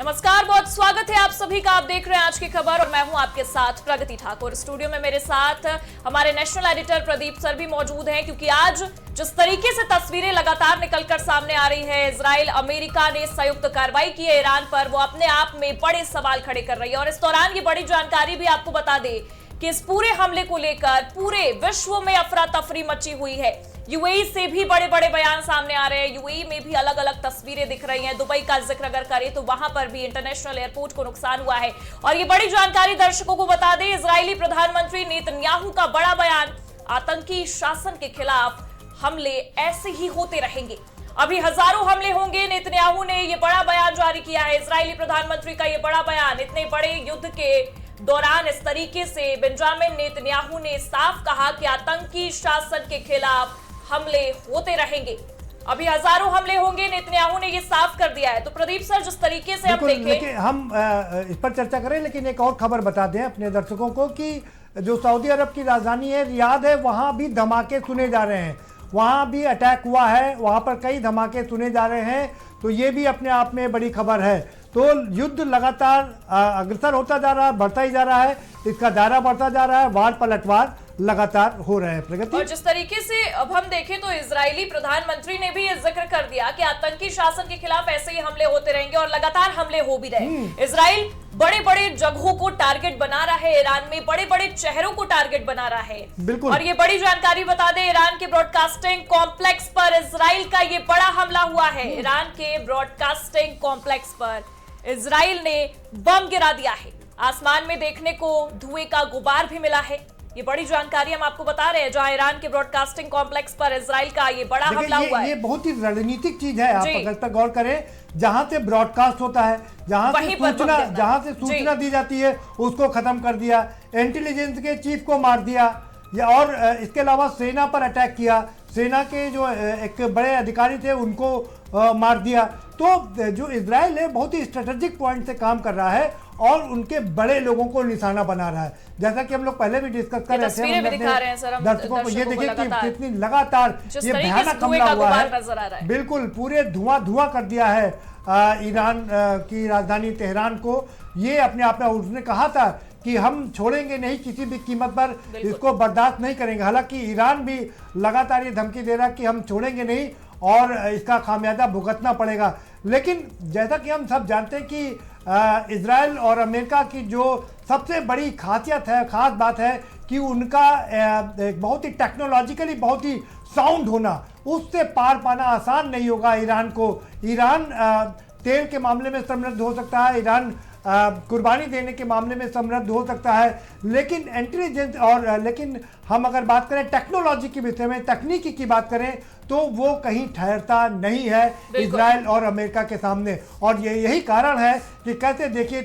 नमस्कार, बहुत स्वागत है आप सभी का। आप देख रहे हैं आज की खबर और मैं हूं आपके साथ प्रगति ठाकुर। स्टूडियो में मेरे साथ हमारे नेशनल एडिटर प्रदीप सर भी मौजूद हैं, क्योंकि आज जिस तरीके से तस्वीरें लगातार निकलकर सामने आ रही है, इजराइल अमेरिका ने संयुक्त कार्रवाई की है ईरान पर, वो अपने आप में बड़े सवाल खड़े कर रही है। और इस दौरान ये बड़ी जानकारी भी आपको बता दें कि इस पूरे हमले को लेकर पूरे विश्व में अफरा तफरी मची हुई है। यूएई से भी बड़े बड़े बयान सामने आ रहे हैं। यूएई में भी अलग अलग तस्वीरें दिख रही हैं। दुबई का जिक्र अगर करें तो वहां पर भी इंटरनेशनल एयरपोर्ट को नुकसान हुआ है। और ये बड़ी जानकारी दर्शकों को बता दें, इजरायली प्रधानमंत्री नेतन्याहू का बड़ा बयान, आतंकी शासन के खिलाफ हमले ऐसे ही होते रहेंगे, अभी हजारों हमले होंगे। नेतन्याहू ने यह बड़ा बयान जारी किया है। इजरायली प्रधानमंत्री का यह बड़ा बयान, इतने बड़े युद्ध के दौरान इस तरीके से बेंजामिन नेतन्याहू ने साफ कहा कि आतंकी शासन के खिलाफ हमले होते रहेंगे, अभी हजारों हमले होंगे। नेतन्याहू ने ये साफ कर दिया है। तो प्रदीप सर, जिस तरीके से हम देखें, हम इस पर चर्चा करें, लेकिन एक और खबर बता दें अपने दर्शकों को कि जो सऊदी अरब की राजधानी है रियाद है, वहां भी धमाके सुने जा रहे हैं। वहां भी अटैक हुआ है, वहां पर कई धमाके सुने जा रहे हैं। तो ये भी अपने आप में बड़ी खबर है। तो युद्ध लगातार अग्रसर होता जा रहा है, बढ़ता ही जा रहा है, इसका दायरा बढ़ता जा रहा है, वार पलटवार लगातार हो रहे हैं। प्रगति, और जिस तरीके से अब हम देखें तो इजरायली प्रधानमंत्री ने भी ये जिक्र कर दिया कि आतंकी शासन के खिलाफ ऐसे ही हमले होते रहेंगे और लगातार हमले हो भी रहे। इजराइल बड़े बड़े जगहों को टारगेट बना रहा है, ईरान में बड़े बड़े चेहरों को टारगेट बना रहा है। बिल्कुल। और ये बड़ी जानकारी बता दें, ईरान के ब्रॉडकास्टिंग कॉम्प्लेक्स पर इजराइल का ये बड़ा हमला हुआ है। ईरान के ब्रॉडकास्टिंग कॉम्प्लेक्स पर इजराइल ने बम गिरा दिया है। आसमान में देखने को धुएं का गुबार भी मिला है। ये बड़ी जानकारी हम आपको बता रहे हैं, जहां ईरान के ब्रॉडकास्टिंग कॉम्प्लेक्स पर इजराइल का ये बड़ा हमला हुआ है। ये बहुत ही रणनीतिक चीज है। आप अगर पर गौर करें, जहां से ब्रॉडकास्ट होता है, जहां से सूचना दी जाती है, उसको खत्म कर दिया। इंटेलिजेंस के चीफ को मार दिया, और इसके अलावा सेना पर अटैक किया। सेना के जो एक बड़े अधिकारी थे उनको मार दिया। तो जो इजराइल है बहुत ही स्ट्रेटेजिक पॉइंट से काम कर रहा है और उनके बड़े लोगों को निशाना बना रहा है। जैसा कि हम लोग पहले भी डिस्कस कर रहे थे, दर्शकों को ये देखिए कि कितनी लगातार ये भयानक हमला हुआ है। बिल्कुल पूरे धुआं कर दिया है ईरान की राजधानी तेहरान को। ये अपने आप में उसने कहा था कि हम छोड़ेंगे नहीं, किसी भी कीमत पर इसको बर्दाश्त नहीं करेंगे। हालांकि ईरान भी लगातार ये धमकी दे रहा है कि हम छोड़ेंगे नहीं और इसका खामियाजा भुगतना पड़ेगा। लेकिन जैसा कि हम सब जानते हैं कि इजराइल और अमेरिका की जो सबसे बड़ी खासियत है, खास बात है कि उनका बहुत ही टेक्नोलॉजिकली बहुत ही साउंड होना, उससे पार पाना आसान नहीं होगा ईरान को। ईरान तेल के मामले में समृद्ध हो सकता है, ईरान कुर्बानी देने के मामले में समृद्ध हो सकता है, लेकिन इंटेलिजेंस लेकिन हम अगर बात करें टेक्नोलॉजी के विषय में, तकनीकी की बात करें, तो वो कहीं ठहरता नहीं है इजराइल और अमेरिका के सामने। और यही कारण है कि कैसे देखिए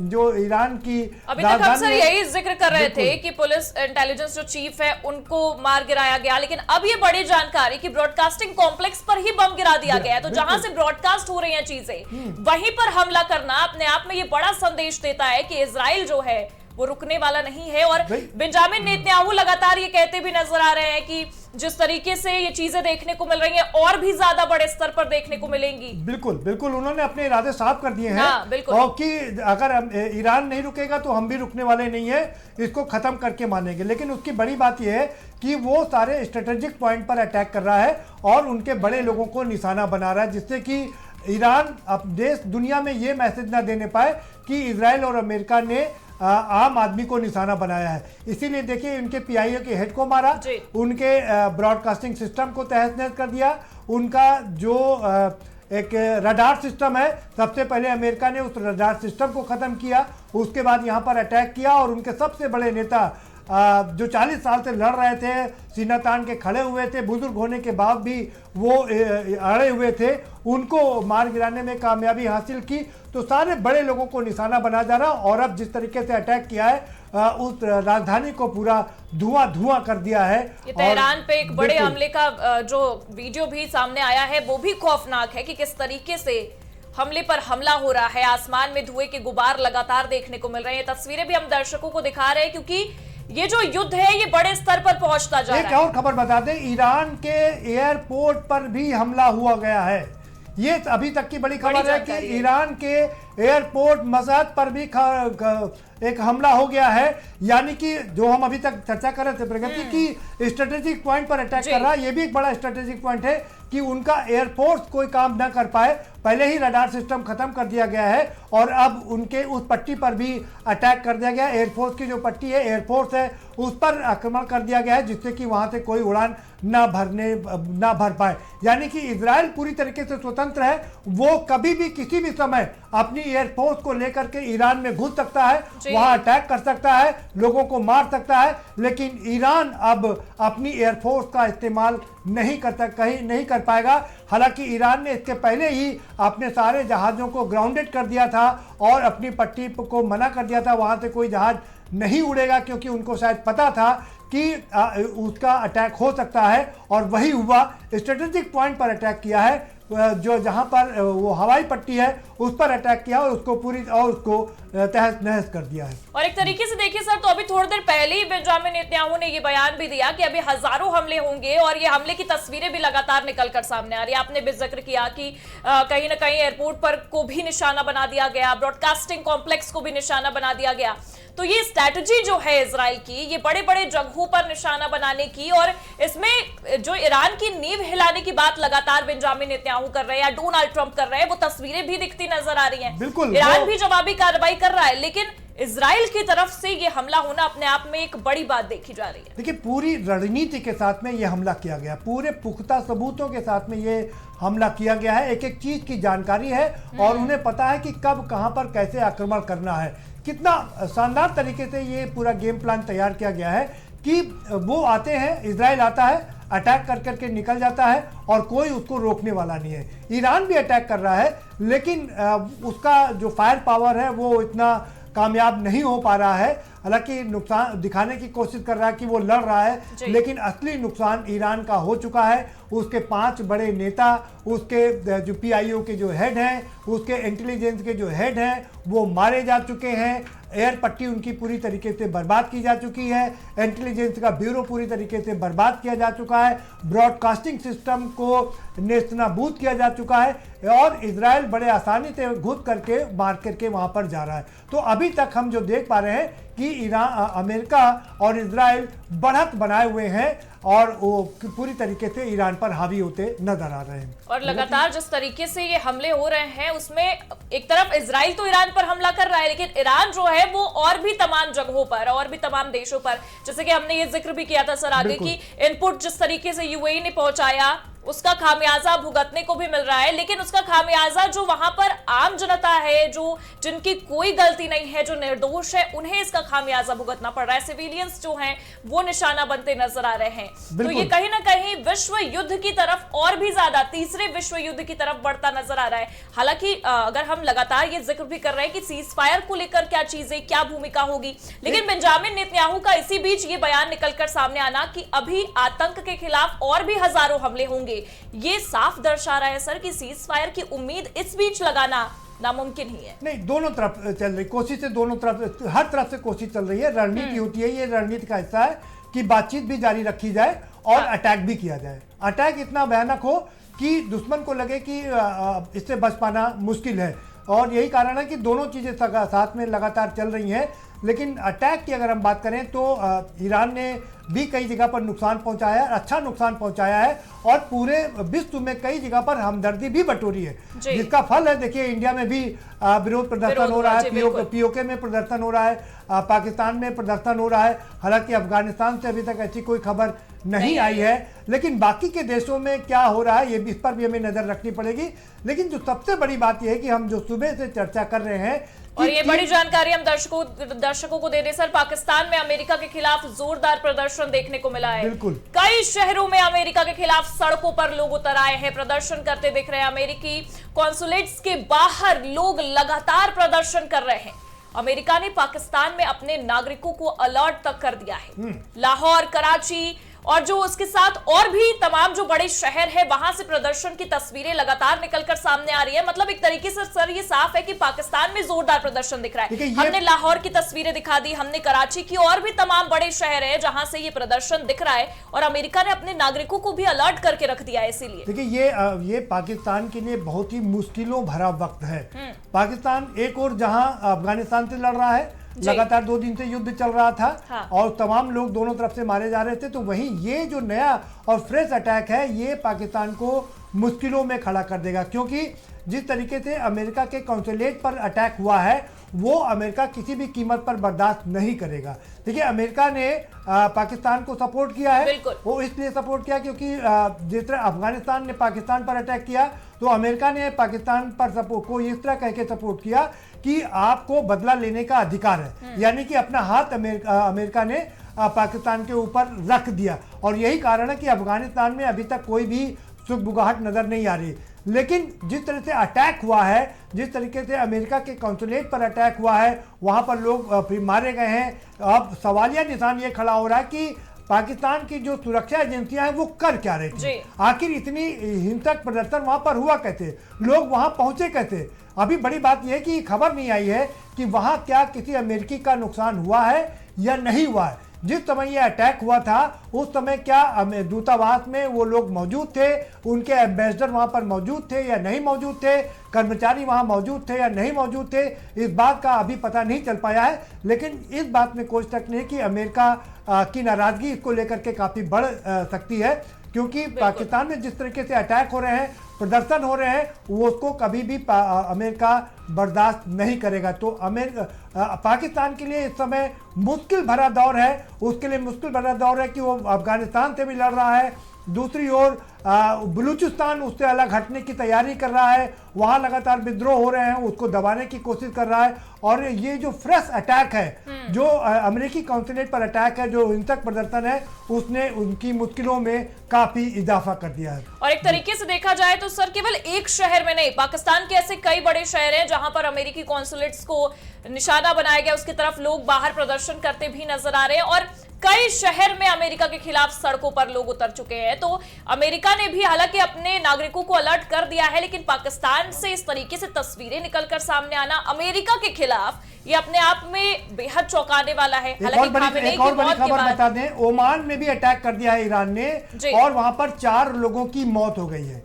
जो ईरान की अभी तक हम सर यही जिक्र कर रहे थे कि पुलिस इंटेलिजेंस जो चीफ है उनको मार गिराया गया, लेकिन अब ये बड़ी जानकारी कि ब्रॉडकास्टिंग कॉम्प्लेक्स पर ही बम गिरा दिया गया है। तो जहां से ब्रॉडकास्ट हो रही हैं चीजें, वहीं पर हमला करना अपने आप में ये बड़ा संदेश देता है कि इजराइल जो है वो रुकने वाला नहीं है। और बेंजामिन नेतन्याहू लगातार ये कहते भी नजर आ रहे हैं कि जिस तरीके से ये चीजें देखने को मिल रही हैं और भी ज्यादा बड़े स्तर पर देखने को मिलेंगी। बिल्कुल बिल्कुल, उन्होंने अपने इरादे साफ कर दिए हैं। और कि अगर ईरान नहीं रुकेगा तो हम भी रुकने वाले नहीं है, इसको खत्म करके मानेंगे। लेकिन उसकी बड़ी बात यह है कि वो सारे स्ट्रेटेजिक पॉइंट पर अटैक कर रहा है और उनके बड़े लोगों को निशाना बना रहा है, जिससे कि ईरान अब देश दुनिया में ये मैसेज ना देने पाए कि इजराइल और अमेरिका ने आम आदमी को निशाना बनाया है। इसीलिए देखिए उनके पीआईओ के हेड को मारा, उनके ब्रॉडकास्टिंग सिस्टम को तहस नहस कर दिया, उनका जो एक रडार सिस्टम है, सबसे पहले अमेरिका ने उस रडार सिस्टम को खत्म किया, उसके बाद यहाँ पर अटैक किया और उनके सबसे बड़े नेता जो 40 साल से लड़ रहे थे, सीना तान के खड़े हुए थे, बुजुर्ग होने के बाद भी वो अड़े हुए थे, उनको मार गिराने में कामयाबी हासिल की। तो सारे बड़े लोगों को निशाना बना जा रहा। और अब जिस तरीके से अटैक किया है उस राजधानी को पूरा धुआं कर दिया है। तेहरान पे एक बड़े हमले का जो वीडियो भी सामने आया है वो भी खौफनाक है कि किस तरीके से हमले पर हमला हो रहा है। आसमान में धुएं के गुबार लगातार देखने को मिल रहे हैं। तस्वीरें भी हम दर्शकों को दिखा रहे हैं, क्योंकि ये जो युद्ध है ये बड़े स्तर पर पहुंचता जा रहा है। एक और खबर बता दें, ईरान के एयरपोर्ट पर भी हमला हुआ गया है। ये अभी तक की बड़ी खबर है कि ईरान के एयरपोर्ट मसहत पर भी एक हमला हो गया है। यानी कि जो हम अभी तक चर्चा कर रहे थे प्रगति की स्ट्रेटेजिक पॉइंट पर अटैक कर रहा है, ये भी एक बड़ा स्ट्रेटेजिक पॉइंट है कि उनका एयरफोर्स कोई काम ना कर पाए। पहले ही रडार सिस्टम खत्म कर दिया गया है और अब उनके उस पट्टी पर भी अटैक कर दिया गया है। एयरफोर्स की जो पट्टी है, एयरफोर्स है, उस पर आक्रमण कर दिया गया है जिससे कि वहां से कोई उड़ान ना भर पाए। यानी कि इजराइल पूरी तरीके से स्वतंत्र है, वो कभी भी किसी भी समय अपनी एयरफोर्स को लेकर के ईरान में घुस सकता है, वहां अटैक कर सकता है, लोगों को मार सकता है। लेकिन ईरान अब अपनी एयरफोर्स का इस्तेमाल नहीं कर पाएगा। हालांकि ईरान ने इसके पहले ही अपने सारे जहाज़ों को ग्राउंडेड कर दिया था और अपनी पट्टी को मना कर दिया था, वहां से कोई जहाज नहीं उड़ेगा, क्योंकि उनको शायद पता था कि उसका अटैक हो सकता है। और वही हुआ, स्ट्रेटेजिक पॉइंट पर अटैक किया है, जो जहां पर वो हवाई पट्टी है उस पर अटैक किया और उसको तहस नहस कर दिया है। और एक तरीके से देखिए सर, तो अभी थोड़ी देर पहले ही बेंजामिन नेतन्याहू ने ये बयान भी दिया कि अभी हजारों हमले होंगे और ये हमले की तस्वीरें भी लगातार निकलकर सामने आ रही है। आपने भी जिक्र किया कि कहीं ना कहीं एयरपोर्ट पर को भी निशाना बना दिया गया, ब्रॉडकास्टिंग कॉम्प्लेक्स को भी निशाना बना दिया गया। तो ये स्ट्रैटेजी जो है इजराइल की, ये बड़े बड़े जगहों पर निशाना बनाने की, और इसमें जो ईरान की नींव हिलाने की बात लगातार बेंजामिन नेतन्याहू कर रहे हैं या डोनाल्ड ट्रंप कर रहे हैं, वो तस्वीरें भी दिखती नजर आ रही हैं। बिल्कुल, ईरान भी जवाबी कार्रवाई कर रहा है, लेकिन इजराइल की तरफ से ये हमला होना अपने आप में एक बड़ी बात देखी जा रही है। देखिए, पूरी रणनीति के साथ में ये हमला किया गया, पूरे पुख्ता सबूतों के साथ में ये हमला किया गया है। एक एक चीज की जानकारी है और उन्हें पता है कि कब कहां पर कैसे आक्रमण करना है। कितना शानदार तरीके से ये पूरा गेम प्लान तैयार किया गया है कि वो आते हैं, इजराइल आता है, अटैक कर करके निकल जाता है और कोई उसको रोकने वाला नहीं है। ईरान भी अटैक कर रहा है, लेकिन उसका जो फायर पावर है वो इतना कामयाब नहीं हो पा रहा है। हालांकि नुकसान दिखाने की कोशिश कर रहा है कि वो लड़ रहा है, लेकिन असली नुकसान ईरान का हो चुका है। उसके 5 बड़े नेता, उसके जो PIO के जो हेड हैं, उसके इंटेलिजेंस के जो हेड हैं, वो मारे जा चुके हैं। एयर पट्टी उनकी पूरी तरीके से बर्बाद की जा चुकी है। इंटेलिजेंस का ब्यूरो पूरी तरीके से बर्बाद किया जा चुका है। ब्रॉडकास्टिंग सिस्टम को नेस्तनाबूद किया जा चुका है और इजराइल बड़े आसानी से घुस करके मार करके वहां पर जा रहा है। तो अभी तक हम जो देख पा रहे हैं कि अमेरिका और इजराइल बढ़त बनाए हुए हैं और वो पूरी तरीके से ईरान पर हावी होते नजर आ रहे हैं। और लगातार जिस तरीके से ये हमले हो रहे हैं, उसमें एक तरफ इजराइल तो ईरान पर हमला कर रहा है, लेकिन ईरान जो है वो और भी तमाम जगहों पर और भी तमाम देशों पर, जैसे कि हमने ये जिक्र भी किया था सर आगे की इनपुट जिस तरीके से UAE ने पहुंचाया, उसका खामियाजा भुगतने को भी मिल रहा है। लेकिन उसका खामियाजा जो वहां पर आम जनता है, जो जिनकी कोई गलती नहीं है, जो निर्दोष है, उन्हें इसका खामियाजा भुगतना पड़ रहा है। सिविलियंस जो हैं वो निशाना बनते नजर आ रहे हैं। तो ये कहीं ना कहीं विश्व युद्ध की तरफ और भी ज्यादा, तीसरे विश्व युद्ध की तरफ बढ़ता नजर आ रहा है। हालांकि अगर हम लगातार ये जिक्र भी कर रहे हैं कि सीज फायर को लेकर क्या चीजें, क्या भूमिका होगी, लेकिन बेंजामिन नेतन्याहू का इसी बीच ये बयान निकलकर सामने आना कि अभी आतंक के खिलाफ और भी हजारों हमले होंगे, ये साफ दर्शा रहा है सर कि सीज फायर की उम्मीद इस बीच लगाना नामुमकिन ही है। नहीं, दोनों तरफ चल रही कोशिश है, दोनों तरफ, हर तरफ से कोशिश चल रही है। रणनीति होती है, ये रणनीति का हिस्सा है कि बातचीत भी जारी रखी जाए और अटैक भी किया जाए। अटैक इतना भयानक हो कि दुश्मन को लगे कि इससे बच पाना मुश्किल है, और यही कारण है कि दोनों चीजें साथ में लगातार चल रही हैं। लेकिन अटैक की अगर हम बात करें तो ईरान ने भी कई जगह पर नुकसान पहुंचाया है, अच्छा नुकसान पहुंचाया है, और पूरे विश्व में कई जगह पर हमदर्दी भी बटोरी है, जिसका फल है। देखिए, इंडिया में भी विरोध प्रदर्शन हो रहा है, POK में प्रदर्शन हो रहा है, पाकिस्तान में प्रदर्शन हो रहा है। हालांकि अफगानिस्तान से अभी तक ऐसी कोई खबर नहीं आई है, लेकिन बाकी के देशों में क्या हो रहा है इस पर भी हमें नजर रखनी पड़ेगी। लेकिन जो सबसे बड़ी बात यह है कि हम जो सुबह से चर्चा कर रहे हैं, और ये बड़ी जानकारी हम दर्शकों को दे दें सर, पाकिस्तान में अमेरिका के खिलाफ जोरदार प्रदर्शन देखने को मिला है। बिल्कुल, कई शहरों में अमेरिका के खिलाफ सड़कों पर लोग उतर आए हैं, प्रदर्शन करते दिख रहे हैं। अमेरिकी कॉन्सुलेट्स के बाहर लोग लगातार प्रदर्शन कर रहे हैं। अमेरिका ने पाकिस्तान में अपने नागरिकों को अलर्ट तक कर दिया है। लाहौर, कराची और जो उसके साथ और भी तमाम जो बड़े शहर है वहां से प्रदर्शन की तस्वीरें लगातार निकलकर सामने आ रही है। मतलब एक तरीके से सर ये साफ है कि पाकिस्तान में जोरदार प्रदर्शन दिख रहा है। हमने लाहौर की तस्वीरें दिखा दी, हमने कराची की, और भी तमाम बड़े शहर है जहां से ये प्रदर्शन दिख रहा है और अमेरिका ने अपने नागरिकों को भी अलर्ट करके रख दिया है। इसीलिए देखिए ये पाकिस्तान के लिए बहुत ही मुश्किलों भरा वक्त है। पाकिस्तान एक और जहां अफगानिस्तान से लड़ रहा है, लगातार 2 दिन से युद्ध चल रहा था। हाँ। और तमाम लोग दोनों तरफ से मारे जा रहे थे, तो वहीं ये जो नया और फ्रेश अटैक है ये पाकिस्तान को मुश्किलों में खड़ा कर देगा, क्योंकि जिस तरीके से अमेरिका के कौंसुलेट पर अटैक हुआ है वो अमेरिका किसी भी कीमत पर बर्दाश्त नहीं करेगा। देखिए अमेरिका ने पाकिस्तान को सपोर्ट किया है, वो इसलिए सपोर्ट किया क्योंकि जिस तरह अफगानिस्तान ने पाकिस्तान पर अटैक किया तो अमेरिका ने पाकिस्तान पर सपोर्ट को इस तरह कह के सपोर्ट किया कि आपको बदला लेने का अधिकार है, यानी कि अपना हाथ अमेरिका ने पाकिस्तान के ऊपर रख दिया। और यही कारण है कि अफगानिस्तान में अभी तक कोई भी सुगबुगाहट नजर नहीं आ रही। लेकिन जिस तरह से अटैक हुआ है, जिस तरीके से अमेरिका के कौंसुलेट पर अटैक हुआ है, वहां पर लोग फिर मारे गए हैं। अब सवालिया निशान ये खड़ा हो रहा है कि पाकिस्तान की जो सुरक्षा एजेंसियां हैं वो कर क्या रही थी, आखिर इतनी हिंसक प्रदर्शन वहां पर हुआ कैसे, लोग वहां पहुंचे कैसे। अभी बड़ी बात यह है कि खबर नहीं आई है कि वहां क्या किसी अमेरिकी का नुकसान हुआ है या नहीं हुआ है। जिस समय ये अटैक हुआ था उस समय क्या दूतावास में वो लोग मौजूद थे, उनके एम्बेसडर वहां पर मौजूद थे या नहीं मौजूद थे, कर्मचारी वहां मौजूद थे या नहीं मौजूद थे, इस बात का अभी पता नहीं चल पाया है। लेकिन इस बात में कोई शक नहीं कि अमेरिका की नाराजगी इसको लेकर के काफ़ी बढ़ सकती है, क्योंकि पाकिस्तान में जिस तरीके से अटैक हो रहे हैं, प्रदर्शन हो रहे हैं, वो उसको कभी भी अमेरिका बर्दाश्त नहीं करेगा। तो पाकिस्तान के लिए इस समय मुश्किल भरा दौर है, उसके लिए मुश्किल भरा दौर है कि वो अफगानिस्तान से भी लड़ रहा है, दूसरी ओर बलूचिस्तान उससे अलग हटने की तैयारी कर रहा है, वहाँ लगातार विद्रोह हो रहे हैं, उसको दबाने की कोशिश कर रहा है। और ये जो फ्रेश अटैक है, जो अमेरिकी कौंसुलेट पर अटैक है, जो हिंसक प्रदर्शन है, उसने उनकी मुश्किलों में काफी इजाफा कर दिया है। और एक तरीके से देखा जाए तो सर केवल एक शहर में नहीं, पाकिस्तान के ऐसे कई बड़े शहर हैं जहां पर अमेरिकी कौंसुलेट्स को निशाना बनाया गया, उसकी तरफ लोग बाहर प्रदर्शन करते भी नजर आ रहे हैं और कई शहर में अमेरिका के खिलाफ सड़कों पर लोग उतर चुके हैं। तो अमेरिका ने भी हालांकि अपने नागरिकों को अलर्ट कर दिया है, लेकिन पाकिस्तान से इस तरीके से तस्वीरें निकलकर सामने आना अमेरिका के खिलाफ ये अपने आप में बेहद चौंकाने वाला है। एक और बड़ी खबर बता दें, ओमान में भी अटैक कर दिया है ईरान ने और वहां पर 4 लोगों की मौत हो गई है।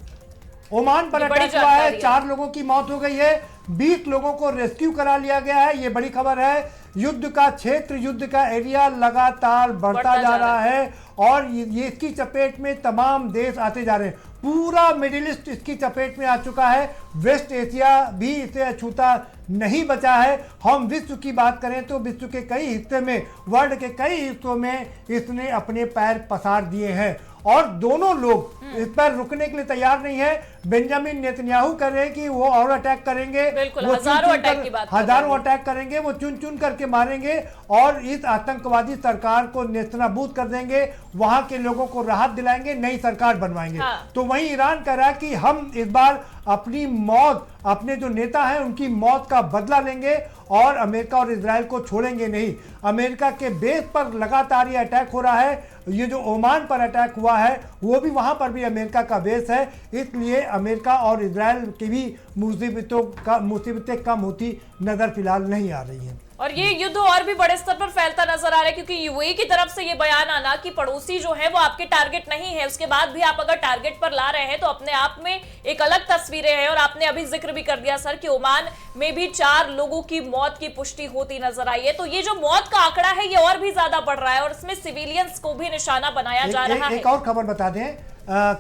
ओमान पर अटैक हुआ है, 4 लोगों की मौत हो गई है, 20 लोगों को रेस्क्यू करा लिया गया है। ये बड़ी खबर है। युद्ध का क्षेत्र, युद्ध का एरिया लगातार बढ़ता जा रहा है और ये इसकी चपेट में तमाम देश आते जा रहे हैं। पूरा मिडिल ईस्ट इसकी चपेट में आ चुका है, वेस्ट एशिया भी इसे अछूता नहीं बचा है। हम विश्व की बात करें तो विश्व के कई हिस्से में, वर्ल्ड के कई हिस्सों में इसने अपने पैर पसार दिए हैं और दोनों लोग इस पर रुकने के लिए तैयार नहीं है। बेंजामिन नेतन्याहू कह रहे हैं कि वो और अटैक करेंगे, वो हजारों अटैक करेंगे, वो चुन चुन करके मारेंगे और इस आतंकवादी सरकार को नेस्तनाबूद कर देंगे, वहां के लोगों को राहत दिलाएंगे, नई सरकार बनवाएंगे। तो वहीं ईरान कह रहा है कि हम इस बार अपनी मौत, अपने जो नेता हैं उनकी मौत का बदला लेंगे और अमेरिका और इजराइल को छोड़ेंगे नहीं। अमेरिका के बेस पर लगातार ये अटैक हो रहा है। ये जो ओमान पर अटैक हुआ है वो भी, वहां पर भी अमेरिका का बेस है, इसलिए अमेरिका और इजराइल की भी मुसीबतें कम होती नजर फिलहाल नहीं आ रही हैं। और ये युद्ध और भी बड़े स्तर पर फैलता नजर आ रहा है, क्योंकि यूएई की तरफ से ये बयान आना कि पड़ोसी जो है वो आपके टारगेट नहीं है, उसके बाद भी आप अगर टारगेट पर ला रहे हैं तो अपने आप में एक अलग तस्वीरें हैं। और आपने अभी जिक्र भी कर दिया सर कि ओमान में भी 4 लोगों की मौत की पुष्टि होती नजर आई है। तो ये जो मौत का आंकड़ा है ये और भी ज्यादा बढ़ रहा है और इसमें सिविलियंस को भी निशाना बनाया जा रहा है। एक और खबर बता दें,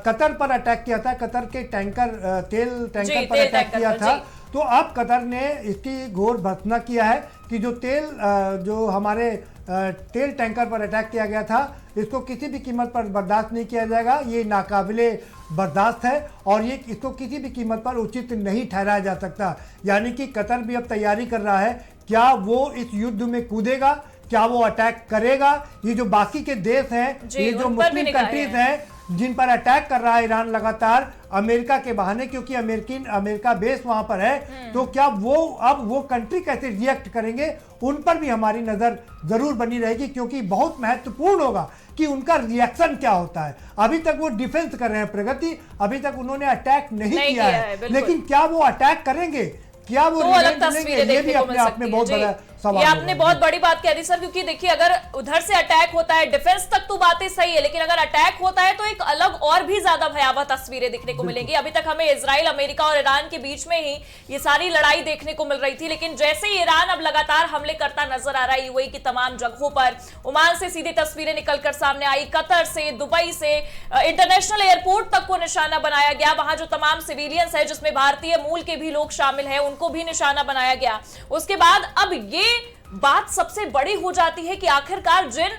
कतर पर अटैक किया था, कतर के तेल टैंकर पर अटैक किया था। तो अब कतर ने इसकी घोर भर्त्सना किया है कि जो हमारे तेल टैंकर पर अटैक किया गया था, इसको किसी भी कीमत पर बर्दाश्त नहीं किया जाएगा। ये नाकाबिले बर्दाश्त है और ये इसको किसी भी कीमत पर उचित नहीं ठहराया जा सकता। यानी कि कतर भी अब तैयारी कर रहा है, क्या वो इस युद्ध में कूदेगा, क्या वो अटैक करेगा। ये जो बाकी के देश हैं, ये जो मुस्लिम कंट्रीज हैं, जिन पर अटैक कर रहा है ईरान लगातार अमेरिका के बहाने, क्योंकि अमेरिका बेस वहां पर है, तो क्या वो कंट्री कैसे रिएक्ट करेंगे उन पर भी हमारी नजर जरूर बनी रहेगी, क्योंकि बहुत महत्वपूर्ण होगा कि उनका रिएक्शन क्या होता है। अभी तक वो डिफेंस कर रहे हैं प्रगति, अभी तक उन्होंने अटैक नहीं किया है, लेकिन क्या वो अटैक करेंगे, क्या वो अलग तस्वीरें देखने को मिल सकती है। बहुत बड़ा सवाल। ये आपने बहुत बड़ी बात कह दी सर, क्योंकि देखिए अगर उधर से अटैक होता है, डिफेंस तक तो बातें सही है, लेकिन अगर अटैक होता है तो एक अलग और भी ज्यादा भयावह तस्वीरें देखने को मिलेंगी। अभी तक हमें इजराइल, अमेरिका और ईरान के बीच में ही ये सारी लड़ाई देखने को मिल रही थी, लेकिन जैसे ही ईरान अब लगातार हमले करता नजर आ रहा है यूएई की तमाम जगहों पर, ओमान से सीधी तस्वीरें निकलकर सामने आई, कतर से, दुबई से, इंटरनेशनल एयरपोर्ट तक को निशाना बनाया गया, वहां जो तमाम सिविलियंस है जिसमें भारतीय मूल के भी लोग शामिल हैं उनको भी निशाना बनाया गया। उसके बाद अब ये बात सबसे बड़ी हो जाती है कि आखिरकार जिन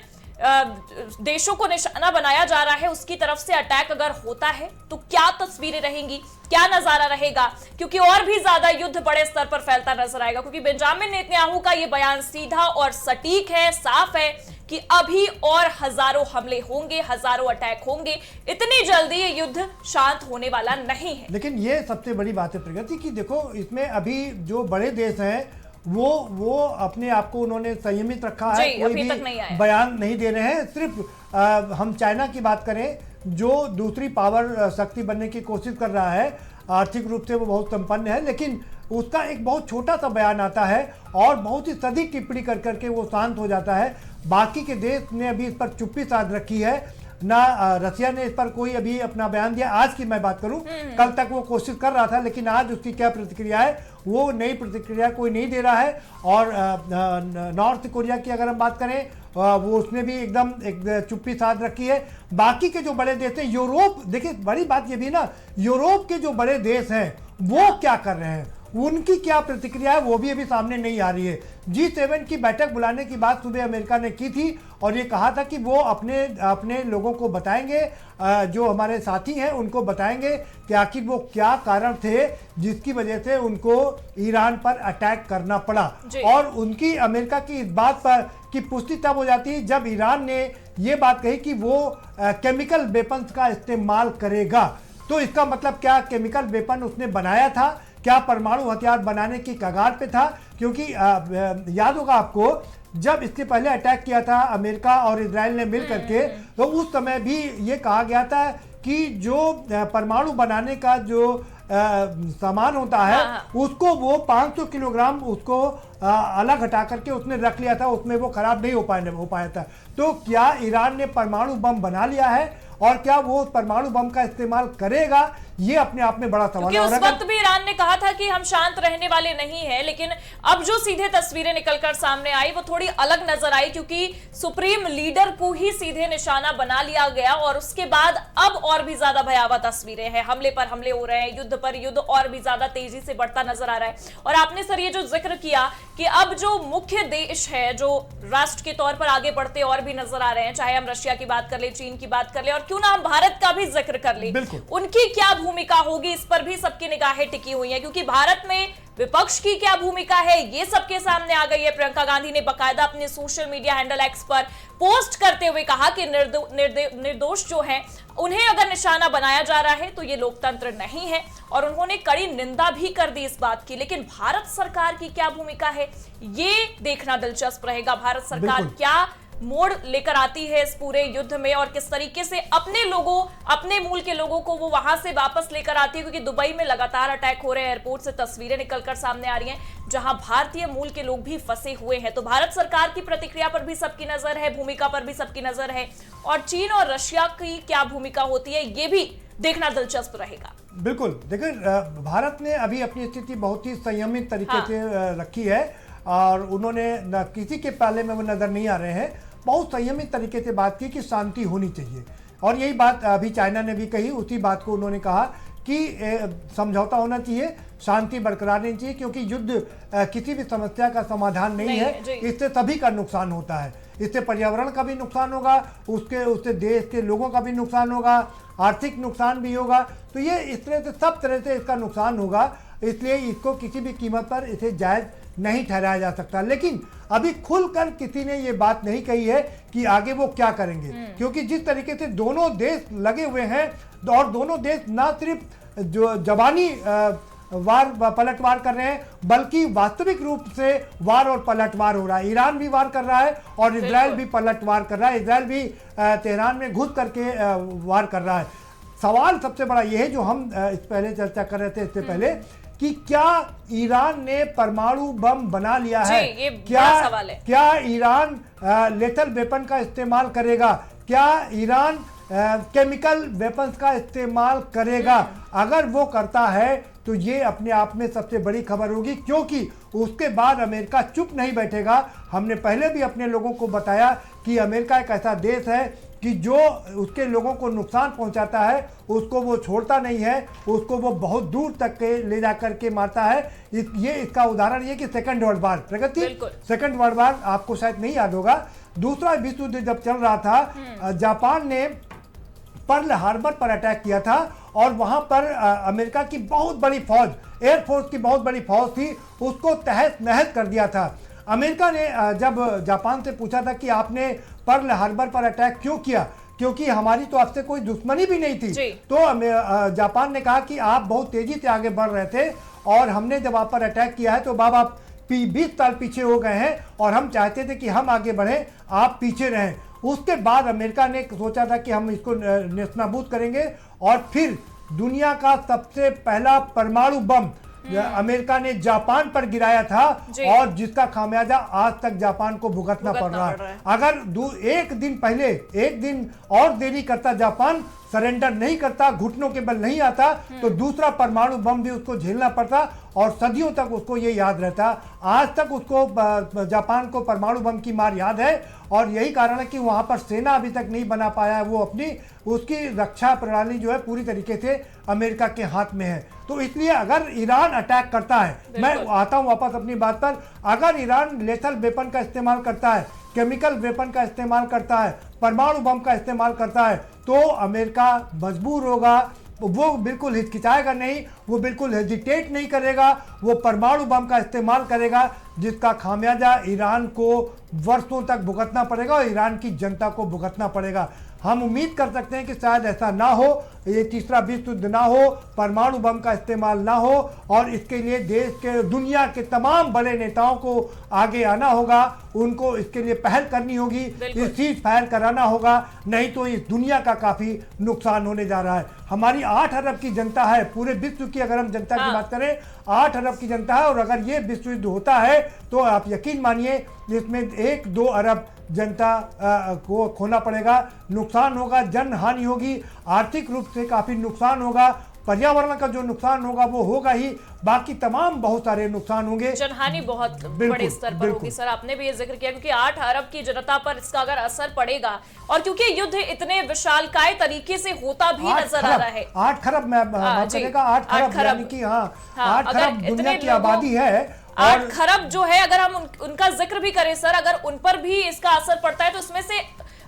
देशों को निशाना बनाया जा रहा है उसकी तरफ से अटैक अगर होता है तो क्या तस्वीरें रहेंगी, क्या नजारा रहेगा, क्योंकि और भी ज्यादा युद्ध बड़े स्तर पर फैलता नजर आएगा। क्योंकि बेंजामिन नेतन्याहू का यह बयान सीधा और सटीक है, साफ है कि अभी और हजारों हमले होंगे, हजारों अटैक होंगे, इतनी जल्दी ये युद्ध शांत होने वाला नहीं है। लेकिन ये सबसे बड़ी बात है प्रगति की देखो, इसमें अभी जो बड़े देश हैं वो अपने आप को उन्होंने संयमित रखा है, कोई भी बयान नहीं दे रहे हैं। सिर्फ हम चाइना की बात करें जो दूसरी पावर शक्ति बनने की कोशिश कर रहा है, आर्थिक रूप से वो बहुत संपन्न है, लेकिन उसका एक बहुत छोटा सा बयान आता है और बहुत ही सटीक टिप्पणी कर करके वो शांत हो जाता है। बाकी के देश ने अभी इस पर चुप्पी साध रखी है, ना रसिया ने इस पर कोई अभी अपना बयान दिया। आज की मैं बात करूं, कल तक वो कोशिश कर रहा था, लेकिन आज उसकी क्या प्रतिक्रिया है, वो नई प्रतिक्रिया कोई नहीं दे रहा है। और नॉर्थ कोरिया की अगर हम बात करें, वो उसने भी एकदम एक चुप्पी साध रखी है। बाकी के जो बड़े देश हैं, यूरोप, देखिए बड़ी बात ये भी ना, यूरोप के जो बड़े देश हैं वो क्या कर रहे हैं, उनकी क्या प्रतिक्रिया है, वो भी अभी सामने नहीं आ रही है। G7 की बैठक बुलाने की बात सुबह अमेरिका ने की थी और ये कहा था कि वो अपने लोगों को बताएंगे, जो हमारे साथी हैं उनको बताएंगे कि आखिर वो क्या कारण थे जिसकी वजह से उनको ईरान पर अटैक करना पड़ा। और उनकी अमेरिका की इस बात पर की पुष्टि तब हो जाती है जब ईरान ने ये बात कही कि वो केमिकल वेपन्स का इस्तेमाल करेगा। तो इसका मतलब क्या केमिकल वेपन उसने बनाया था, क्या परमाणु हथियार बनाने की कगार पे था? क्योंकि याद होगा आपको, जब इसके पहले अटैक किया था अमेरिका और इजराइल ने मिल करके, तो उस समय भी ये कहा गया था कि जो परमाणु बनाने का जो सामान होता है, उसको वो 500 किलोग्राम उसको अलग हटा करके उसने रख लिया था, उसमें वो खराब नहीं हो पाया था। तो क्या ईरान ने परमाणु बम बना लिया है और क्या वो परमाणु बम का इस्तेमाल करेगा, ये अपने आप में बड़ा सवाल है। उस वक्त भी ईरान ने कहा था कि हम शांत रहने वाले नहीं हैं, लेकिन अब जो सीधे तस्वीरें निकलकर सामने आई वो थोड़ी अलग नजर आई, क्योंकि सुप्रीम लीडर को ही सीधे निशाना बना लिया गया और उसके बाद अब और भी ज्यादा भयावह तस्वीरें हैं, हमले पर हमले हो रहे हैं, युद्ध पर युद्ध और भी ज्यादा तेजी से बढ़ता नजर आ रहा है। और आपने सर ये जो जिक्र किया कि अब जो मुख्य देश है जो राष्ट्र के तौर पर आगे बढ़ते और भी नजर आ रहे हैं, चाहे हम रशिया की बात कर ले, चीन की बात कर ले, और क्यों ना हम भारत का भी जिक्र कर ले, उनकी क्या भूमिका होगी इस पर भी सबकी निगाहें टिकी हुई हैं। क्योंकि भारत में विपक्ष की क्या भूमिका है ये सबके सामने आ गई है। प्रियंका गांधी ने बकायदा अपने सोशल मीडिया हैंडल एक्स पर पोस्ट करते हुए कहा कि निर्दोष जो हैं उन्हें अगर निशाना बनाया जा रहा है तो ये लोकतंत्र नहीं है, और उन्होंने कड़ी निंदा भी कर दी इस बात की। लेकिन भारत सरकार की क्या भूमिका है ये देखना दिलचस्प रहेगा। भारत सरकार क्या मोड़ लेकर आती है इस पूरे युद्ध में और किस तरीके से अपने लोगों, अपने मूल के लोगों को वो वहां से वापस लेकर आती है। क्योंकि दुबई में लगातार अटैक हो रहे हैं, एयरपोर्ट से तस्वीरें निकलकर सामने आ रही हैं जहां भारतीय मूल के लोग भी फंसे हुए हैं। तो भारत सरकार की प्रतिक्रिया पर भी सबकी नजर है, भूमिका पर भी सबकी नजर है, और चीन और रशिया की क्या भूमिका होती है ये भी देखना दिलचस्प रहेगा। बिल्कुल, देखिए भारत ने अभी अपनी स्थिति बहुत ही संयमित तरीके से रखी है और उन्होंने न किसी के पाले में वो नजर नहीं आ रहे हैं, बहुत संयमित तरीके से बात की कि शांति होनी चाहिए। और यही बात अभी चाइना ने भी कही, उसी बात को उन्होंने कहा कि समझौता होना चाहिए, शांति बरकरार रहनी चाहिए, क्योंकि युद्ध किसी भी समस्या का समाधान नहीं है। इससे सभी का नुकसान होता है, इससे पर्यावरण का भी नुकसान होगा, उससे देश के लोगों का भी नुकसान होगा, आर्थिक नुकसान भी होगा। तो ये इस तरह से सब तरह से इसका नुकसान होगा इसलिए इसको किसी भी कीमत पर इसे जायज़ नहीं ठहराया जा सकता। लेकिन अभी खुलकर किसी ने ये बात नहीं कही है कि आगे वो क्या करेंगे, क्योंकि जिस तरीके से दोनों देश लगे हुए हैं और दोनों देश ना सिर्फ जो जबानी पलटवार कर रहे हैं, बल्कि वास्तविक रूप से वार और पलटवार हो रहा है। ईरान भी वार कर रहा है और इजराइल भी पलटवार कर रहा है। इजराइल भी तेहरान में घुस करके वार कर रहा है। सवाल सबसे बड़ा ये है जो हम इस पहले चर्चा कर रहे थे इससे पहले, कि क्या ईरान ने परमाणु बम बना लिया है? ये बड़ा सवाल है। क्या ईरान लेथल वेपन का इस्तेमाल करेगा? क्या ईरान केमिकल वेपन्स का इस्तेमाल करेगा? अगर वो करता है तो ये अपने आप में सबसे बड़ी खबर होगी, क्योंकि उसके बाद अमेरिका चुप नहीं बैठेगा। हमने पहले भी अपने लोगों को बताया कि अमेरिका एक ऐसा देश है कि जो उसके लोगों को नुकसान पहुंचाता है उसको वो छोड़ता नहीं है, उसको वो बहुत दूर तक के ले जा करके मारता है। ये इसका उदाहरण ये कि सेकंड वर्ल्ड वार, प्रगति सेकंड वर्ल्ड वार आपको शायद नहीं याद होगा, दूसरा विश्व युद्ध जब चल रहा था, जापान ने पर्ल हार्बर पर अटैक किया था और वहां पर अमेरिका की बहुत बड़ी फौज, एयरफोर्स की बहुत बड़ी फौज थी, उसको तहस नहस कर दिया था। अमेरिका ने जब जापान से पूछा था कि आपने पर्ल हार्बर पर अटैक क्यों किया, क्योंकि हमारी तो आपसे कोई दुश्मनी भी नहीं थी, तो जापान ने कहा कि आप बहुत तेजी से आगे बढ़ रहे थे और हमने जब आप पर अटैक किया है तो बाब आप 20 साल पीछे हो गए हैं और हम चाहते थे कि हम आगे बढ़ें, आप पीछे रहें। उसके बाद अमेरिका ने सोचा था कि हम इसको नेस्तनाबूद करेंगे और फिर दुनिया का सबसे पहला परमाणु बम अमेरिका ने जापान पर गिराया था और जिसका खामियाजा आज तक जापान को भुगतना पड़ रहा है। अगर एक दिन पहले, एक दिन और देरी करता, जापान सरेंडर नहीं करता, घुटनों के बल नहीं आता, तो दूसरा परमाणु बम भी उसको झेलना पड़ता और सदियों तक उसको ये याद रहता। आज तक उसको, जापान को परमाणु बम की मार याद है और यही कारण है कि वहां पर सेना अभी तक नहीं बना पाया है। वो अपनी, उसकी रक्षा प्रणाली जो है पूरी तरीके से अमेरिका के हाथ में है। तो इसलिए अगर ईरान अटैक करता है, मैं आता हूं वापस अपनी बात पर, अगर ईरान लेथल वेपन का इस्तेमाल करता है, केमिकल वेपन का इस्तेमाल करता है, परमाणु बम का इस्तेमाल करता है, तो अमेरिका मजबूर होगा, वो बिल्कुल हिचकिचाएगा नहीं, वो बिल्कुल हेजिटेट नहीं करेगा, वो परमाणु बम का इस्तेमाल करेगा, जिसका खामियाजा ईरान को वर्षों तक भुगतना पड़ेगा और ईरान की जनता को भुगतना पड़ेगा। हम उम्मीद कर सकते हैं कि शायद ऐसा ना हो, ये तीसरा विश्व युद्ध ना हो, परमाणु बम का इस्तेमाल ना हो और इसके लिए देश के, दुनिया के तमाम बड़े नेताओं को आगे आना होगा, उनको इसके लिए पहल करनी होगी, इस चीज फायर कराना होगा, नहीं तो इस दुनिया का काफी नुकसान होने जा रहा है। हमारी 8 अरब की जनता है, पूरे विश्व की अगर हम जनता की बात करें 8 अरब की जनता है और अगर ये विश्व युद्ध होता है तो आप यकीन मानिए इसमें 1-2 अरब जनता को खोना पड़ेगा, नुकसान होगा, जन हानि होगी, आर्थिक रूप से काफी नुकसान होगा, पर्यावरण का जो नुकसान होगा वो होगा ही, बाकी तमाम बहुत सारे नुकसान होंगे, जनहानि बहुत बड़े स्तर पर होगी। सर आपने भी ये जिक्र किया क्योंकि 8 अरब की जनता पर इसका अगर असर पड़ेगा और क्योंकि युद्ध इतने विशालकाय तरीके से होता भी नजर आ रहा है। 8 खरब में 8 खरब यानी कि 8 खरब दुनिया की आबादी है। 8 खरब जो है, अगर हम उनका जिक्र भी करें सर, अगर उन पर भी इसका असर पड़ता है तो इसमें से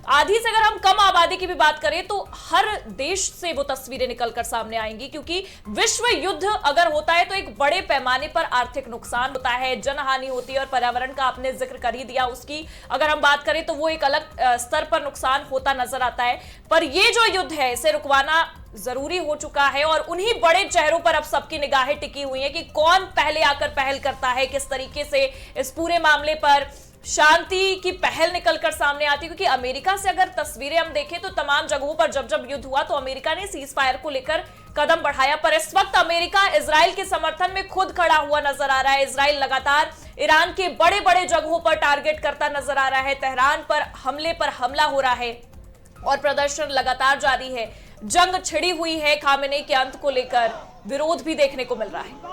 आधी से अगर हम कम आबादी की भी बात करें तो हर देश से वो तस्वीरें निकलकर सामने आएंगी, क्योंकि विश्व युद्ध अगर होता है तो एक बड़े पैमाने पर आर्थिक नुकसान होता है, जनहानि होती है और पर्यावरण का आपने जिक्र कर ही दिया, उसकी अगर हम बात करें तो वो एक अलग स्तर पर नुकसान होता नजर आता है। पर ये जो युद्ध है इसे रुकवाना जरूरी हो चुका है और उन्हीं बड़े चेहरों पर अब सबकी निगाहें टिकी हुई हैं कि कौन पहले आकर पहल करता है, किस तरीके से इस पूरे मामले पर शांति की पहल निकलकर सामने आती है। क्योंकि अमेरिका से अगर तस्वीरें हम देखें तो तमाम जगहों पर जब जब युद्ध हुआ तो अमेरिका ने सीज फायर को लेकर कदम बढ़ाया, पर इस वक्त अमेरिका इजराइल के समर्थन में खुद खड़ा हुआ नजर आ रहा है। इजराइल लगातार ईरान के बड़े बड़े जगहों पर टारगेट करता नजर आ रहा है, तेहरान पर हमला हो रहा है और प्रदर्शन लगातार जारी है। जंग छिड़ी हुई है, खामेनेई के अंत को लेकर विरोध भी देखने को मिल रहा है।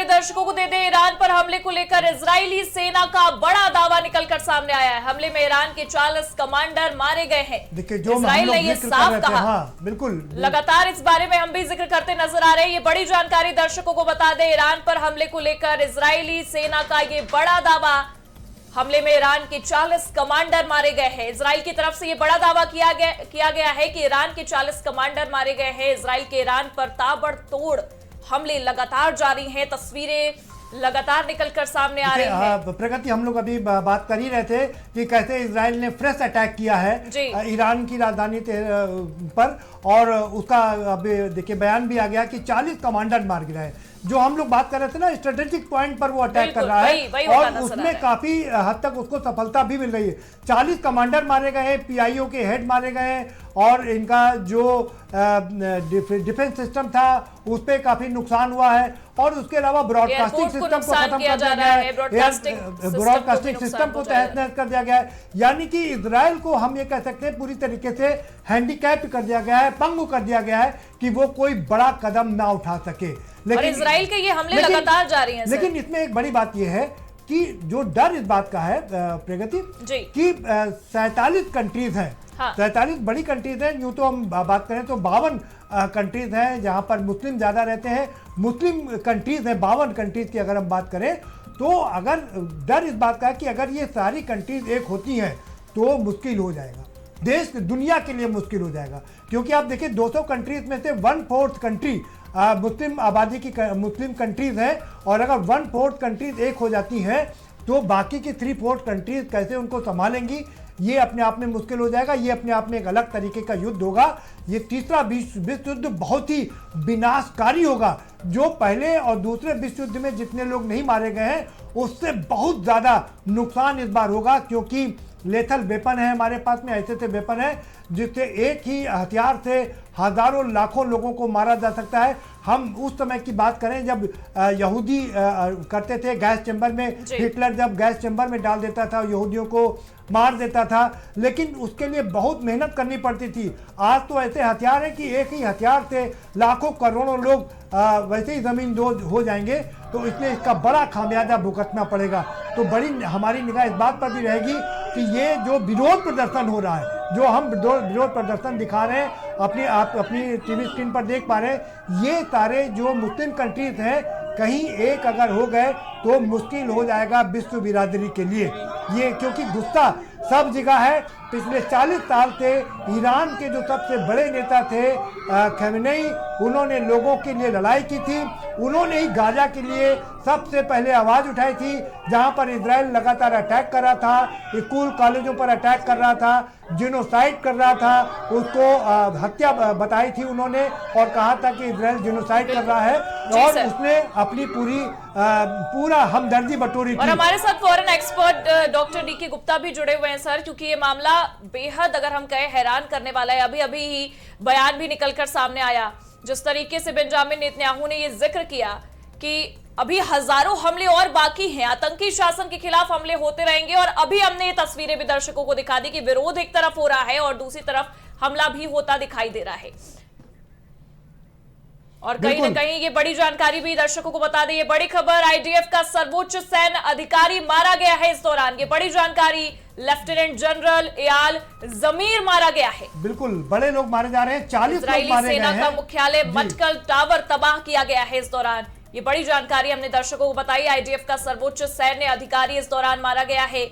दर्शकों को दे दें, ईरान पर हमले को लेकर इजरायली सेना का बड़ा दावा निकलकर सामने आया है। हमले में ईरान के 40 कमांडर मारे गए हैं। इजराइल ने ये साफ कहा। हाँ, बिल्कुल लगातार इस बारे में हम भी जिक्र करते नजर आ रहे हैं। ये बड़ी जानकारी दर्शकों को बता दें, ईरान पर हमले को लेकर इजरायली सेना का ये बड़ा दावा। हमले में ईरान के 40 कमांडर मारे गए हैं। इजराइल की तरफ से ये बड़ा दावा किया गया है कि ईरान के 40 कमांडर मारे गए हैं। इजराइल के ईरान पर ताबड़तोड़ हमले लगातार जारी हैं। तस्वीरें लगातार निकलकर सामने आ रही हैं। प्रगति, हम लोग अभी बात कर ही रहे थे कि कैसे इजराइल ने फ्रेश अटैक किया है ईरान की राजधानी पर, और उसका अभी देखिए बयान भी आ गया कि 40 कमांडर मार गिराए। जो हम लोग बात कर रहे थे ना, स्ट्रेटेजिक पॉइंट पर वो अटैक कर रहा है और उसमें काफी हद तक उसको सफलता भी मिल रही है। 40 कमांडर मारे गए, पीआईओ के हेड मारे गए, और इनका जो डिफेंस सिस्टम था उस पर काफी नुकसान हुआ है, और उसके अलावा ब्रॉडकास्टिंग सिस्टम को खत्म कर दिया गया है। ब्रॉडकास्टिंग सिस्टम को तहस नहस कर दिया गया है। यानी कि इजराइल को हम ये कह सकते हैं पूरी तरीके से हैंडीकैप कर दिया गया है, पंगु कर दिया गया है कि वो कोई बड़ा कदम ना उठा सके। लेकिन इजराइल के ये हमले लगातार जारी हैं। लेकिन इसमें एक बड़ी बात यह है कि जो डर इस बात का है प्रगति कि 47 कंट्रीज हैं। हाँ। 47 बड़ी कंट्रीज हैं। यूं तो हम बात करें तो 52 कंट्रीज हैं जहां पर मुस्लिम ज्यादा रहते हैं। मुस्लिम कंट्रीज हैं 52 कंट्रीज की अगर हम बात करें तो, अगर डर इस बात का है कि अगर ये सारी कंट्रीज एक होती हैं तो मुश्किल हो जाएगा, देश दुनिया के लिए मुश्किल हो जाएगा। क्योंकि आप देखिए 200 कंट्रीज में से 1/4 कंट्री मुस्लिम आबादी की मुस्लिम कंट्रीज हैं, और अगर 1/4 कंट्रीज एक हो जाती हैं तो बाकी की 3/4 कंट्रीज कैसे उनको संभालेंगी, ये अपने आप में मुश्किल हो जाएगा। ये अपने आप में एक अलग तरीके का युद्ध होगा। ये तीसरा विश्व युद्ध बहुत ही विनाशकारी होगा। जो पहले और दूसरे विश्व युद्ध में जितने लोग नहीं मारे गए हैं उससे बहुत ज़्यादा नुकसान इस बार होगा, क्योंकि लेथल वेपन है हमारे पास में, ऐसे वेपन है जिससे एक ही हथियार से हजारों लाखों लोगों को मारा जा सकता है। हम उस समय की बात करें जब यहूदी करते थे गैस चैम्बर में, हिटलर जब गैस चैम्बर में डाल देता था यहूदियों को मार देता था, लेकिन उसके लिए बहुत मेहनत करनी पड़ती थी। आज तो ऐसे हथियार है कि एक ही हथियार से लाखों करोड़ों लोग वैसे ही जमीन दो हो जाएंगे, तो इसलिए इसका बड़ा खामियाजा भुगतना पड़ेगा। तो बड़ी हमारी निगाह इस बात पर भी रहेगी कि ये जो विरोध प्रदर्शन हो रहा है, जो हम विरोध प्रदर्शन दिखा रहे हैं अपनी टीवी स्क्रीन पर देख पा रहे हैं, ये सारे जो मुस्लिम कंट्रीज हैं कहीं एक अगर हो गए तो मुश्किल हो जाएगा विश्व बिरादरी के लिए। ये क्योंकि गुस्सा सब जगह है। पिछले 40 साल से ईरान के जो सबसे बड़े नेता थे खमेनेई, उन्होंने लोगों के लिए लड़ाई की थी। उन्होंने ही गाजा के लिए सबसे पहले आवाज़ उठाई थी, जहां पर इजराइल लगातार अटैक कर रहा था, स्कूल कॉलेजों पर अटैक कर रहा था, जिनोसाइड कर रहा था, उसको हत्या बताई थी उन्होंने और कहा था कि इजराइल जिनोसाइड कर रहा है, और उसने अपनी पूरा हमदर्दी बटोरी थी। और हमारे साथ foreign expert doctor DK Gupta भी जुड़े हुए हैं सर, क्योंकि ये मामला बेहद अगर हम कहें हैरान करने वाला है। अभी अभी ही बयान भी निकलकर सामने आया जिस तरीके से बेंजामिन नेतन्याहू ने ये जिक्र किया कि अभी हजारों हमले और बाकी हैं, आतंकी शासन के खिलाफ हमले होते रहेंगे। और अभी हमने ये तस्वीरें भी दर्शकों को दिखा दी कि विरोध एक तरफ हो रहा है और दूसरी तरफ हमला भी होता दिखाई दे रहा है। और कहीं ना कहीं ये बड़ी जानकारी भी दर्शकों को बता दें, ये बड़ी खबर, आईडीएफ का सर्वोच्च सैन्य अधिकारी मारा गया है इस दौरान। ये बड़ी जानकारी, लेफ्टिनेंट जनरल एयाल जमीर मारा गया है। बिल्कुल, बड़े लोग मारे जा रहे हैं। 40 लोग मारे गए हैं। सेना का मुख्यालय मटकल टावर तबाह किया गया है इस दौरान। ये बड़ी जानकारी हमने दर्शकों को बताई। आईडीएफ का सर्वोच्च सैन्य अधिकारी इस दौरान मारा गया है,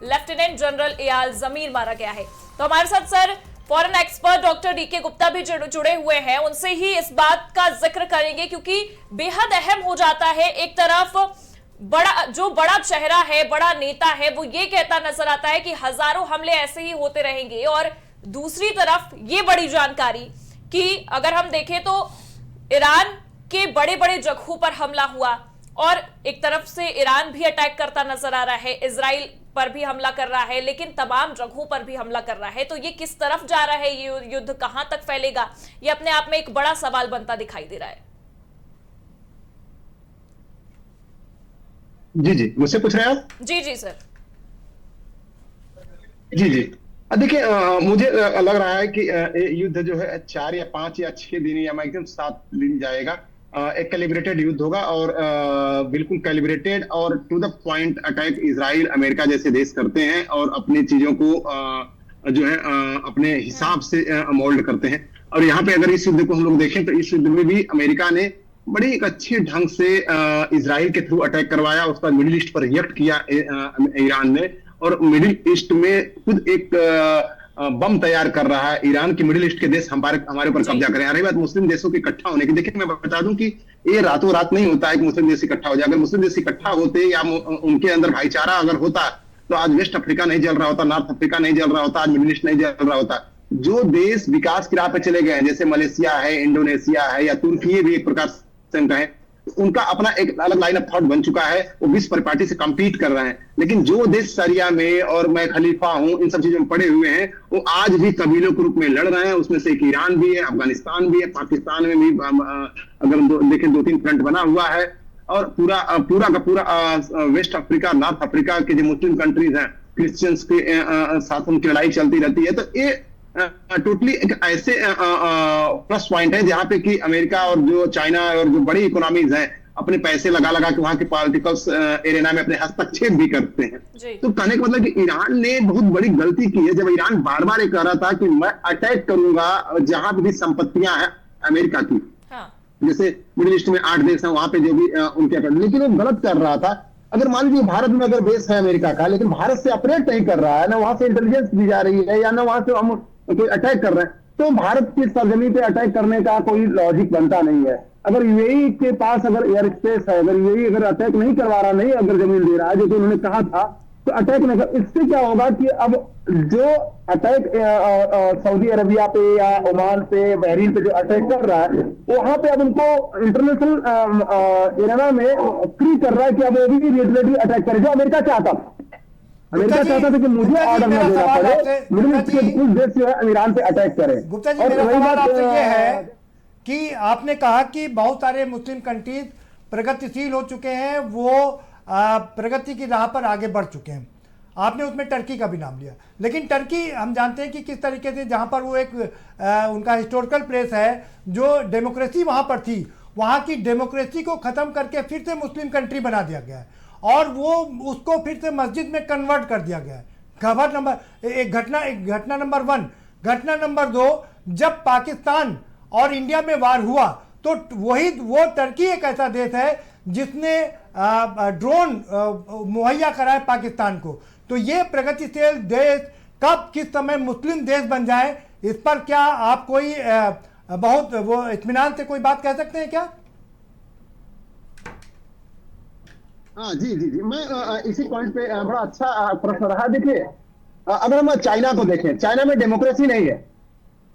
लेफ्टिनेंट जनरल एयाल जमीर मारा गया है। तो हमारे साथ sir foreign expert doctor DK Gupta भी जुड़े हुए हैं, उनसे ही इस बात का जिक्र करेंगे क्योंकि बेहद अहम हो जाता है। एक तरफ बड़ा चेहरा है, बड़ा नेता है, वो ये कहता नजर आता है कि हजारों हमले ऐसे ही होते रहेंगे, और दूसरी तरफ ये बड़ी जानकारी कि अगर हम देखें तो ईरान के बड़े बड़े जगहों पर हमला हुआ और एक तरफ से ईरान भी अटैक करता नजर आ रहा है। इजराइल पर भी हमला कर रहा है, लेकिन तमाम जगहों पर भी हमला कर रहा है। तो ये किस तरफ जा रहा है, ये युद्ध कहां तक फैलेगा, ये अपने आप में एक बड़ा सवाल बनता दिखाई दे रहा है। जी जी, मुझसे पूछ रहे हैं आप? जी जी सर। जी जी, देखिए, मुझे लग रहा है कि ये युद्ध जो है 4 या 5 या 6 दिन या मैक्सिमम 7 दिन जाएगा। एक कैलिब्रेटेड युद्ध होगा और बिल्कुल कैलिब्रेटेड और to the point attack Israel America जैसे देश करते हैं और अपनी चीजों को जो है अपने हिसाब से मोल्ड करते हैं। और यहाँ पे अगर इस युद्ध को हम लोग देखें तो इस युद्ध में भी अमेरिका ने बड़ी एक अच्छे ढंग से इजराइल के थ्रू अटैक करवाया, उसका मिडिल ईस्ट पर रिएक्ट किया ईरान ने, और मिडिल ईस्ट में खुद एक बम तैयार कर रहा है ईरान की मिडिल ईस्ट के देश हमारे ऊपर कब्जा करें। रही बात मुस्लिम देशों के इकट्ठा होने की, देखिए मैं बता दूं कि ये रातों रात नहीं होता है कि मुस्लिम देश इकट्ठा हो जाए। अगर मुस्लिम देश इकट्ठा होते या उनके अंदर भाईचारा अगर होता तो आज वेस्ट अफ्रीका नहीं जल रहा होता, नॉर्थ अफ्रीका नहीं जल रहा होता, आज मिडिल ईस्ट नहीं जल रहा होता। जो देश विकास की राह पे चले गए हैं, जैसे मलेशिया है, इंडोनेशिया है या तुर्की, भी एक प्रकार से हम कहें, उनका अपना एक अलग लाइन ऑफ थॉट बन चुका है, वो विश्व परिपाटी से कम्पीट कर रहे हैं। लेकिन जो देश शरिया में और मैं खलीफा हूं इन सब चीजों में पड़े हुए हैं, वो आज भी कबीलों के रूप में लड़ रहे हैं। उसमें से एक ईरान भी है, अफगानिस्तान भी है, पाकिस्तान में भी अगर देखें 2-3 फ्रंट बना हुआ है, और पूरा का पूरा वेस्ट अफ्रीका, नॉर्थ अफ्रीका के जो मुस्लिम कंट्रीज हैं, क्रिश्चियंस के साथ उनकी लड़ाई चलती रहती है। तो ये टोटली एक ऐसे प्लस पॉइंट है जहां पे कि अमेरिका और जो चाइना और जो बड़ी इकोनॉमीज हैं अपने पैसे लगा लगा के वहां के पॉलिटिकल्स एरिना में अपने हस्तक्षेप भी करते हैं। तो कहने का मतलब कि ईरान ने बहुत बड़ी गलती की है जब ईरान बार बार ये कह रहा था कि मैं अटैक करूंगा जहां पे भी संपत्तियां हैं अमेरिका की। हाँ। जैसे मिडिल ईस्ट में 8 देश हैं, वहां पे जो भी उनके, लेकिन वो गलत कर रहा था। अगर मान लीजिए भारत में अगर बेस है अमेरिका का, लेकिन भारत से ऑपरेट नहीं कर रहा है, ना वहां से इंटेलिजेंस दी जा रही है, या ना वहां से हम कोई अटैक कर रहे हैं, तो भारत की सरजमी पे अटैक करने का कोई लॉजिक बनता नहीं है। अगर यूएई के पास अगर एयर स्पेस है, अगर यूएई अगर अटैक नहीं करवा रहा, नहीं अगर जमीन दे रहा है, जो कि उन्होंने कहा था, तो अटैक नहीं कर। इससे क्या होगा कि अब जो अटैक सऊदी अरबिया पे या ओमान पे, बहरीन पे जो अटैक कर रहा है, वहां पे अब उनको इंटरनेशनल एरिना में फ्री कर रहा है कि अब वो भी रिलेटेडली अटैक करे, जो अमेरिका चाहता था। अमेरिका चाहता था कि मुझे ऑर्डर न देना पड़े, मिडिल ईस्ट के कुछ देश जो है ईरान पे अटैक करें। गुप्ता जी, मेरा सवाल आपसे ये है कि आपने कहा कि बहुत सारे मुस्लिम कंट्रीज प्रगतिशील हो चुके हैं, वो प्रगति की राह पर आगे बढ़ चुके हैं। आपने उसमें टर्की का भी नाम लिया, लेकिन टर्की हम जानते हैं कि किस तरीके से, जहां पर वो एक उनका हिस्टोरिकल प्लेस है, जो डेमोक्रेसी वहां पर थी, वहां की डेमोक्रेसी को खत्म करके फिर से मुस्लिम कंट्री बना दिया गया है और वो उसको फिर से मस्जिद में कन्वर्ट कर दिया गया है। घटना नंबर 1। घटना नंबर 2, जब पाकिस्तान और इंडिया में वार हुआ तो वो टर्की एक ऐसा देश है जिसने ड्रोन मुहैया कराए पाकिस्तान को। तो ये प्रगतिशील देश कब किस समय मुस्लिम देश बन जाए, इस पर क्या आप कोई बहुत वो इत्मीनान से कोई बात कह सकते हैं क्या? हाँ जी जी जी, मैं इसी पॉइंट पे बड़ा अच्छा प्रश्न रहा। देखिए, अगर हम चाइना को देखें, चाइना में डेमोक्रेसी नहीं है,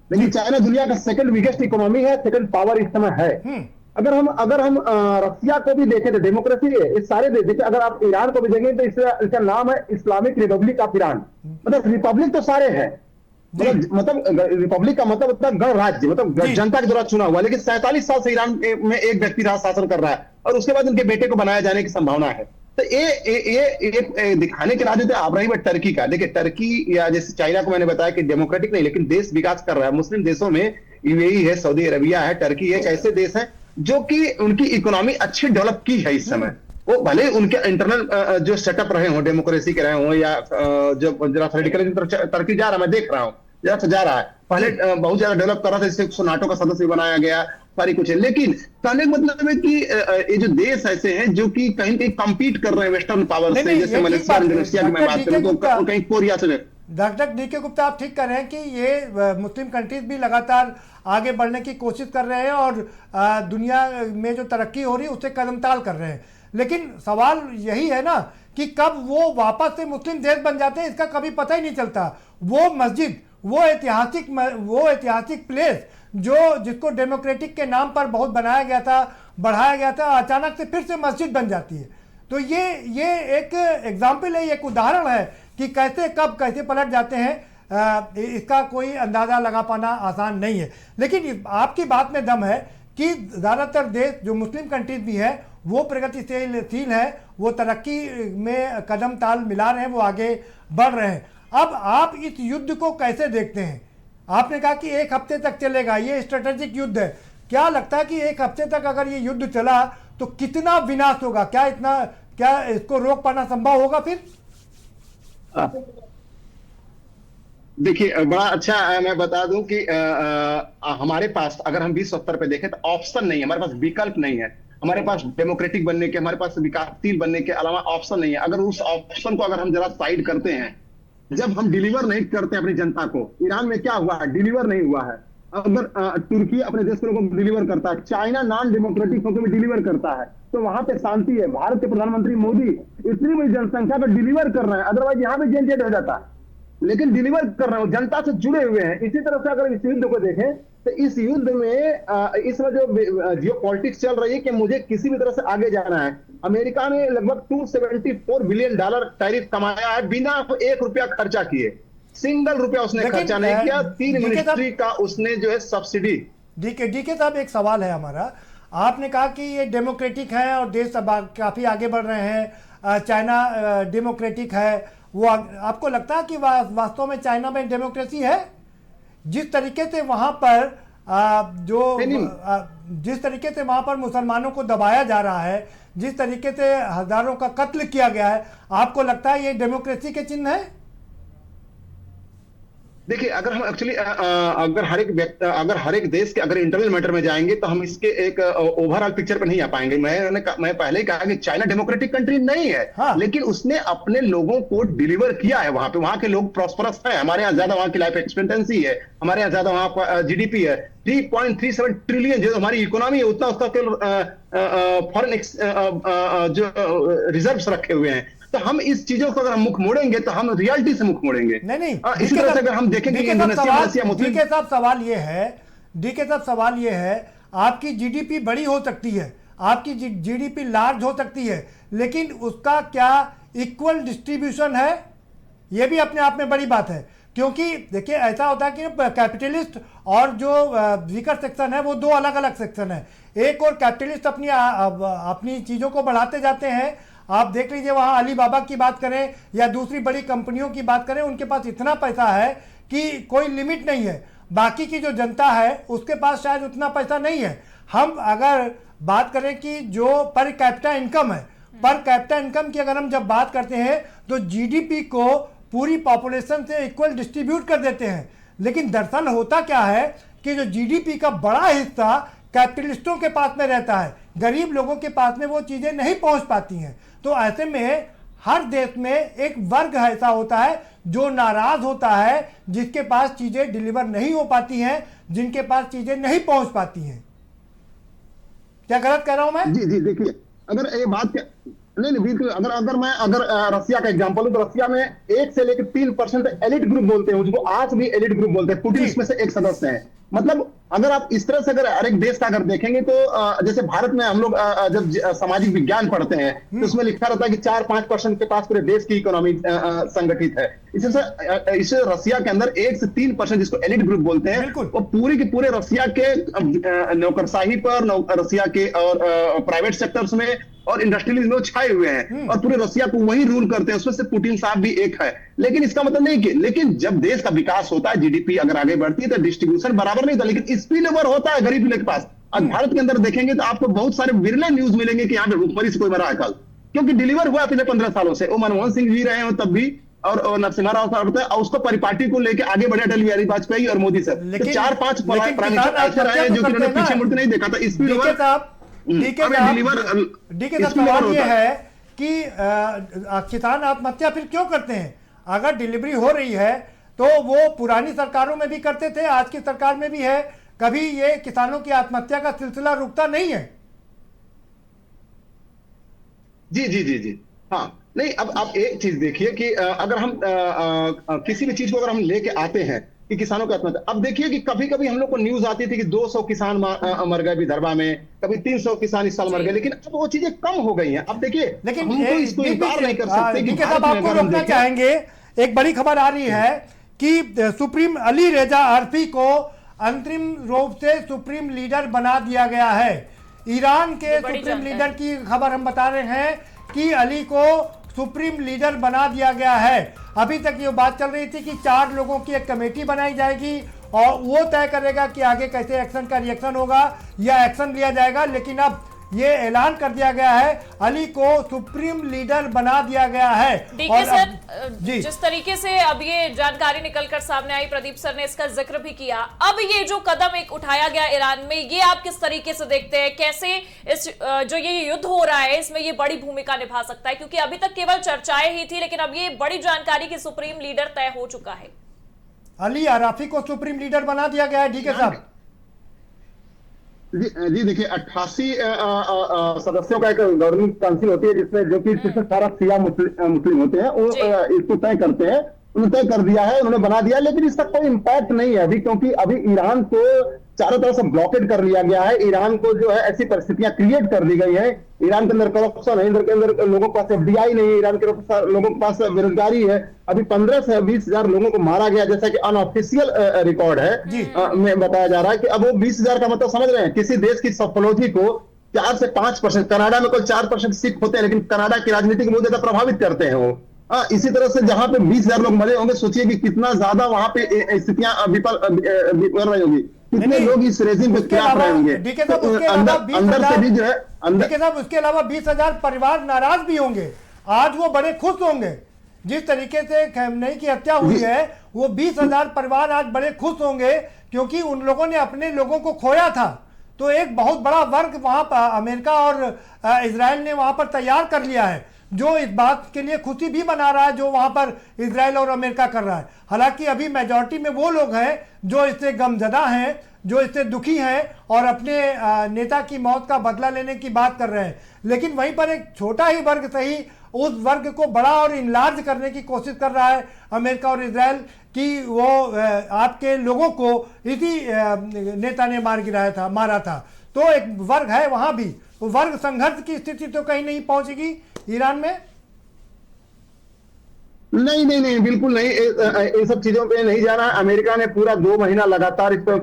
लेकिन चाइना दुनिया का सेकंड बिगेस्ट इकोनॉमी है, सेकंड पावर इस समय है। अगर हम रसिया को भी देखें तो डेमोक्रेसी है। इस सारे देश, देखिए अगर आप ईरान को भी देखेंगे तो इसका नाम है इस्लामिक रिपब्लिक ऑफ ईरान। मतलब रिपब्लिक तो सारे हैं, मतलब रिपब्लिक का मतलब होता है गणराज्य, मतलब जनता के द्वारा चुना हुआ। लेकिन 47 साल से ईरान में एक व्यक्ति राज शासन कर रहा है और उसके बाद उनके बेटे को बनाया जाने की संभावना है। तो ये दिखाने के राजनीति आप रही बात टर्की का। देखिए टर्की या जैसे चाइना को मैंने बताया कि डेमोक्रेटिक नहीं, लेकिन देश विकास कर रहा है। मुस्लिम देशों में यूएई है, सऊदी अरबिया है, टर्की एक ऐसे देश है जो कि उनकी इकोनॉमी अच्छी डेवलप की है इस समय। वो भले उनके इंटरनल जो सेटअप रहे हो, डेमोक्रेसी के रहे हो, या जो जरा थोरेटिकली टर्की जा रहा है, मैं देख रहा हूँ जरा जा रहा है। पहले बहुत ज्यादा डेवलप कर रहा था, जिससे नाटो का सदस्य बनाया गया, सारी कुछ है। लेकिन कहने का मतलब है कि ये जो देश ऐसे हैं जो कि कहीं कहीं कम्पीट कर रहे हैं वेस्टर्न पावर से, जैसे मलेशिया, इंडोनेशिया की मैं बात करूं तो कहीं कोरिया से। डॉक्टर डीके गुप्ता, आप ठीक कर रहे हैं कि ये मुस्लिम कंट्रीज भी लगातार आगे बढ़ने की कोशिश कर रहे हैं और दुनिया में जो तरक्की हो रही है उससे कदमताल कर रहे हैं। लेकिन सवाल यही है ना कि कब वो वापस से मुस्लिम देश बन जाते हैं, इसका कभी पता ही नहीं चलता। वो मस्जिद, वो ऐतिहासिक प्लेस जिसको डेमोक्रेटिक के नाम पर बहुत बनाया गया था, बढ़ाया गया था, अचानक से फिर से मस्जिद बन जाती है। तो ये एक एग्जाम्पल है, एक उदाहरण है कि कैसे कब कैसे पलट जाते हैं। इसका कोई अंदाज़ा लगा पाना आसान नहीं है। लेकिन आपकी बात में दम है कि ज़्यादातर देश जो मुस्लिम कंट्रीज भी है वो प्रगतिशील है, वो तरक्की में कदम ताल मिला रहे हैं, वो आगे बढ़ रहे हैं। अब आप इस युद्ध को कैसे देखते हैं? आपने कहा कि 1 हफ्ते तक चलेगा, ये स्ट्रेटेजिक युद्ध है। क्या लगता है कि 1 हफ्ते तक अगर ये युद्ध चला तो कितना विनाश होगा? क्या इसको रोक पाना संभव होगा फिर? देखिए, बड़ा अच्छा मैं बता दूं कि हमारे पास अगर हम विश्व स्तर पे देखें तो ऑप्शन नहीं है, हमारे पास विकल्प नहीं है। हमारे पास डेमोक्रेटिक बनने के, हमारे पास विकासशील बनने के अलावा ऑप्शन नहीं है। अगर उस ऑप्शन को अगर हम जरा साइड करते हैं, जब हम डिलीवर नहीं करते अपनी जनता को, ईरान में क्या हुआ है, डिलीवर नहीं हुआ है। अगर तुर्की अपने देश के लोगों को डिलीवर करता है, चाइना नॉन डेमोक्रेटिक होकर भी डिलीवर करता है, तो वहां पे शांति है। भारत के प्रधानमंत्री मोदी इतनी बड़ी जनसंख्या पर डिलीवर कर रहे हैं, अदरवाइज यहाँ पे जेल हो जाता है, लेकिन डिलीवर कर रहे हो, जनता से जुड़े हुए हैं। इसी तरह से अगर इस युद्ध को देखें तो इस युद्ध में इसमें जो जियो पॉलिटिक्स चल रही है कि मुझे किसी भी तरह से आगे जाना है। अमेरिका ने लगभग $274 बिलियन टैरिफ कमाया है बिना 1 रुपया खर्चा किए, सिंगल रुपया उसने खर्चा नहीं किया। 3 मिनिस्ट्री का उसने जो है सब्सिडी। डीके साहब, एक सवाल है हमारा। आपने कहा कि ये डेमोक्रेटिक है और देश काफी आगे बढ़ रहे हैं, चाइना डेमोक्रेटिक है, वो आपको लगता है कि वास्तव में चाइना में डेमोक्रेसी है? जिस तरीके से वहां पर जिस तरीके से वहां पर मुसलमानों को दबाया जा रहा है, जिस तरीके से हजारों का कत्ल किया गया है, आपको लगता है ये डेमोक्रेसी के चिन्ह है? देखिए, अगर हम एक्चुअली अगर हर एक देश के अगर इंटरनल मैटर में जाएंगे तो हम इसके एक ओवरऑल पिक्चर पर नहीं आ पाएंगे। मैं पहले ही कहा कि चाइना डेमोक्रेटिक कंट्री नहीं है, हाँ। लेकिन उसने अपने लोगों को डिलीवर किया है। वहां पे वहां के लोग प्रॉस्परस हैं। हमारे यहाँ ज्यादा वहां की लाइफ एक्सपेक्टेंसी है, हमारे यहाँ ज्यादा वहां का जीडीपी है। 3.37 ट्रिलियन जो हमारी इकोनॉमी है, उतना उसका फॉरेन जो रिजर्व्स रखे हुए हैं। तो हम इस चीजों को अगर हम मुख मोड़ेंगे तो हम रियलिटी से मुख मोड़ेंगे। नहीं, इसी तरह से अगर हम देखेंगे डीके साहब सवाल ये है, आपकी जीडीपी बड़ी हो सकती है, आपकी जीडीपी लार्ज हो सकती है, लेकिन उसका क्या इक्वल डिस्ट्रीब्यूशन है? ये भी अपने आप में बड़ी बात है। क्योंकि देखिए, ऐसा होता है कि कैपिटलिस्ट और जो वीकर सेक्शन है वो 2 अलग अलग सेक्शन है। एक और कैपिटलिस्ट अपनी चीजों को बढ़ाते जाते हैं। आप देख लीजिए, वहाँ अलीबाबा की बात करें या दूसरी बड़ी कंपनियों की बात करें, उनके पास इतना पैसा है कि कोई लिमिट नहीं है। बाकी की जो जनता है उसके पास शायद उतना पैसा नहीं है। हम अगर बात करें कि जो पर कैपिटा इनकम है, पर कैपिटा इनकम की अगर हम जब बात करते हैं तो जीडीपी को पूरी पॉपुलेशन से इक्वल डिस्ट्रीब्यूट कर देते हैं। लेकिन दरअसल होता क्या है कि जो जीडीपी का बड़ा हिस्सा कैपिटलिस्टों के पास में रहता है, गरीब लोगों के पास में वो चीजें नहीं पहुंच पाती हैं। तो ऐसे में हर देश में एक वर्ग ऐसा होता है जो नाराज होता है, जिसके पास चीजें डिलीवर नहीं हो पाती हैं, जिनके पास चीजें नहीं पहुंच पाती हैं। क्या गलत कह रहा हूं मैं? जी, देखिए, अगर ये बात नहीं बिल्कुल। अगर रसिया का एग्जांपल लूं तो रसिया में 1 से लेकर 3% एलिट ग्रुप बोलते हैं, उसको आज भी एलिट ग्रुप बोलते हैं। पुतिन इसमें से एक सदस्य है। मतलब अगर आप इस तरह से अगर हर एक देश का अगर देखेंगे तो जैसे भारत में हम लोग जब सामाजिक विज्ञान पढ़ते हैं तो उसमें लिखा रहता है कि 4-5% के पास पूरे देश की इकोनॉमी संगठित है। इसे रसिया के अंदर 1 से 3% जिसको एलिट ग्रुप बोलते हैं, वो पूरी के पूरे रसिया के नौकरशाही पर, रसिया के और प्राइवेट सेक्टर्स में और इंडस्ट्रियलिज्म में छाए हुए हैं और पूरे रसिया को वही रूल करते हैं। उसमें से पुतिन साहब भी एक है। लेकिन इसका मतलब नहीं कि, लेकिन जब देश का विकास होता है, जीडीपी अगर आगे बढ़ती है तो डिस्ट्रीब्यूशन बराबर नहीं था, लेकिन स्पिल ओवर होता है गरीब लोग के पास। आज भारत के अंदर देखेंगे तो आपको बहुत सारे विरले न्यूज मिलेंगे कि यहाँ पे भूखमरी से कोई मरा है कल, क्योंकि डिलीवर हुआ पिछले 15 सालों से। वो मनमोहन सिंह जी रहे हो तब भी, और नरसिम्हा राव साहब और उसको परिपाटी को लेकर आगे बढ़े अटल बिहारी वाजपेयी और मोदी सर। 4-5 प्राइम मिनिस्टर ऐसे रहे जो कि पीछे मुड़ते नहीं देखा था। स्पिल ओवर डीके साहब, सवाल ये है कि किसान आत्महत्या फिर क्यों करते हैं? अगर डिलीवरी हो रही है तो वो पुरानी सरकारों में भी करते थे, आज की सरकार में भी है। कभी ये किसानों की आत्महत्या का सिलसिला रुकता नहीं है। जी, हाँ। नहीं, अब आप एक चीज देखिए कि अगर हम किसी भी चीज को अगर हम लेके आते हैं कि किसानों की आत्महत्या। अब देखिए कि कभी कभी हम लोग को न्यूज आती थी कि 200 किसान मर गए विदर्भा में, कभी 300 किसान इस साल मर गए, लेकिन अब वो चीजें कम हो गई हैं। अब देखिए, लेकिन हम तो इसको इनकार नहीं कर सकते कि साहब आपको रोकना चाहेंगे, एक बड़ी खबर आ रही है कि सुप्रीम अली रेजा आरफी को अंतरिम रूप से सुप्रीम लीडर बना दिया गया है। ईरान के सुप्रीम लीडर की खबर हम बता रहे हैं कि अली को सुप्रीम लीडर बना दिया गया है। अभी तक ये बात चल रही थी कि 4 लोगों की एक कमेटी बनाई जाएगी और वो तय करेगा कि आगे कैसे एक्शन का रिएक्शन होगा या एक्शन लिया जाएगा, लेकिन अब ये ऐलान कर दिया गया है अली को सुप्रीम लीडर बना दिया गया है। डीके सर, जिस तरीके से अब ये जानकारी निकलकर सामने आई, प्रदीप सर ने इसका जिक्र भी किया, अब ये जो कदम एक उठाया गया ईरान में, ये आप किस तरीके से देखते हैं? कैसे इस जो ये युद्ध हो रहा है इसमें ये बड़ी भूमिका निभा सकता है? क्योंकि अभी तक केवल चर्चाएं ही थी, लेकिन अब ये बड़ी जानकारी की सुप्रीम लीडर तय हो चुका है। अली आराफी को सुप्रीम लीडर बना दिया गया है। डीके साहब जी देखिए, 88 सदस्यों का एक गवर्निंग काउंसिल होती है जिसमें जो कि सारा शिया मुस्लिम होते हैं, वो इसको तय करते हैं। उन्होंने तय कर दिया है, उन्होंने बना दिया, लेकिन इसका कोई इम्पैक्ट नहीं है अभी, क्योंकि अभी ईरान को चारों तरफ से ब्लॉकेड कर लिया गया है। ईरान को जो है ऐसी परिस्थितियां क्रिएट कर दी गई है, ईरान के अंदर करप्शन है, ईरान के अंदर लोगों के पास एफडीआई नहीं है, ईरान के लोगों के पास बेरोजगारी है। अभी 15 से 20 हजार लोगों को मारा गया, जैसा कि अनऑफिशियल रिकॉर्ड है में बताया जा रहा है कि अब वो 20,000 का मतलब समझ रहे हैं, किसी देश की सफलोथी को 4 से 5%, कनाडा में कोई 4% सिख होते हैं, लेकिन कनाडा की राजनीति को बहुत ज्यादा प्रभावित करते हैं वो। इसी तरह से जहां पे 20,000 लोग मरे होंगे, सोचिए कि कितना ज्यादा वहां पे स्थितियां विफल रही होंगी, कितने लोग इस रेजिम के खिलाफ रहे होंगे। अंदर से भी जो है उसके अलावा 20,000 परिवार नाराज भी होंगे। आज वो बड़े खुश होंगे, जिस तरीके से खamenei की हत्या हुई है, वो 20,000 परिवार आज बड़े खुश होंगे, क्योंकि उन लोगों ने अपने लोगों को खोया था। तो एक बहुत बड़ा वर्ग वहां पर अमेरिका और इजराइल ने वहां पर तैयार कर लिया है, जो इस बात के लिए खुशी भी मना रहा है जो वहां पर इजराइल और अमेरिका कर रहा है। हालांकि अभी मेजॉरिटी में वो लोग हैं जो इससे गमजदा हैं, जो इससे दुखी हैं और अपने नेता की मौत का बदला लेने की बात कर रहे हैं। लेकिन वहीं पर एक छोटा ही वर्ग सही उस वर्ग को बड़ा और इनलार्ज करने की कोशिश कर रहा है अमेरिका और इजराइल कि वो आपके लोगों को इसी नेता ने मारा था। तो एक वर्ग है वहां भी, वर्ग संघर्ष की स्थिति तो कहीं नहीं पहुंचेगी ईरान में। नहीं, बिल्कुल नहीं, इन सब चीजों पे नहीं जाना है। अमेरिका ने पूरा 2 महीना लगातार इस पर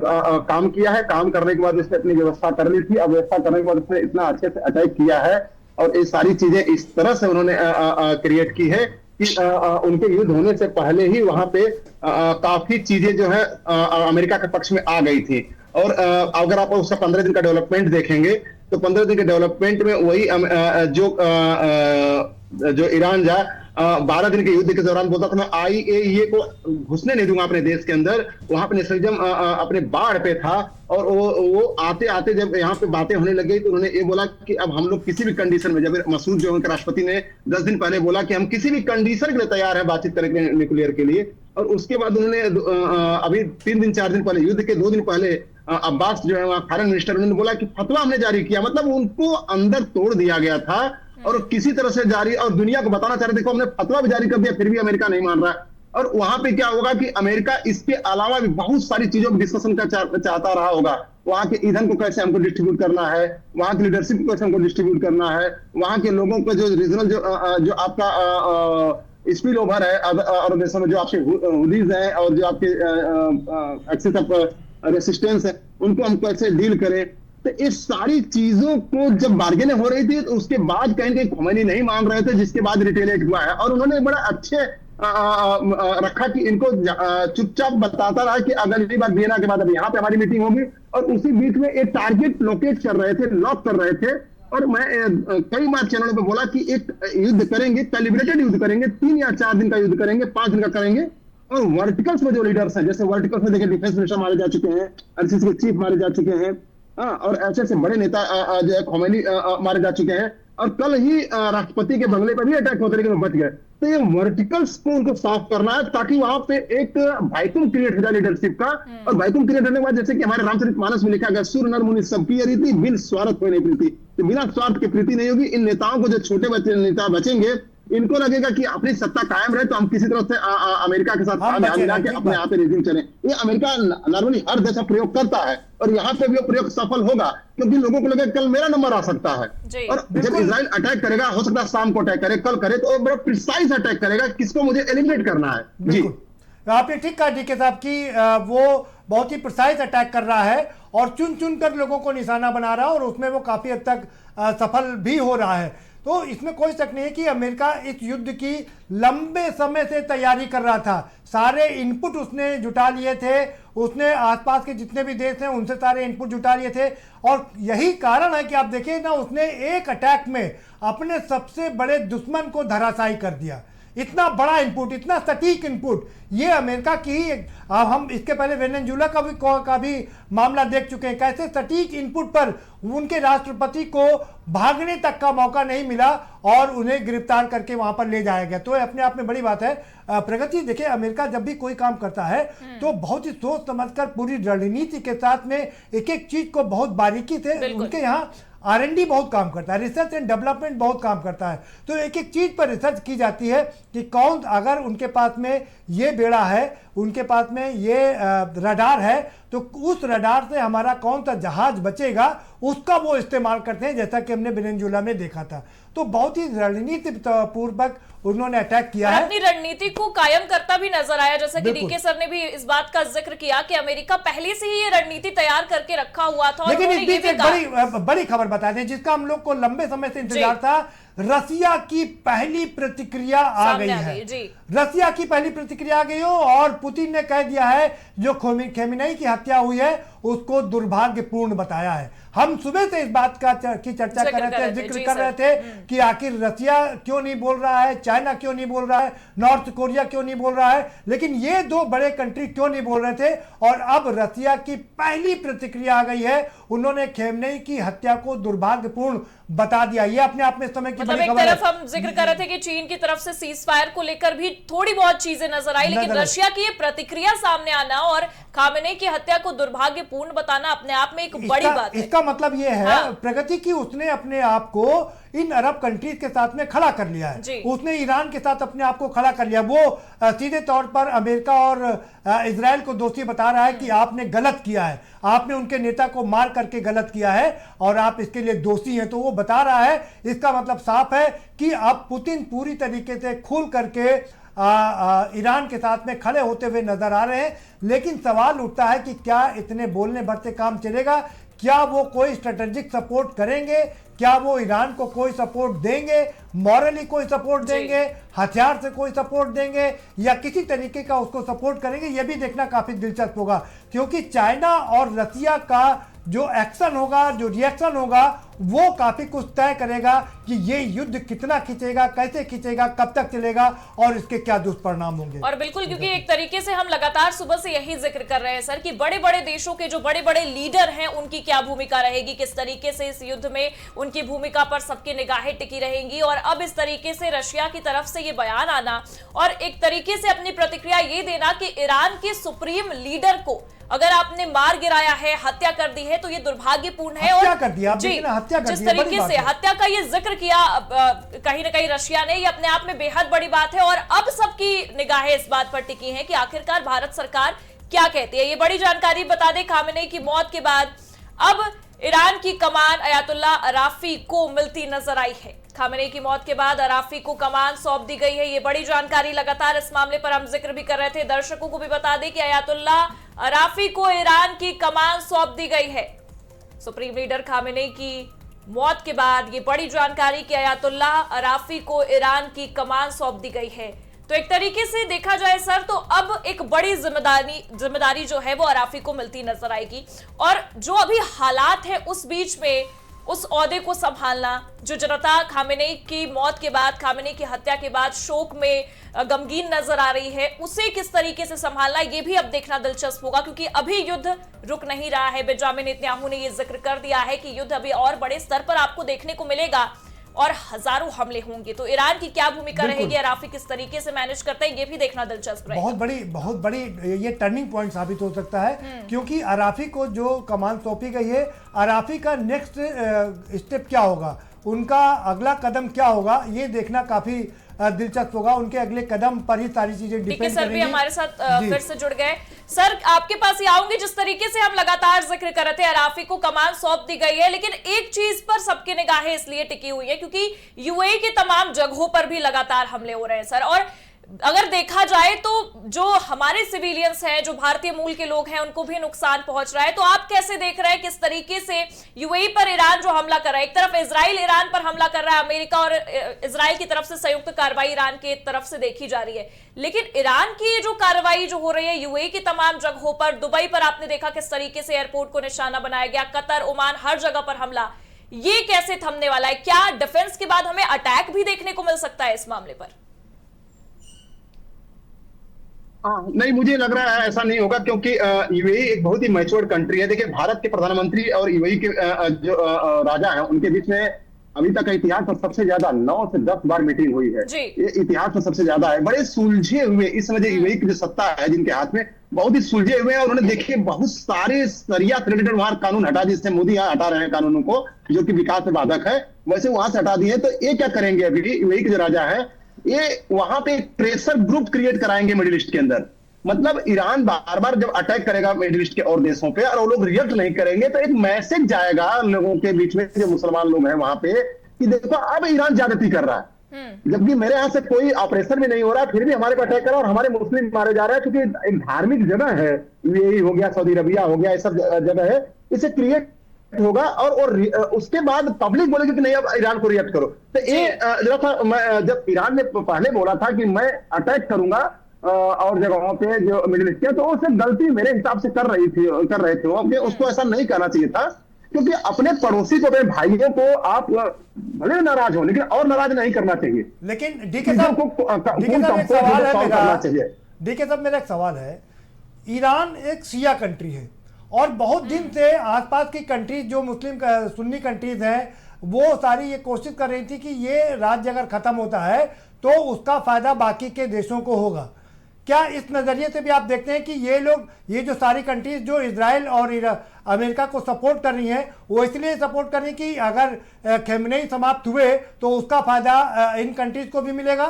काम किया है। काम करने के बाद उसने अपनी व्यवस्था कर ली थी। अब व्यवस्था करने के बाद उसने इतना अच्छे से अटैक किया है और ये सारी चीजें इस तरह से उन्होंने क्रिएट की है कि उनके युद्ध होने से पहले ही वहां पे काफी चीजें जो है अमेरिका के पक्ष में आ गई थी। और अगर आप उसका 15 दिन का डेवलपमेंट देखेंगे तो 15 दिन के डेवलपमेंट में वही जो ईरान 12 दिन के युद्ध के दौरान बोलता था मैं IAEA को घुसने नहीं दूंगा अपने देश के अंदर, वहां पे नेशनलिज्म अपने बाढ़ पे था। और वो आते आते जब यहाँ पे बातें होने लगी तो उन्होंने ये बोला कि अब हम लोग किसी भी कंडीशन में, जब मसूद जो उनके राष्ट्रपति ने 10 दिन पहले बोला कि हम किसी भी कंडीशन के लिए तैयार है बातचीत करने के न्यूक्लियर के लिए। और उसके बाद उन्होंने अभी 3 दिन 4 दिन पहले, युद्ध के 2 दिन पहले, अब्बास जो है वहाँ फॉरेन मिनिस्टर, उन्होंने बोला कि फतवा हमने जारी किया। मतलब उनको अंदर तोड़ दिया गया था और किसी तरह से जारी, और दुनिया को बताना चाह रहे देखो हमने फतवा भी जारी कर दिया, फिर भी अमेरिका नहीं मान रहा है। और वहां पे क्या होगा कि अमेरिका इसके अलावा भी बहुत सारी चीजों पर डिस्कशन का चाहता रहा होगा। वहां के ईंधन को कैसे हमको डिस्ट्रीब्यूट करना है, वहां की लीडरशिप को कैसे हमको डिस्ट्रीब्यूट करना है, वहां के लोगों को जो रीजनल जो आपका स्पिल ओवर है और देशों में जो आपके हुडीज हैं और जो आपके एक्सेस ऑफ रेसिस्टेंस है, उनको हम कैसे डील करें। तो इस सारी चीजों को जब बार्गेनिंग हो रही थी तो उसके बाद कहीं कहीं खमेनी नहीं मान रहे थे, जिसके बाद रिटेलिएट हुआ है। और उन्होंने बड़ा अच्छे रखा कि इनको चुपचाप बताता रहा कि अगली बार वियना के बाद अब यहाँ पे हमारी मीटिंग होगी। और उसी बीच में एक टारगेट लोकेट कर रहे थे, लॉक कर रहे थे। और मैं कई बार चैनलों पे बोला कि एक युद्ध करेंगे, कैलिब्रेटेड युद्ध करेंगे, 3 या 4 दिन का युद्ध करेंगे, 5 दिन का करेंगे। और वर्टिकल्स में जो लीडर्स हैं, जैसे वर्टिकल्स में देखिए डिफेंस मिनिस्टर मारे जा चुके हैं, RCC के चीफ मारे जा चुके हैं, और ऐसे बड़े नेता जो है खमेनी मारे जा चुके हैं। और कल ही राष्ट्रपति के बंगले पर भी अटैक होते लेकिन बच गए। तो ये वर्टिकल्स को उनको साफ करना है ताकि वहां पे एक वैक्यूम क्रिएट हो जाए लीडरशिप का। और वैक्यूम क्रिएट होने के बाद जैसे कि हमारे रामचरितमानस में लिखा गया, सूर नर मुनि सबकी रीति बिन स्वार्थ होने प्रीति। तो बिना स्वार्थ की प्रीति नहीं होगी। इन नेताओं को जो छोटे बच्चे नेता बचेंगे इनको लगेगा कि अपनी सत्ता कायम रहे तो हम किसी तरह से अमेरिका के साथ मिला के अपने यहाँ पे रिजिम चले। ये अमेरिका नॉर्मली हर देश प्रयोग करता है और यहाँ पे भी वो प्रयोग सफल होगा, क्योंकि लोगों को लगेगा कल मेरा नंबर आ सकता है। और जब इजराइल अटैक करेगा, हो सकता है शाम को अटैक करे, कल करे, तो बड़ा प्रिसाइज अटैक करेगा, किसको मुझे एलिमिनेट करना है। जी आपने ठीक कहा डीके साहब की वो बहुत ही प्रिसाइज अटैक कर रहा है और चुन चुन कर लोगों को निशाना बना रहा है और उसमें वो काफी हद तक सफल भी हो रहा है। तो इसमें कोई शक नहीं है कि अमेरिका इस युद्ध की लंबे समय से तैयारी कर रहा था। सारे इनपुट उसने जुटा लिए थे, उसने आसपास के जितने भी देश हैं उनसे सारे इनपुट जुटा लिए थे और यही कारण है कि आप देखिए ना, उसने एक अटैक में अपने सबसे बड़े दुश्मन को धराशायी कर दिया। इतना बड़ा इनपुट, इतना सटीक इनपुट, ये अमेरिका की ही हम इसके पहले वेनेजुएला का भी मामला देख चुके हैं, कैसे सटीक इनपुट पर उनके राष्ट्रपति को भागने तक का मौका नहीं मिला और उन्हें गिरफ्तार करके वहां पर ले जाया गया। तो अपने आप में बड़ी बात है। प्रगति देखिए, अमेरिका जब भी कोई काम करता है तो बहुत ही सोच समझकर पूरी रणनीति के साथ में एक एक चीज को बहुत बारीकी से, उनके यहाँ R&D बहुत काम करता है, रिसर्च एंड डेवलपमेंट बहुत काम करता है। तो एक एक चीज पर रिसर्च की जाती है कि कौन, अगर उनके पास में ये बेड़ा है, उनके पास में ये रडार है, तो उस रडार से हमारा कौन सा जहाज बचेगा उसका वो इस्तेमाल करते हैं, जैसा कि हमने वेनेजुएला में देखा था। तो बहुत ही रणनीति पूर्वक उन्होंने अटैक किया है, अपनी रणनीति को कायम करता भी नजर आया। जैसा कि डीके सर ने भी इस बात का जिक्र किया कि अमेरिका पहले से ही ये रणनीति तैयार करके रखा हुआ था। लेकिन इस बीच एक बड़ी खबर बता दें जिसका हम लोग को लंबे समय से इंतजार था। रसिया की पहली प्रतिक्रिया आ गई है। रसिया की पहली प्रतिक्रिया आ गई हो और पुतिन ने कह दिया है जो खेमेनेई की हत्या हुई है उसको दुर्भाग्यपूर्ण बताया है। हम सुबह से इस बात की चर्चा कर रहे थे, जिक्र कर रहे थे कि आखिर रसिया क्यों नहीं बोल रहा है, चाइना क्यों नहीं बोल रहा है, नॉर्थ कोरिया क्यों नहीं बोल रहा है, लेकिन ये दो बड़े कंट्री क्यों नहीं बोल रहे थे। और अब रसिया की पहली प्रतिक्रिया आ गई है, उन्होंने खेमेनेई की हत्या को दुर्भाग्यपूर्ण बता दिया। ये अपने आप में समय की मतलब एक तरफ हम जिक्र कर रहे थे कि चीन की तरफ से सीज फायर को लेकर भी थोड़ी बहुत चीजें नजर आई, लेकिन रशिया की ये प्रतिक्रिया सामने आना और खामेनेई की हत्या को दुर्भाग्यपूर्ण बताना अपने आप में एक बड़ी बात है। इसका मतलब ये है प्रगति की उसने अपने आप को इन अरब कंट्रीज के साथ में खड़ा कर लिया है। उसने ईरान के साथ अपने आप को खड़ा कर लिया। वो सीधे तौर पर अमेरिका और इजराइल को दोषी बता रहा है कि आपने गलत किया है, आपने उनके नेता को मार करके गलत किया है और आप इसके लिए दोषी हैं। तो वो बता रहा है, इसका मतलब साफ है कि अब पुतिन पूरी तरीके से खुल करके ईरान के साथ में खड़े होते हुए नजर आ रहे हैं। लेकिन सवाल उठता है कि क्या इतने बोलने भर से काम चलेगा? क्या वो कोई स्ट्रेटेजिक सपोर्ट करेंगे? क्या वो ईरान को कोई सपोर्ट देंगे, मॉरली कोई सपोर्ट देंगे, हथियार से कोई सपोर्ट देंगे, या किसी तरीके का उसको सपोर्ट करेंगे? ये भी देखना काफी दिलचस्प होगा, क्योंकि चाइना और रसिया का जो एक्शन होगा, जो रिएक्शन होगा, वो काफी कुछ तय करेगा कि ये युद्ध कितना खींचेगा, कैसे खींचेगा, कब तक चलेगा और इसके क्या दुष्परिणाम होंगे। और बिल्कुल, क्योंकि एक तरीके से हम लगातार सुबह से यही जिक्र कर रहे हैं सर कि बड़े बड़े देशों के जो बड़े बड़े लीडर हैं उनकी क्या भूमिका रहेगी, किस तरीके से इस युद्ध में उनकी भूमिका पर सबकी निगाहें टिकी रहेंगी। और अब इस तरीके से रशिया की तरफ से ये बयान आना और एक तरीके से अपनी प्रतिक्रिया ये देना कि ईरान के सुप्रीम लीडर को अगर आपने मार गिराया है, हत्या कर दी है, तो ये दुर्भाग्यपूर्ण है। और कर दिया जी, जिस तरीके से हत्या का ये जिक्र किया कहीं ना कहीं रशिया ने, ये अपने आप में बेहद बड़ी बात है। और अब सबकी निगाहें इस बात पर टिकी हैं कि आखिरकार भारत सरकार क्या कहती है। ये बड़ी जानकारी बता दें, खामेनेई की मौत के बाद अब ईरान की कमान अयातुल्ला अराफी को मिलती नजर आई है। खामेनेई की मौत के बाद अराफी को कमान सौंप दी गई है। ये बड़ी जानकारी, लगातार इस मामले पर हम जिक्र भी कर रहे थे। दर्शकों को भी बता दें कि अयातुल्ला अराफी को ईरान की कमान सौंप दी गई है। सुप्रीम लीडर खामेनेई की मौत के बाद ये बड़ी जानकारी कि अयातुल्ला अराफी को ईरान की कमान सौंप दी गई है। तो एक तरीके से देखा जाए सर, तो अब एक बड़ी जिम्मेदारी जो है वो अराफी को मिलती नजर आएगी। और जो अभी हालात है उस बीच में उस ओहदे को संभालना, जो जनता खामेनेई की मौत के बाद, खामेनेई की हत्या के बाद शोक में गमगीन नजर आ रही है, उसे किस तरीके से संभालना, ये भी अब देखना दिलचस्प होगा। क्योंकि अभी युद्ध रुक नहीं रहा है। बेंजामिन नेतन्याहू ने यह जिक्र कर दिया है कि युद्ध अभी और बड़े स्तर पर आपको देखने को मिलेगा और हजारों हमले होंगे। तो ईरान की क्या भूमिका रहेगी, अराफी किस तरीके से मैनेज करते हैं, ये भी देखना दिलचस्प रहेगा। बहुत बड़ी ये टर्निंग पॉइंट साबित हो सकता है, क्योंकि अराफी को जो कमान सौंपी गई है, अराफी का नेक्स्ट स्टेप क्या होगा, उनका अगला कदम क्या होगा, ये देखना काफी दिलचस्प होगा। उनके अगले कदम पर ही सारी चीजें डिपेंड करेंगी। सर भी हमारे साथ फिर से जुड़ गए। सर आपके पास ही आऊंगी, जिस तरीके से हम लगातार जिक्र कर रहे थे, अराफी को कमान सौंप दी गई है, लेकिन एक चीज पर सबकी निगाहें इसलिए टिकी हुई है क्योंकि यूएई के तमाम जगहों पर भी लगातार हमले हो रहे हैं सर। और अगर देखा जाए तो जो हमारे सिविलियंस हैं, जो भारतीय मूल के लोग हैं, उनको भी नुकसान पहुंच रहा है। तो आप कैसे देख रहे हैं किस तरीके से यूएई पर ईरान जो हमला कर रहा है, एक तरफ इजराइल ईरान पर हमला कर रहा है, अमेरिका और इजराइल की तरफ से संयुक्त कार्रवाई ईरान की तरफ से देखी जा रही है, लेकिन ईरान की जो कार्रवाई जो हो रही है यूएई की तमाम जगहों पर, दुबई पर आपने देखा किस तरीके से एयरपोर्ट को निशाना बनाया गया, कतर, ओमान, हर जगह पर हमला, ये कैसे थमने वाला है? क्या डिफेंस के बाद हमें अटैक भी देखने को मिल सकता है इस मामले पर? नहीं, मुझे लग रहा है ऐसा नहीं होगा, क्योंकि यूएई एक बहुत ही मैच्योर्ड कंट्री है। देखिए, भारत के प्रधानमंत्री और यूएई के जो राजा हैं, उनके बीच में अभी तक इतिहास में सबसे ज्यादा 9 से 10 बार मीटिंग हुई है। ये इतिहास में सबसे ज्यादा है। बड़े सुलझे हुए इस समय यूएई की जो सत्ता है, जिनके हाथ में, बहुत ही सुलझे हुए हैं। और उन्होंने देखिए बहुत सारे सरिया से रिलेटेड वहां कानून हटा दिए, जिससे मोदी यहाँ हटा रहे हैं कानूनों को, जो कि विकास में बाधक है, वैसे वहां से हटा दिए। तो ये क्या करेंगे, अभी यूएई के जो राजा है, ये वहां पे एक प्रेशर ग्रुप क्रिएट कराएंगे मिडिल ईस्ट के अंदर। मतलब ईरान बार बार जब अटैक करेगा मिडिल ईस्ट के और देशों पे और वो लोग रिएक्ट नहीं करेंगे, तो एक मैसेज जाएगा लोगों के बीच में, जो मुसलमान लोग हैं वहां पे, कि देखो अब ईरान ज्यादती कर रहा है, जबकि मेरे यहाँ से कोई ऑपरेशन भी नहीं हो रहा, फिर भी हमारे पर अटैक कर रहा है और हमारे मुस्लिम मारे जा रहे हैं। क्योंकि एक धार्मिक जगह है, यूएई हो गया, सऊदी अरबिया हो गया, ये सब जगह है, इसे क्रिएट होगा और उसके बाद पब्लिक बोलेगी कि नहीं अब ईरान को रिएक्ट करो। तो ये जब ईरान ने पहले बोला था कि मैं अटैक करूंगा और जगहों पे जो मिडिल ईस्ट के, तो उससे गलती मेरे हिसाब से कर रहे थे वो, उसको ऐसा नहीं करना चाहिए था। क्योंकि अपने पड़ोसी को, अपने भाइयों को आप भले नाराज हो, लेकिन और नाराज नहीं करना चाहिए। लेकिन डीके साहब एक सवाल है मेरा, डीके साहब मेरा एक सवाल है, ईरान एक शिया कंट्री है और बहुत दिन से आसपास की कंट्रीज जो मुस्लिम सुन्नी कंट्रीज हैं, वो सारी ये कोशिश कर रही थी कि ये राज्य अगर खत्म होता है तो उसका फायदा बाकी के देशों को होगा। क्या इस नजरिए से भी आप देखते हैं कि ये लोग, ये जो सारी कंट्रीज जो इजराइल और अमेरिका को सपोर्ट कर रही हैं, वो इसलिए सपोर्ट कर रही हैं कि अगर खेमनेई समाप्त हुए तो उसका फायदा इन कंट्रीज को भी मिलेगा?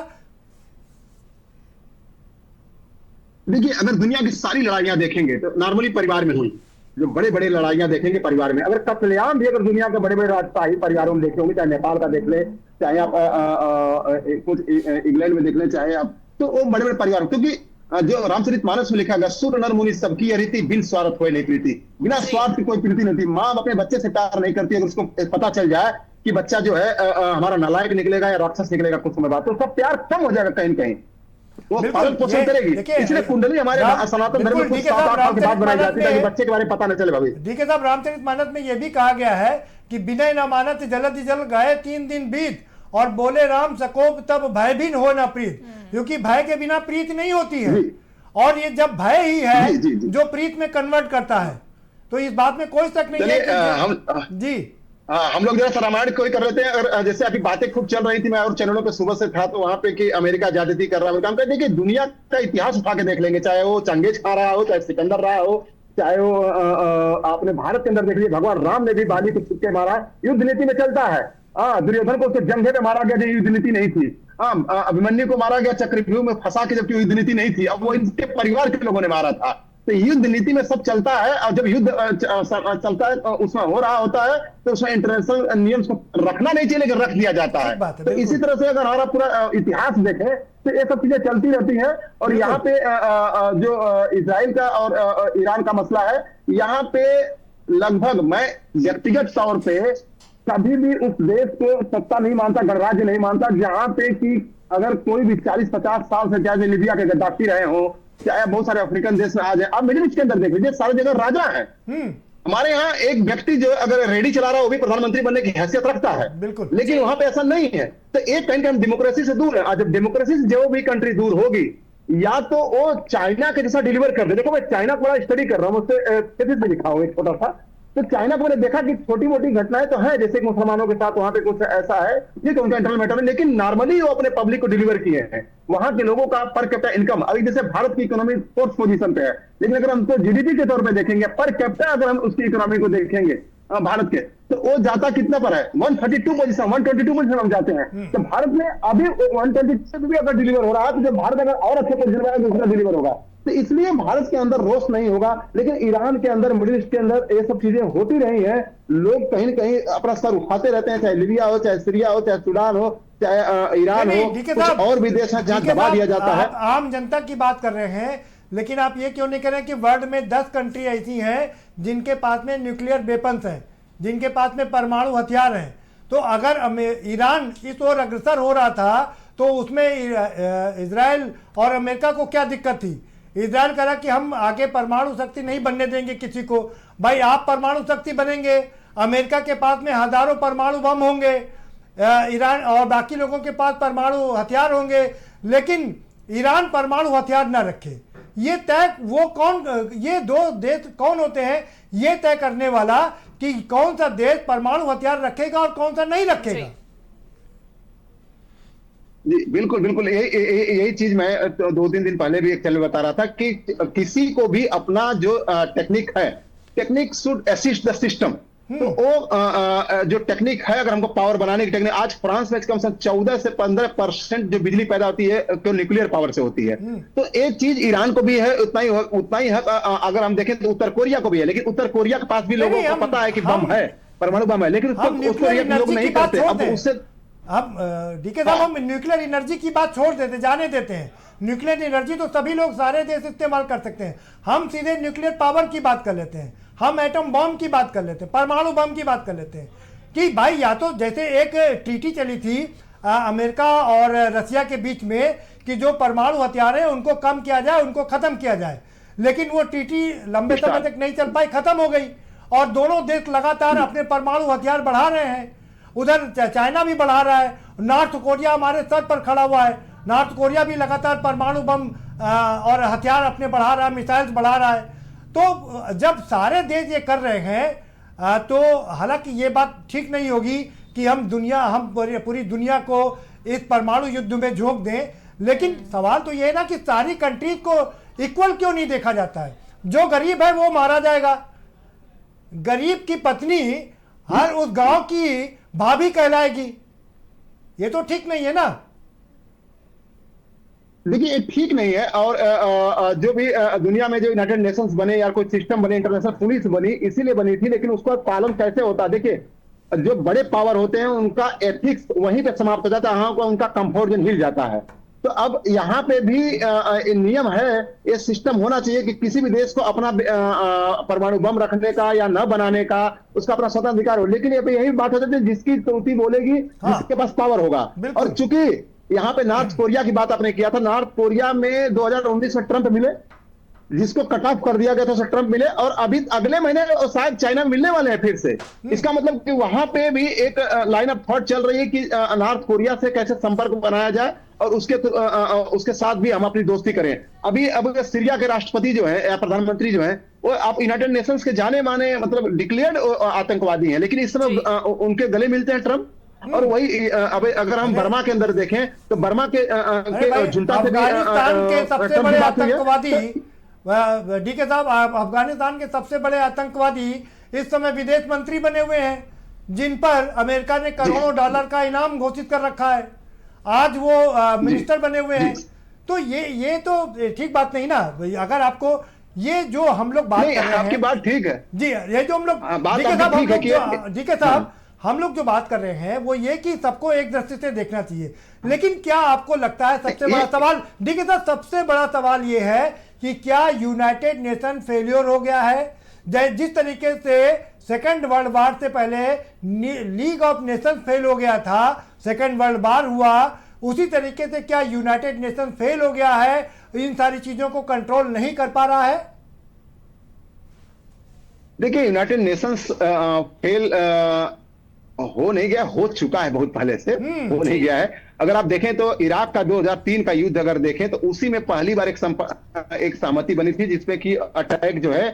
देखिए, अगर दुनिया की सारी लड़ाइयां देखेंगे तो नॉर्मली परिवार में हुई, जो बड़े बड़े लड़ाइयां देखेंगे परिवार में। अगर कत्लेआम भी अगर दुनिया के बड़े बड़े राजशाही परिवारों में देखे होंगे, चाहे नेपाल का देख ले, चाहे आप कुछ इंग्लैंड में देख ले, चाहे आप, तो वो बड़े बड़े परिवार, क्योंकि जो रामचरितमानस में लिखा गया, सुर नर मुनि सबकी रीति, बिन स्वार्थ हुए नहीं प्रीति, बिना स्वार्थ की कोई प्रीति नहीं थी। माँ अपने बच्चे से प्यार नहीं करती, अगर उसको पता चल जाए कि बच्चा जो है हमारा नालायक निकलेगा या राक्षस निकलेगा कुछ समय बाद, तो उसका प्यार कम हो जाएगा कहीं न कहीं, वो पालन पोषण करेगी। इसलिए कुंडली हमारे सनातन धर्म में 7-8 साल के बाद बनाई जाती है, बच्चे के बारे में पता न चले। भाभी डीके साहब, रामचरितमानस में यह भी कहा गया है कि बिना न मानत जलद जल गए 3 दिन बीत, और बोले राम सकोप तब भय भी हो ना प्रीत, क्योंकि भय के बिना प्रीत नहीं होती है, और ये जब भय ही है जो प्रीत में कन्वर्ट करता है। तो इस बात में कोई शक नहीं है कि हम लोग जरा रामायण कोई कर रहे थे, अगर जैसे अभी बातें खूब चल रही थी, मैं और चैनलों पे सुबह से था, तो वहां पे कि अमेरिका ज्यादती कर रहा है, हम कहते हैं कि दुनिया का इतिहास उठा के देख लेंगे, चाहे वो चंगेज खा रहा हो, चाहे सिकंदर रहा हो, चाहे वो आपने भारत के अंदर देख लिया, भगवान राम ने भी बाली को छुपके मारा, युद्ध नीति में चलता है। दुर्योधन को जंघे पे मारा गया, जो युद्ध नीति नहीं थी। अभिमन्यु को मारा गया चक्रव्यूह में फंसा के, जबकि युद्ध नीति नहीं थी, अब वो इनके परिवार के लोगों ने मारा था। तो युद्ध नीति में सब चलता है, और जब युद्ध चलता है उसमें हो रहा होता है, तो उसमें इंटरनेशनल नियम्स को रखना नहीं चाहिए, लेकिन रख दिया जाता है। तो इसी तरह से अगर हमारा पूरा इतिहास देखें तो ये सब चीजें चलती रहती हैं। और यहाँ पे जो इजराइल का और ईरान का मसला है, यहाँ पे लगभग मैं व्यक्तिगत तौर पे कभी भी उस देश को सत्ता नहीं मानता, गणराज्य नहीं मानता, जहां पे कि अगर कोई भी 40-50 साल से, चाहे लीबिया के गद्दाफी रहे हो, चाहे बहुत सारे अफ्रीकन देश में आ जाए, आप मिडिल ईस्ट के अंदर देख लीजिए, सारी जगह राजा है। हमारे यहाँ एक व्यक्ति जो अगर रेडी चला रहा है, वो भी प्रधानमंत्री बनने की हैसियत रखता है, बिल्कुल, लेकिन वहां पे ऐसा नहीं है। तो एक कहीं हम डेमोक्रेसी से दूर है। जब डेमोक्रेसी से जो भी कंट्री दूर होगी, या तो वो चाइना के जैसा डिलीवर कर दे। देखो, मैं चाइना को बड़ा स्टडी कर रहा हूँ, उससे थीसिस में लिखा हूँ एक छोटा सा। तो चाइना को मैंने देखा कि छोटी मोटी घटनाएं तो है, जैसे कि मुसलमानों के साथ वहां पे कुछ ऐसा है, ये तो उनका इंटरनल मैटर है, लेकिन नॉर्मली वो अपने पब्लिक को डिलीवर किए हैं। वहां के लोगों का पर कैपिटा इनकम, अभी जैसे भारत की इकोनॉमी 4th पोजीशन पे है, लेकिन अगर हम तो जीडीपी के तौर पे देखेंगे, पर कैपिटा अगर हम उसकी इकोनॉमी को देखेंगे, भारत के, तो वो जाता कितना पर है, 132 पोजीशन, 122 पोजीशन हम जाते हैं। तो भारत में अभी 122 से भी अगर डिलीवर हो रहा है, तो जब भारत अगर और अच्छे पोजीशन में आएगा दूसरा डिलीवर होगा। तो इसलिए भारत के अंदर रोष नहीं होगा, लेकिन ईरान के अंदर, मिडिल ईस्ट के अंदर ये सब चीजें होती रही हैं। लोग कहीं न कहीं अपना सर उठाते रहते हैं, चाहे लीबिया हो, चाहे सीरिया हो, चाहे सूडान हो, चाहे ईरान हो, कुछ और भी देश है जहां दबा दिया जाता है। आम जनता की बात कर रहे हैं, लेकिन आप ये क्यों नहीं कह रहे कि वर्ल्ड में 10 कंट्री ऐसी हैं जिनके पास में न्यूक्लियर वेपन्स हैं, जिनके पास में परमाणु हथियार हैं। तो अगर ईरान इस ओर अग्रसर हो रहा था तो उसमें इजराइल और अमेरिका को क्या दिक्कत थी? इजराइल कह रहा कि हम आगे परमाणु शक्ति नहीं बनने देंगे किसी को। भाई आप परमाणु शक्ति बनेंगे, अमेरिका के पास में हजारों परमाणु बम होंगे, ईरान और बाकी लोगों के पास परमाणु हथियार होंगे, लेकिन ईरान परमाणु हथियार ना रखे। ये तय वो कौन, ये दो देश कौन होते हैं ये तय करने वाला कि कौन सा देश परमाणु हथियार रखेगा और कौन सा नहीं रखेगा? जी बिल्कुल बिल्कुल, यही चीज मैं 2-3 दिन पहले भी एक चैनल बता रहा था कि किसी को भी अपना जो टेक्निक है, technique should assist the system. तो वो जो टेक्निक है, अगर हमको पावर बनाने की टेक्निक, आज फ्रांस में कम से कम 14 से 15% जो बिजली पैदा होती है तो न्यूक्लियर पावर से होती है। तो एक चीज ईरान को भी है, उतना ही है। अगर हम देखें तो उत्तर कोरिया को भी है, लेकिन उत्तर कोरिया के पास भी लोगों को पता है कि बम है, परमाणु बम है, लेकिन उसको लोग नहीं करते। अब उससे हम डीके साहब, हम न्यूक्लियर एनर्जी की बात छोड़ देते, जाने देते हैं। न्यूक्लियर एनर्जी तो सभी लोग, सारे देश इस्तेमाल कर सकते हैं। हम सीधे न्यूक्लियर पावर की बात कर लेते हैं, हम एटम बम की बात कर लेते हैं, परमाणु बम की बात कर लेते हैं कि भाई या तो जैसे एक ट्रीटी चली थी अमेरिका और रसिया के बीच में कि जो परमाणु हथियार है उनको कम किया जाए, उनको खत्म किया जाए, लेकिन वो ट्रीटी लंबे समय तक नहीं चल पाई, खत्म हो गई। और दोनों देश लगातार अपने परमाणु हथियार बढ़ा रहे हैं। उधर चाइना भी बढ़ा रहा है, नॉर्थ कोरिया हमारे सर पर खड़ा हुआ है, नॉर्थ कोरिया भी लगातार परमाणु बम और हथियार अपने बढ़ा रहा है, मिसाइल्स बढ़ा रहा है। तो जब सारे देश ये कर रहे हैं तो हालांकि ये बात ठीक नहीं होगी कि हम पूरी दुनिया को इस परमाणु युद्ध में झोंक दें, लेकिन सवाल तो ये है ना कि सारी कंट्रीज को इक्वल क्यों नहीं देखा जाता है? जो गरीब है वो मारा जाएगा, गरीब की पत्नी हर उस गांव की भाभी कहलाएगी, ये तो ठीक नहीं है ना। देखिए ये ठीक नहीं है। और जो भी दुनिया में जो यूनाइटेड नेशंस बने या कोई सिस्टम बने, इंटरनेशनल पुलिस बनी, इसीलिए बनी थी, लेकिन उसका पालन कैसे होता है? देखिए जो बड़े पावर होते हैं उनका एथिक्स वहीं पे समाप्त हो जाता है, उनका कंफर्ट जोन हिल जाता है। तो अब यहाँ पे भी नियम है, ये सिस्टम होना चाहिए कि किसी भी देश को अपना परमाणु बम रखने का या न बनाने का उसका अपना स्वतंत्र अधिकार हो, लेकिन यही बात हो जाती है जिसकी चौथी बोलेगी जिसके पास पावर होगा। और चूंकि यहाँ पे नॉर्थ कोरिया की बात आपने किया था, नॉर्थ कोरिया में 2019 में ट्रंप मिले, जिसको कट ऑफ कर दिया गया था, उसे ट्रंप मिले, और अभी अगले महीने शायद चाइना मिलने वाले हैं फिर से। इसका मतलब कि वहां पे भी एक लाइन ऑफ थॉट चल रही है कि नॉर्थ कोरिया से कैसे संपर्क बनाया जाए और उसके साथ भी हम अपनी दोस्ती करें। अब सीरिया के राष्ट्रपति जो है या प्रधानमंत्री जो है वो आप यूनाइटेड नेशंस के जाने माने मतलब डिक्लेयर्ड आतंकवादी हैं, लेकिन इस समय उनके गले मिलते हैं ट्रम्प। और वही अब अगर हम बर्मा के अंदर देखें तो बर्मा के जुंटा से के सबसे बड़े आतंकवादी डीके साहब, अफगानिस्तान के सबसे बड़े आतंकवादी इस समय विदेश मंत्री बने हुए हैं, जिन पर अमेरिका ने करोड़ों डॉलर का इनाम घोषित कर रखा है। आज वो मिनिस्टर बने हुए हैं। तो ये तो ठीक बात नहीं ना। अगर आपको ये जो हम लोग बात कर रहे हैं, आपकी बात ठीक है जी, ये जो हम लोग डीके साहब हम लोग जो बात कर रहे हैं वो ये कि सबको एक दृष्टि से देखना चाहिए, लेकिन क्या आपको लगता है सबसे बड़ा सवाल डीके साहब, सबसे बड़ा सवाल ये है कि क्या यूनाइटेड नेशन फेल्योर हो गया है? जिस तरीके से सेकेंड वर्ल्ड वार से पहले लीग ऑफ नेशंस फेल हो गया था, सेकेंड वर्ल्ड वार हुआ, उसी तरीके से क्या यूनाइटेड नेशन फेल हो गया है, इन सारी चीजों को कंट्रोल नहीं कर पा रहा है? देखिए यूनाइटेड नेशंस फेल हो नहीं गया, हो चुका है बहुत पहले से, हो नहीं गया है। अगर आप देखें तो इराक का 2003 का युद्ध अगर देखें तो उसी में पहली बार एक सहमति बनी थी जिसमें कि अटैक जो है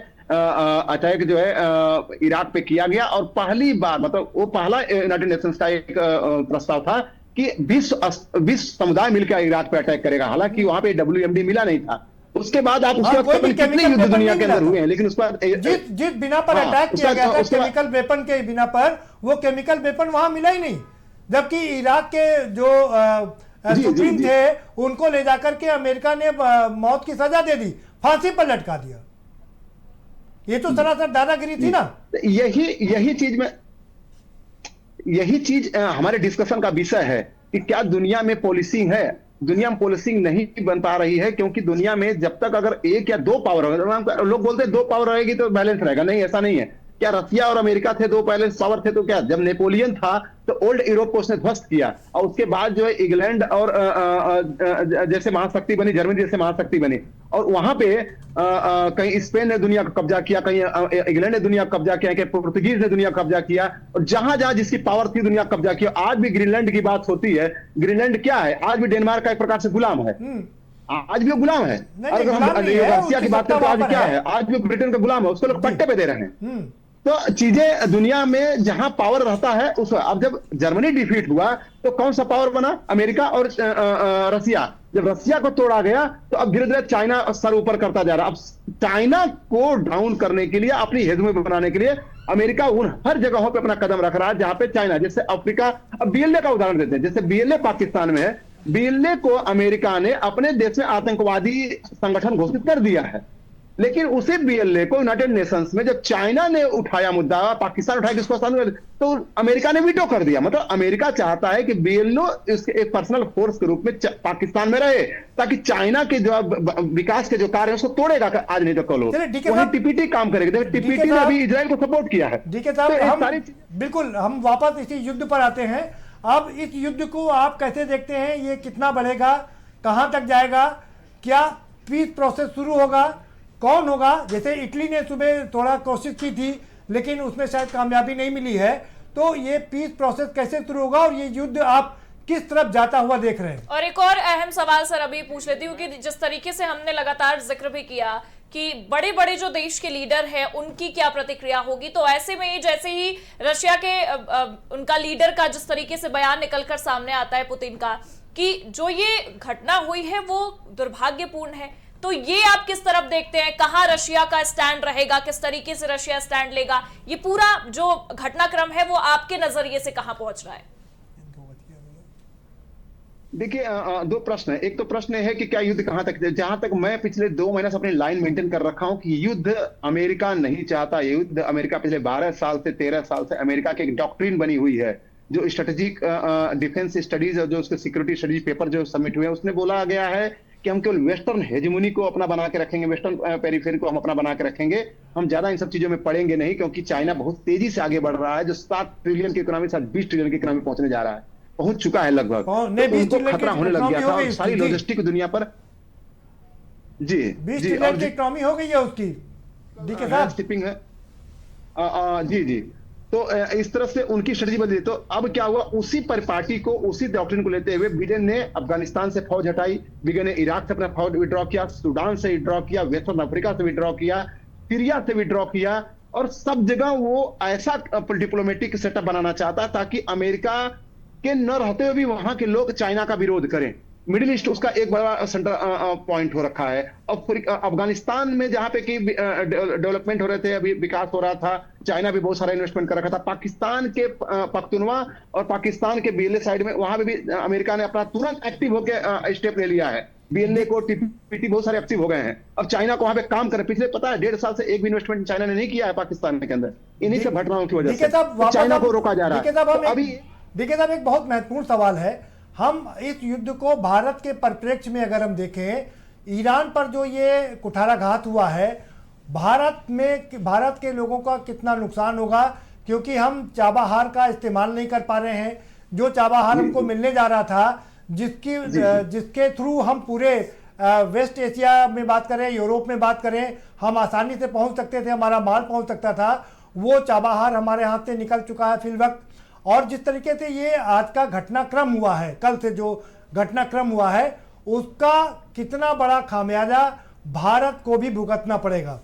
इराक पे किया गया, और पहली बार मतलब वो पहला यूनाइटेड नेशंस का एक प्रस्ताव था कि विश्व समुदाय मिलकर इराक पे अटैक करेगा। हालांकि वहां पे WMD मिला नहीं था, उसके बाद आप उसके हाँ, कोई बाद भी कितने केमिकल युद्ध वेपन दुनिया नहीं के मिला अंदर था। हुए हैं, लेकिन उसके बाद जिस बिना पर हाँ, अटैक किया गया था उसके बाद केमिकल वेपन के बिना पर, वो केमिकल वेपन वहां मिला ही नहीं। जबकि इराक के जो जी, सुप्रीम जी। थे, उनको ले जाकर के अमेरिका ने मौत की सजा दे दी, फांसी पर लटका दिया। ये तो सरासर दादागिरी थी ना। यही यही चीज हमारे डिस्कशन का विषय है कि क्या दुनिया में पॉलिसिंग है। दुनिया में पॉलिसिंग नहीं बन पा रही है, क्योंकि दुनिया में जब तक अगर एक या दो पावर होगा, लोग बोलते हैं दो पावर रहेगी तो बैलेंस रहेगा, नहीं ऐसा नहीं है। क्या रसिया और अमेरिका थे दो बैलेंस पावर थे? तो क्या जब नेपोलियन था तो ओल्ड यूरोप को उसने ध्वस्त किया, और उसके बाद जो है इंग्लैंड और जैसे महाशक्ति बनी, जर्मनी जैसे महाशक्ति बनी, और वहां पे कहीं स्पेन ने दुनिया का कब्जा किया, कहीं इंग्लैंड ने दुनिया का कब्जा किया, कहीं पुर्तगीज ने दुनिया का कब्जा किया, और जहां जहां जिसकी पावर थी दुनिया का कब्जा किया। आज भी ग्रीनलैंड की बात होती है, ग्रीनलैंड क्या है? आज भी डेनमार्क का एक प्रकार से गुलाम है, आज भी वो गुलाम है। नहीं, अगर हम गुलाम नहीं है, रसिया की उसकी बात करें तो सत्ता आज वहां क्या पर है? आज भी ब्रिटेन का गुलाम है, उसको लोग पट्टे पे दे रहे हैं। तो चीजें दुनिया में जहां पावर रहता है उस, अब जब जर्मनी डिफीट हुआ तो कौन सा पावर बना? अमेरिका और रसिया। जब रसिया को तोड़ा गया तो अब धीरे धीरे चाइना सर ऊपर करता जा रहा है। अब चाइना को डाउन करने के लिए, अपनी हेजमोनी बनाने के लिए अमेरिका उन हर जगहों पे अपना कदम रख रहा है जहां पे चाइना, जैसे अफ्रीका। अब बीएलए का उदाहरण देते हैं, जैसे बीएलए पाकिस्तान में है, बीएलए को अमेरिका ने अपने देश में आतंकवादी संगठन घोषित कर दिया है, लेकिन उसे बीएलए को यूनाइटेड नेशंस में जब चाइना ने उठाया मुद्दा, पाकिस्तान उठाया किसको स्थान, तो अमेरिका ने वीटो कर दिया। मतलब अमेरिका चाहता है कि बीएलए इसके एक पर्सनल फोर्स के रूप में पाकिस्तान में रहे, ताकि चाइना के जो विकास के जो कार्य है उसको तोड़ेगा आज नहीं तो कल हो। वही टीपीटी काम करेगी। देखो टीपीटी ने अभी इजराइल को सपोर्ट किया है। डीके साहब, बिल्कुल हम वापस इसी युद्ध पर आते हैं। अब इस युद्ध को आप कैसे देखते हैं? ये कितना बढ़ेगा, कहां तक जाएगा? क्या पीस प्रोसेस शुरू होगा? कौन होगा? जैसे इटली ने सुबह थोड़ा कोशिश की थी, लेकिन उसमें शायद कामयाबी नहीं मिली है। तो ये पीस प्रोसेस कैसे शुरू होगा और ये युद्ध आप किस तरफ जाता हुआ देख रहे हैं? और एक और अहम सवाल सर अभी पूछ लेती हूँ कि जिस तरीके से हमने लगातार जिक्र भी किया कि बड़े बड़े जो देश के लीडर हैं उनकी क्या प्रतिक्रिया होगी, तो ऐसे में जैसे ही रशिया के उनका लीडर का जिस तरीके से बयान निकलकर सामने आता है पुतिन का कि जो ये घटना हुई है वो दुर्भाग्यपूर्ण है, तो ये आप किस तरफ देखते हैं? कहां रशिया का स्टैंड रहेगा, किस तरीके से रशिया स्टैंड लेगा? ये पूरा जो घटनाक्रम है वो आपके नजरिए से कहां पहुंच रहा है? देखिए, दो प्रश्न है। एक तो प्रश्न है कि क्या युद्ध कहां तक, जहां तक मैं पिछले 2 महीने से अपनी लाइन मेंटेन कर रखा हूं कि युद्ध अमेरिका नहीं चाहता। युद्ध अमेरिका पिछले 12 साल से 13 साल से अमेरिका की एक डॉक्ट्रिन बनी हुई है, जो स्ट्रेटेजिक डिफेंस स्टडीज और जो उसके सिक्योरिटी स्टडीज पेपर जो सबमिट हुए हैं, उसमें बोला गया है कि हम केवल वेस्टर्न हेजेमोनी को अपना बना के रखेंगे, वेस्टर्न पेरिफेरी को हम अपना बना के रखेंगे। हम ज्यादा इन सब चीजों में पड़ेंगे नहीं, क्योंकि चाइना बहुत तेजी से आगे बढ़ रहा है, जो 7 ट्रिलियन की इकोनॉमी 20 ट्रिलियन की इकोनॉमी पहुंचने जा रहा है, पहुंच चुका है लगभग। तो उनको खतरा होने लग गया था, और सारी लॉजिस्टिक दुनिया पर जी 20 ट्रिलियन की इकोनॉमी हो गई है उसकी, डीके साहब शिपिंग है। जी जी, तो इस तरह से उनकी स्ट्रेटजी बदली। तो अब क्या हुआ, उसी परिपाटी को, उसी डॉक्ट्रिन को लेते हुए बिडेन ने अफगानिस्तान से फौज हटाई, बिडेन ने इराक से अपना फौज विड्रॉ किया, सूडान से विड्रॉ किया, वेस्टर्न अफ्रीका से विड्रॉ किया, सीरिया से विड्रॉ किया, और सब जगह वो ऐसा डिप्लोमेटिक सेटअप बनाना चाहता ताकि अमेरिका के न रहते हुए भी वहां के लोग चाइना का विरोध करें। मिडिल ईस्ट उसका एक बड़ा सेंटर पॉइंट हो रखा है। अफगानिस्तान में जहां पे कि डेवलपमेंट हो रहे थे, अभी विकास हो रहा था, चाइना भी बहुत सारा इन्वेस्टमेंट कर रखा था। पाकिस्तान के पख्तूनवा और पाकिस्तान के बीएलए साइड में, वहां पे भी अमेरिका ने अपना तुरंत एक्टिव होकर स्टेप ले लिया है। बीएलए को टीपीटी बहुत सारे एक्टिव हो गए हैं। अब चाइना को वहां पे काम करे, पिछले पता है 1.5 साल से एक भी इन्वेस्टमेंट चाइना ने नहीं किया है पाकिस्तान के अंदर, इन्हीं सब घटनाओं की वजह से चाइना को रोका जा रहा है। अभी देखिए साहब, एक बहुत महत्वपूर्ण सवाल है। हम इस युद्ध को भारत के परिप्रेक्ष्य में अगर हम देखें, ईरान पर जो ये कुठाराघात हुआ है, भारत के लोगों का कितना नुकसान होगा, क्योंकि हम चाबाहार का इस्तेमाल नहीं कर पा रहे हैं। जो चाबाहार हमको मिलने जा रहा था, जिसके थ्रू हम पूरे वेस्ट एशिया में बात करें, यूरोप में बात करें, हम आसानी से पहुंच सकते थे, हमारा माल पहुंच सकता था, वो चाबाहार हमारे हाथ से निकल चुका है फिलवक्त। और जिस तरीके से ये आज का घटनाक्रम हुआ है, कल से जो घटनाक्रम हुआ है, उसका कितना बड़ा खामियाजा भारत को भी भुगतना पड़ेगा।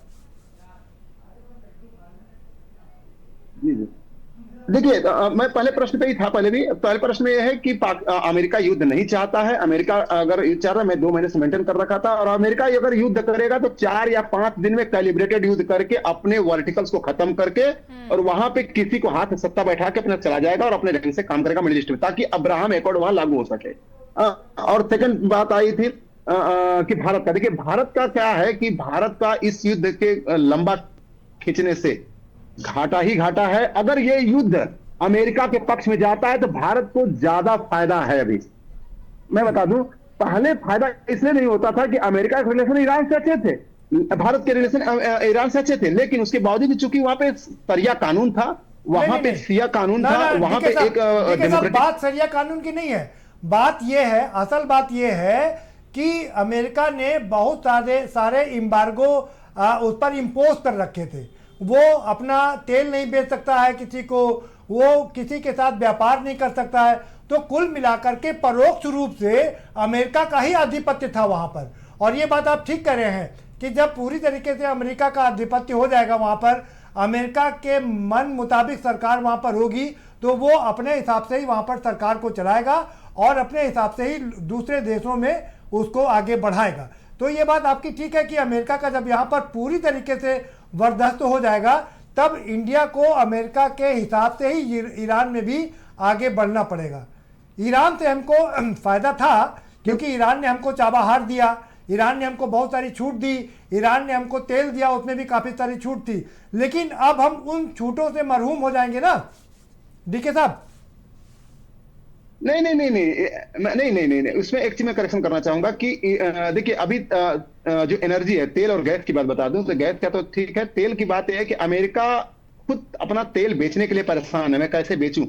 देखिए मैं पहले प्रश्न पे ही था, पहले प्रश्न में यह है कि अमेरिका युद्ध नहीं चाहता है। अमेरिका अगर युद्ध चाह रहा है, मैं 2 महीने से मेंटेन कर रखा था, और अमेरिका अगर युद्ध करेगा तो 4 या 5 दिन में कैलिब्रेटेड युद्ध करके अपने वर्टिकल्स को खत्म करके और वहां पे किसी को हाथ सत्ता बैठा के अपना चला जाएगा और अपने ढंग से काम करेगा मिडिल ईस्ट में, ताकि अब्राहम एकॉर्ड वहां लागू हो सके। और सेकंड बात आई थी कि भारत का, देखिए भारत का क्या है कि भारत का इस युद्ध के लंबा खींचने से घाटा ही घाटा है। अगर ये युद्ध अमेरिका के पक्ष में जाता है तो भारत को ज्यादा फायदा है। अभी मैं बता दूं, पहले फायदा इसलिए नहीं होता था कि अमेरिका के रिलेशन ईरान से अच्छे थे, भारत के रिलेशन ईरान से अच्छे थे, लेकिन उसके बावजूद चूंकि वहां पे सरिया कानून था, वहां पे सिया कानून था, वहां पे एक बात सरिया कानून की नहीं है। बात यह है, असल बात यह है कि अमेरिका ने बहुत सारे एम्बार्गो उस पर इम्पोज कर रखे थे। वो अपना तेल नहीं बेच सकता है किसी को, वो किसी के साथ व्यापार नहीं कर सकता है। तो कुल मिलाकर के परोक्ष रूप से अमेरिका का ही आधिपत्य था वहां पर। और ये बात आप ठीक कर रहे हैं कि जब पूरी तरीके से अमेरिका का आधिपत्य हो जाएगा वहां पर, अमेरिका के मन मुताबिक सरकार वहां पर होगी, तो वो अपने हिसाब से ही वहां पर सरकार को चलाएगा और अपने हिसाब से ही दूसरे देशों में उसको आगे बढ़ाएगा। तो ये बात आपकी ठीक है कि अमेरिका का जब यहाँ पर पूरी तरीके से वर्दस्त हो जाएगा, तब इंडिया को अमेरिका के हिसाब से ही ईरान में भी आगे बढ़ना पड़ेगा। ईरान से हमको फायदा था क्योंकि ईरान ने हमको चाबहार दिया, ईरान ने हमको बहुत सारी छूट दी, ईरान ने हमको तेल दिया, उसमें भी काफ़ी सारी छूट थी। लेकिन अब हम उन छूटों से महरूम हो जाएंगे ना डीके साहब? नहीं, उसमें एक चीज मैं करेक्शन करना चाहूंगा कि देखिए अभी जो एनर्जी है, तेल और गैस की बात बता दूं तो गैस का तो ठीक है, तेल की बात यह है कि अमेरिका खुद अपना तेल बेचने के लिए परेशान है। मैं कैसे बेचूं,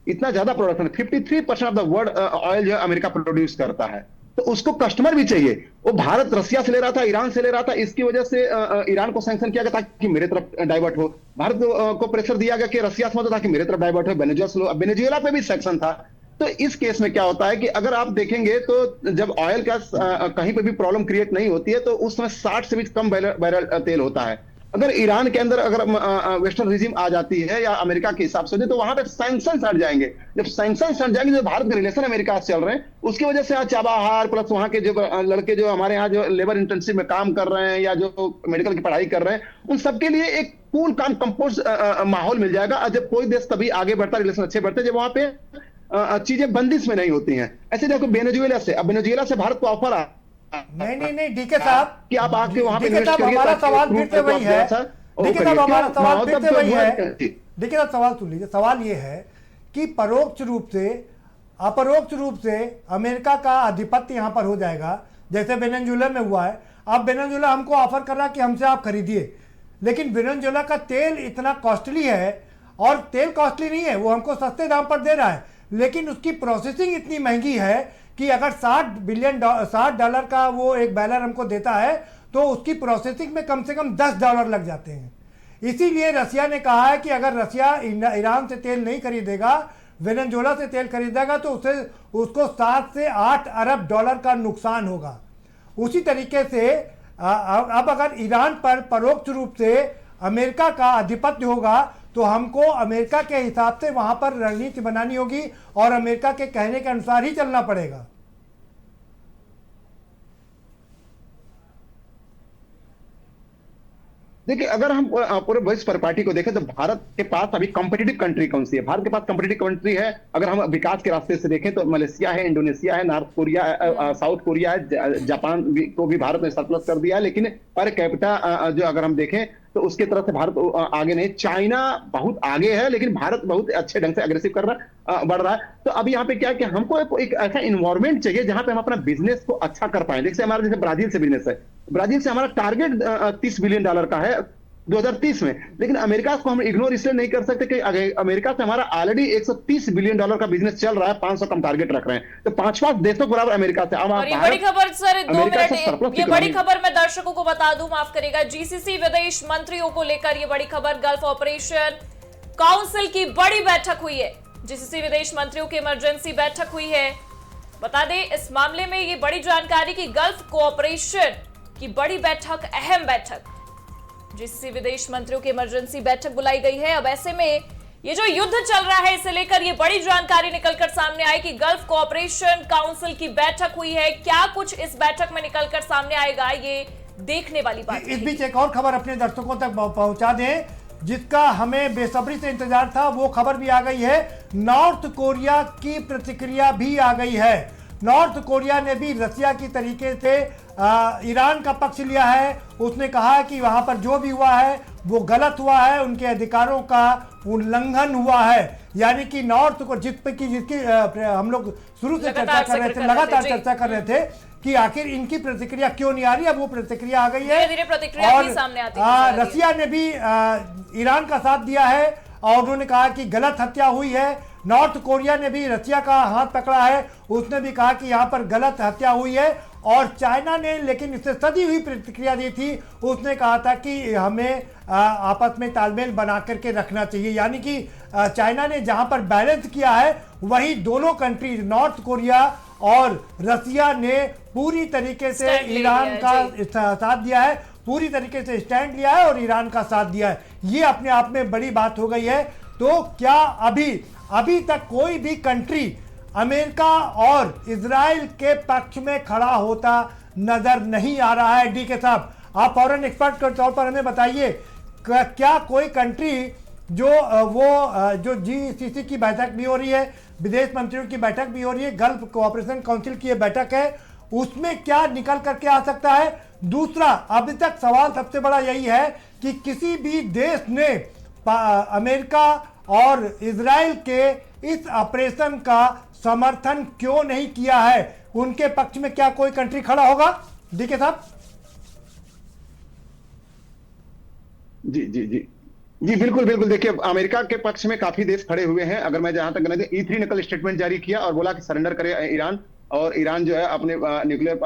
इतना ज्यादा production, 53% of the world oil जो है अमेरिका प्रोड्यूस करता है, तो उसको कस्टमर भी चाहिए। वो भारत रसिया से ले रहा था, ईरान से ले रहा था, इसकी वजह से ईरान को सैंक्शन किया गया ताकि मेरे तरफ डाइवर्ट हो। भारत को प्रेशर दिया गया कि रसिया से मत ताकि मेरे तरफ डाइवर्ट हो। वेनेजुएला पे भी सैंक्शन था। तो इस केस में क्या होता है कि अगर आप देखेंगे तो जब ऑयल का कहीं पे भी प्रॉब्लम क्रिएट नहीं होती है तो उस समय 60 से भी कम बैरल तेल होता है। अगर ईरान के अंदर अगर वेस्टर्न रिजीम आ जाती है या अमेरिका के हिसाब से तो वहां पे सैंक्शन हट जाएंगे। जब सैंक्शन हट जाएंगे, जो भारत के रिलेशन अमेरिका से चल रहे हैं उसकी वजह से चाबहार प्लस वहां के जो लड़के जो हमारे यहाँ जो लेबर इंटेंसिव में काम कर रहे हैं या जो मेडिकल की पढ़ाई कर रहे हैं, उन सबके लिए एक कूल काम कंपोज माहौल मिल जाएगा। और जब कोई देश तभी आगे बढ़ता, रिलेशन अच्छे बढ़ते जब वहां पे चीजें बंदिश में नहीं होती हैं। ऐसे देखो वेनेजुएला से, अब वेनेजुएला से भारत को ऑफर आ नहीं डीके साहब कि आप आके वहां पे इन्वेस्ट करिए। हमारा सवाल फिर से वही है डीके साहब, हमारा सवाल फिर से वही है डीके साहब, सवाल सुन लीजिए। सवाल ये है कि परोक्ष रूप से अपरोक्ष रूप से अमेरिका का आधिपत्य यहाँ पर हो जाएगा, जैसे वेनेजुएला में हुआ है। अब वेनेजुएला हमको ऑफर कर रहा कि हमसे आप खरीदिए, लेकिन वेनेजुएला का तेल इतना कॉस्टली है, और तेल कॉस्टली नहीं है, वो हमको सस्ते दाम पर दे रहा है, लेकिन उसकी प्रोसेसिंग इतनी महंगी है कि अगर $60 का वो एक बैरल हमको देता है तो उसकी प्रोसेसिंग में कम से कम $10 लग जाते हैं। इसीलिए रसिया ने कहा है कि अगर रसिया ईरान से तेल नहीं खरीदेगा, वेनेजुएला से तेल खरीदेगा, तो उसको 7 से 8 अरब डॉलर का नुकसान होगा। उसी तरीके से अब अगर ईरान पर परोक्ष रूप से अमेरिका का आधिपत्य होगा तो हमको अमेरिका के हिसाब से वहां पर रणनीति बनानी होगी और अमेरिका के कहने के अनुसार ही चलना पड़ेगा। देखिए अगर हम पूरे विश्व परिपाटी को देखें तो भारत के पास अभी कॉम्पिटिटिव कंट्री कौन सी है? भारत के पास कॉम्पिटिटिव कंट्री है, अगर हम विकास के रास्ते से देखें तो मलेशिया है, इंडोनेशिया है, नॉर्थ कोरिया, साउथ कोरिया है, जापान को भी भारत ने सरप्लस कर दिया है। लेकिन पर कैपिटा जो अगर हम देखें तो उसके तरफ से भारत आगे नहीं। चाइना बहुत आगे है, लेकिन भारत बहुत अच्छे ढंग से अग्रेसिव कर रहा बढ़ रहा है। तो अभी यहाँ पे क्या है कि हमको एक ऐसा इन्वायरमेंट चाहिए जहां पे हम अपना बिजनेस को अच्छा कर पाए। जैसे हमारा जैसे ब्राजील से बिजनेस है, ब्राजील से हमारा टारगेट $30 बिलियन का है 2030 में, लेकिन अमेरिका को हम इग्नोर इसलिए नहीं कर सकते कि अमेरिका से हमारा ऑलरेडी $130 बिलियन का बिजनेस चल रहा है, 500 कम टारगेट रख रहे हैं, तो 5 देशों के बराबर अमेरिका से। अब ये बड़ी खबर सर, 2 मिनट, ये बड़ी खबर मैं दर्शकों को बता दूं, माफ करेगा, जीसीसी विदेश मंत्रियों को लेकर ये बड़ी खबर, गल्फ ऑपरेशन काउंसिल की बड़ी बैठक हुई है, जीसीसी विदेश मंत्रियों की इमरजेंसी बैठक हुई है। बता दें इस मामले में ये बड़ी जानकारी की गल्फ कोऑपरेशन की बड़ी बैठक, अहम बैठक, जीसीसी विदेश मंत्रियों की इमरजेंसी बैठक बुलाई गई है। अब ऐसे में ये जो युद्ध चल रहा है इसे लेकर ये बड़ी जानकारी निकलकर सामने आई कि गल्फ कोऑपरेशन काउंसिल की बैठक हुई है। क्या कुछ इस बैठक में निकलकर सामने आएगा, ये देखने वाली बात है। इस बीच एक और खबर अपने दर्शकों तक पहुंचा दें, जिसका हमें बेसब्री से इंतजार था, वो खबर भी आ गई है। नॉर्थ कोरिया की प्रतिक्रिया भी आ गई है। नॉर्थ कोरिया ने भी रसिया की तरीके से ईरान का पक्ष लिया है। उसने कहा कि वहां पर जो भी हुआ है वो गलत हुआ है, उनके अधिकारों का उल्लंघन हुआ है। यानी कि नॉर्थ को जिसकी हम लोग शुरू से चर्चा कर रहे थे, लगातार चर्चा कर रहे थे कि आखिर इनकी प्रतिक्रिया क्यों नहीं आ रही। अब वो प्रतिक्रिया आ गई है, धीरे-धीरे प्रतिक्रिया भी सामने आती है। रसिया ने भी ईरान का साथ दिया है और उन्होंने कहा कि गलत हत्या हुई है। नॉर्थ कोरिया ने भी रसिया का हाथ पकड़ा है, उसने भी कहा कि यहाँ पर गलत हत्या हुई है। और चाइना ने लेकिन इससे सदी हुई प्रतिक्रिया दी थी, उसने कहा था कि हमें आपस में तालमेल बना करके रखना चाहिए। यानी कि चाइना ने जहां पर बैलेंस किया है, वही दोनों कंट्री नॉर्थ कोरिया और रसिया ने पूरी तरीके से ईरान का साथ दिया है, पूरी तरीके से स्टैंड लिया है और ईरान का साथ दिया है। ये अपने आप में बड़ी बात हो गई है। तो क्या अभी तक कोई भी कंट्री अमेरिका और इजराइल के पक्ष में खड़ा होता नजर नहीं आ रहा है। डी के साहब, आप फॉरेन एक्सपर्ट के तौर पर हमें बताइए, क्या कोई कंट्री जो GCC की बैठक भी हो रही है, विदेश मंत्रियों की बैठक भी हो रही है, गल्फ कोऑपरेशन काउंसिल की बैठक है, उसमें क्या निकल करके आ सकता है? दूसरा, अभी तक सवाल सबसे बड़ा यही है कि किसी भी देश ने अमेरिका और इजराइल के इस ऑपरेशन का समर्थन क्यों नहीं किया है? उनके पक्ष में क्या कोई कंट्री खड़ा होगा? डीके साहब। जी बिल्कुल बिल्कुल। देखिए, अमेरिका के पक्ष में काफी देश खड़े हुए हैं। अगर मैं जहां तक E3 ने कल स्टेटमेंट जारी किया और बोला कि सरेंडर करे ईरान, और ईरान जो है अपने न्यूक्लियर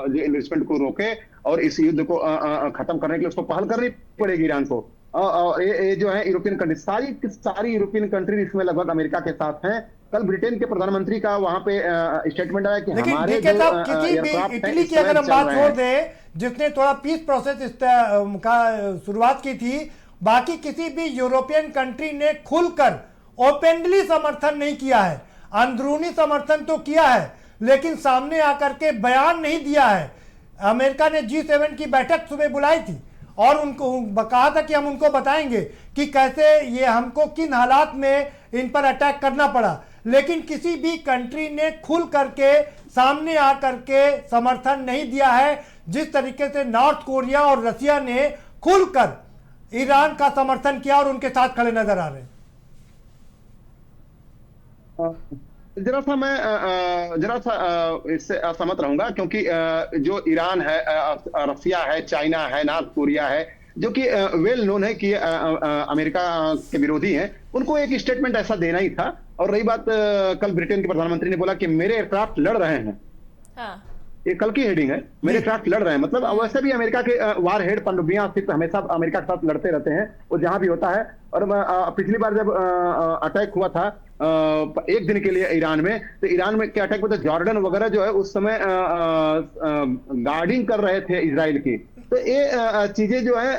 जो इन्वेस्टमेंट को रोके और इस युद्ध को खत्म करने के लिए उसको पहल करनी पड़ेगी ईरान को। और ये जो है यूरोपियन कंट्री, सारी यूरोपियन कंट्री इसमें लगभग अमेरिका के साथ हैं। कल ब्रिटेन के प्रधानमंत्री का वहां पे स्टेटमेंट आया कि हमारे इटली की अगर हम बात छोड़ दें, जिसने थोड़ा पीस प्रोसेस का शुरुआत की थी, बाकी किसी भी यूरोपियन कंट्री ने खुलकर ओपनली समर्थन नहीं किया है। अंदरूनी समर्थन तो किया है, लेकिन सामने आकर के बयान नहीं दिया है। अमेरिका ने G7 की बैठक सुबह बुलाई थी और उनको कहा था कि हम उनको बताएंगे कि कैसे ये हमको किन हालात में इन पर अटैक करना पड़ा, लेकिन किसी भी कंट्री ने खुल करके सामने आकर के समर्थन नहीं दिया है। जिस तरीके से नॉर्थ कोरिया और रसिया ने खुलकर ईरान का समर्थन किया और उनके साथ खड़े नजर आ रहे हैं। जरा सा इससे असहमत रहूंगा, क्योंकि जो ईरान है, रसिया है, चाइना है, नॉर्थ कोरिया है, जो कि वेल नोन है कि अमेरिका के विरोधी हैं, उनको एक स्टेटमेंट ऐसा देना ही था। और रही बात, कल ब्रिटेन के प्रधानमंत्री ने बोला कि मेरे एयरक्राफ्ट लड़ रहे हैं। हाँ। ये कल की हेडिंग है, मेरे एयरक्राफ्ट लड़ रहे हैं। मतलब वैसे भी अमेरिका के वार हेड पनडुब्बियां सिर्फ हमेशा अमेरिका के साथ लड़ते रहते हैं, वो जहां भी होता है। और पिछली बार जब अटैक हुआ था एक दिन के लिए ईरान में, तो ईरान में क्या अटैक हुआ था, जॉर्डन वगैरह जो है उस समय गार्डिंग कर रहे थे इजराइल की। तो ये चीजें जो है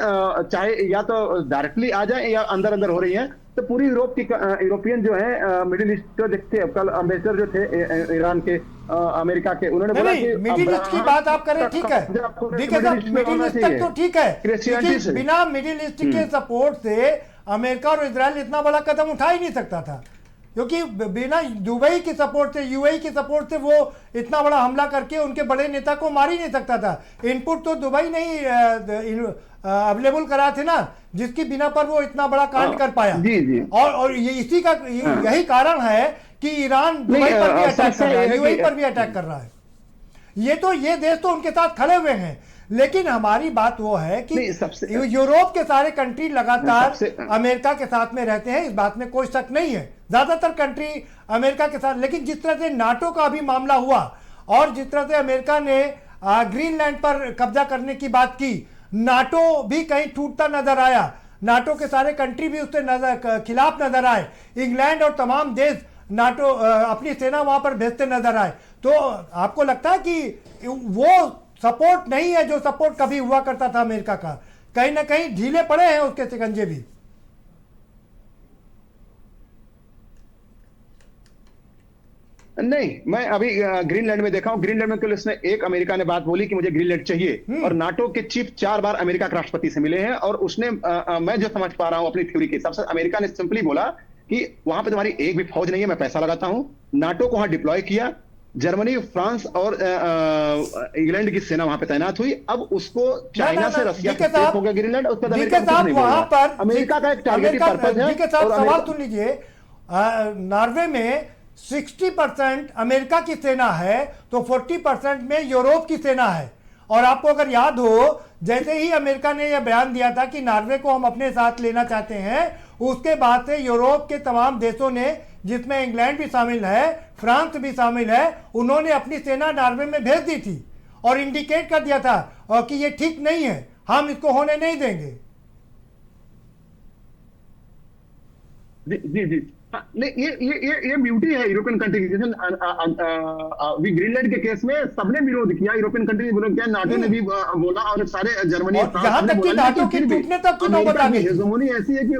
चाहे या तो डायरेक्टली आ जाए या अंदर अंदर हो रही हैं। तो पूरी यूरोपियन जो है मिडिल ईस्ट जो देखते हैं, कल अम्बेसडर जो थे ईरान के अमेरिका के, उन्होंने बोला कि मिडिल ईस्ट की बात आप करें, ठीक है, मिडिल ईस्ट तक तो ठीक है, बिना मिडिल ईस्ट के सपोर्ट से अमेरिका और इजराइल इतना बड़ा कदम उठा ही नहीं सकता था, क्योंकि बिना दुबई की सपोर्ट से, UAE की सपोर्ट से वो इतना बड़ा हमला करके उनके बड़े नेता को मार ही नहीं सकता था। इनपुट तो दुबई नहीं अवेलेबल करा थे ना, जिसकी बिना पर वो इतना बड़ा कांड कर पाया। जी। और ये इसी का यही कारण है कि ईरान दुबई पर भी अटैक कर रहा है, UAE पर भी अटैक कर रहा है। ये देश तो उनके साथ खड़े हुए हैं, लेकिन हमारी बात वो है कि यूरोप के सारे कंट्री लगातार अमेरिका के साथ में रहते हैं, इस बात में कोई शक नहीं है, ज्यादातर कंट्री अमेरिका के साथ। लेकिन जिस तरह से नाटो का भी मामला हुआ और जिस तरह से अमेरिका ने ग्रीनलैंड पर कब्जा करने की बात की, नाटो भी कहीं टूटता नजर आया, नाटो के सारे कंट्री भी उसके खिलाफ नजर आए, इंग्लैंड और तमाम देश नाटो अपनी सेना वहां पर भेजते नजर आए। तो आपको लगता है कि वो सपोर्ट नहीं है जो सपोर्ट कभी हुआ करता था अमेरिका का, कहीं ना कहीं ढीले पड़े हैं उसके शिकंजे भी? नहीं, मैं अभी ग्रीनलैंड में देखा हूं। ग्रीनलैंड में केवल इसने एक अमेरिका ने बात बोली कि मुझे ग्रीनलैंड चाहिए, और नाटो के चीफ 4 बार अमेरिका के राष्ट्रपति से मिले हैं, और उसने मैं जो समझ पा रहा हूं अपनी थ्योरी के हिसाब से, अमेरिका ने सिंपली बोला कि वहां पे तुम्हारी एक भी फौज नहीं है, मैं पैसा लगाता हूं। नाटो को वहां डिप्लॉय किया, जर्मनी, फ्रांस और इंग्लैंड की सेना वहां पे तैनात हुई। अब उसको चाइना से रशिया से हो गया ग्रीनलैंड, उसके बाद अमेरिका कुछ नहीं वहां बोलेगा। पर अमेरिका का एक टारगेटेड पर्पस है। सवाल सुन लीजिए, नॉर्वे में 60% अमेरिका की सेना है, तो 40% में यूरोप की सेना है। और आपको अगर याद हो, जैसे ही अमेरिका ने यह बयान दिया था कि नॉर्वे को हम अपने साथ लेना चाहते हैं, उसके बाद से यूरोप के तमाम देशों ने, जिसमें इंग्लैंड भी शामिल है, फ्रांस भी शामिल है, उन्होंने अपनी सेना नॉर्वे में भेज दी थी और इंडिकेट कर दिया था कि ये ठीक नहीं है, हम इसको होने नहीं देंगे। जी जी हाँ, नहीं, ये ब्यूटी है यूरोपियन कंट्री की। ग्रीनलैंड के केस में सबने विरोध किया, यूरोपियन कंट्री ने विरोध किया, नाटो ने भी बोला, और सारे जर्मनी, यहां तक कि नाटो की टूटने तक की नौबत आ गई। हेजेमोनी ऐसी है कि,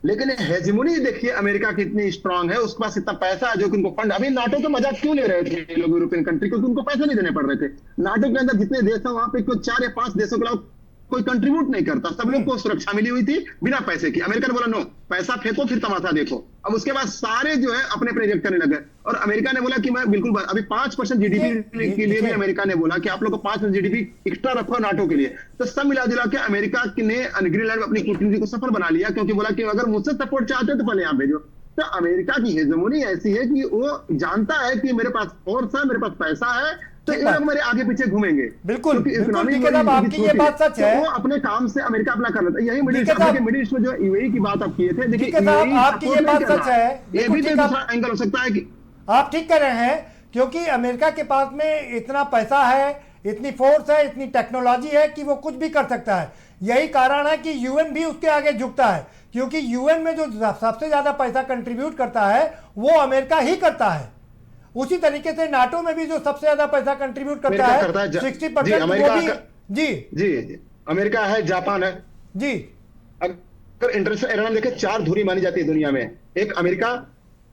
लेकिन हेजेमोनी देखिए अमेरिका की इतनी स्ट्रांग है, उसके पास इतना पैसा है जो कि उनको फंड। अभी नाटो का मजाक क्यों ले रहे थे ये लोग यूरोपियन कंट्री, क्योंकि उनको पैसे नहीं देने पड़ रहे थे। नाटो के अंदर जितने देश हैं वहां पे कोई 4 या 5 देशों के अलावा कोई कंट्रीब्यूट नहीं करता, सब लोग को सुरक्षा मिली हुई थी बिना पैसे की। अमेरिका ने बोला नो, पैसा फेंको फिर तमाशा देखो। अब उसके बाद सारे जो है अपने अपने रिएक्ट करने लगे, और अमेरिका ने बोला कि मैं बिल्कुल, अभी 5% जीडीपी के लिए भी अमेरिका ने बोला कि आप लोग को 5% जीडीपी एक्स्ट्रा रखो नाटो के लिए। तो सब मिला जुला के अमेरिका ने ग्रीनलैंड में अपनी कूटनीति को सफल बना लिया, क्योंकि बोला कि अगर मुझसे सपोर्ट चाहते हो तो पहले यहाँ भेजो। तो अमेरिका की हेजेमोनी ऐसी है कि वो जानता है कि मेरे पास फोर्स है, मेरे पास पैसा है, तो ये लोग मेरे आगे पीछे घूमेंगे। बिल्कुल, आपकी ये बात सच है। वो अपने काम से अमेरिका अपना कर लेता है। यही मिडिल ईस्ट में जो यूएई की बात आप किए थे, देखिए आपकी ये बात सच है। ये भी दूसरा एंगल हो सकता है कि आप ठीक कर रहे हैं, क्योंकि अमेरिका के पास में इतना पैसा है, इतनी फोर्स है, इतनी टेक्नोलॉजी है कि वो कुछ भी कर सकता है। यही कारण है कि यूएन भी उसके आगे झुकता है, क्योंकि यूएन में जो सबसे ज्यादा पैसा कंट्रीब्यूट करता है वो अमेरिका ही करता है। उसी तरीके से नाटो में भी जो सबसे ज्यादा पैसा कंट्रीब्यूट करता है 60% अमेरिका। जी जी, अमेरिका है, जापान है जी। अगर इंटरनेशनल एयरलाइन देखें, 4 धुरी मानी जाती है दुनिया में, एक अमेरिका,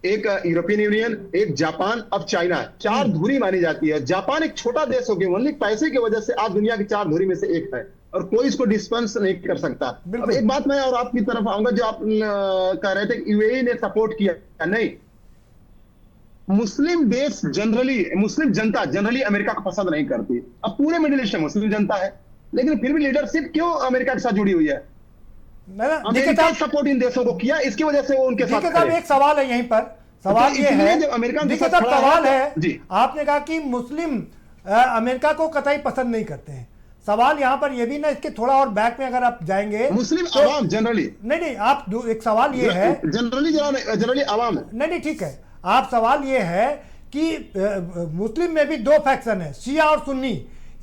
एक यूरोपियन यूनियन, एक जापान, अब चाइना। 4 धुरी मानी जाती है। जापान एक छोटा देश हो गया, ओनली पैसे की वजह से आज दुनिया की 4 धुरी में से एक है, और कोई इसको डिस्पेंस नहीं कर सकता। अब एक बात मैं और आपकी तरफ आऊंगा, जो आप कह रहे थे यूएई ने सपोर्ट किया, नहीं, मुस्लिम देश जनरली, मुस्लिम जनता जनरली अमेरिका को पसंद नहीं करती। अब पूरे मिडिल ईस्ट में मुस्लिम जनता है, लेकिन फिर भी लीडरशिप क्यों अमेरिका के साथ जुड़ी हुई है? अमेरिका सपोर्ट इन देशों को किया, इसकी वजह से वो उनके साथ खड़े। एक सवाल है यहीं पर, सवाल ये है, अमेरिका सवाल है जी, आपने कहा कि मुस्लिम अमेरिका को कतई पसंद नहीं करते हैं। सवाल यहाँ पर ये भी ना, इसके थोड़ा और बैक में अगर आप जाएंगे, मुस्लिम आवाम जनरली, नहीं आप एक सवाल ये है, जनरली आवाम है, नहीं ठीक है, आप सवाल ये है कि मुस्लिम में भी 2 फैक्शन है, शिया और सुन्नी।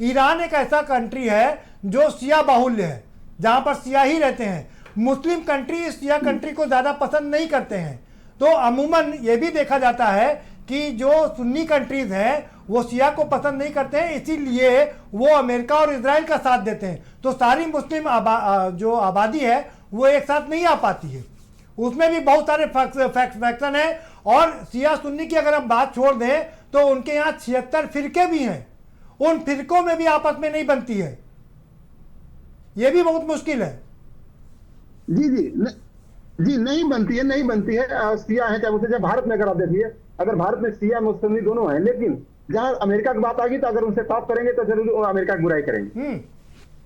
ईरान एक ऐसा कंट्री है जो शिया बाहुल्य है, जहां पर शिया ही रहते हैं। मुस्लिम कंट्री शिया कंट्री को ज्यादा पसंद नहीं करते हैं। तो अमूमन ये भी देखा जाता है कि जो सुन्नी कंट्रीज हैं वो शिया को पसंद नहीं करते हैं, इसीलिए वो अमेरिका और इजराइल का साथ देते हैं। तो सारी मुस्लिम जो आबादी है वो एक साथ नहीं आ पाती है, उसमें भी बहुत सारे फैक्शन है। और शिया सुन्नी की अगर हम बात छोड़ दें तो उनके यहाँ 76 फिरके भी हैं, उन फिरकों में भी आपस में नहीं बनती है, ये भी बहुत मुश्किल है। जी जी नहीं बनती है। शिया है, चाहे उसे भारत में अगर आप देखिए, अगर भारत में शिया मुस्लिम दोनों हैं, लेकिन जहां अमेरिका की बात आ गई तो अगर उनसे टॉप करेंगे तो जरूर अमेरिका की बुराई करेंगे।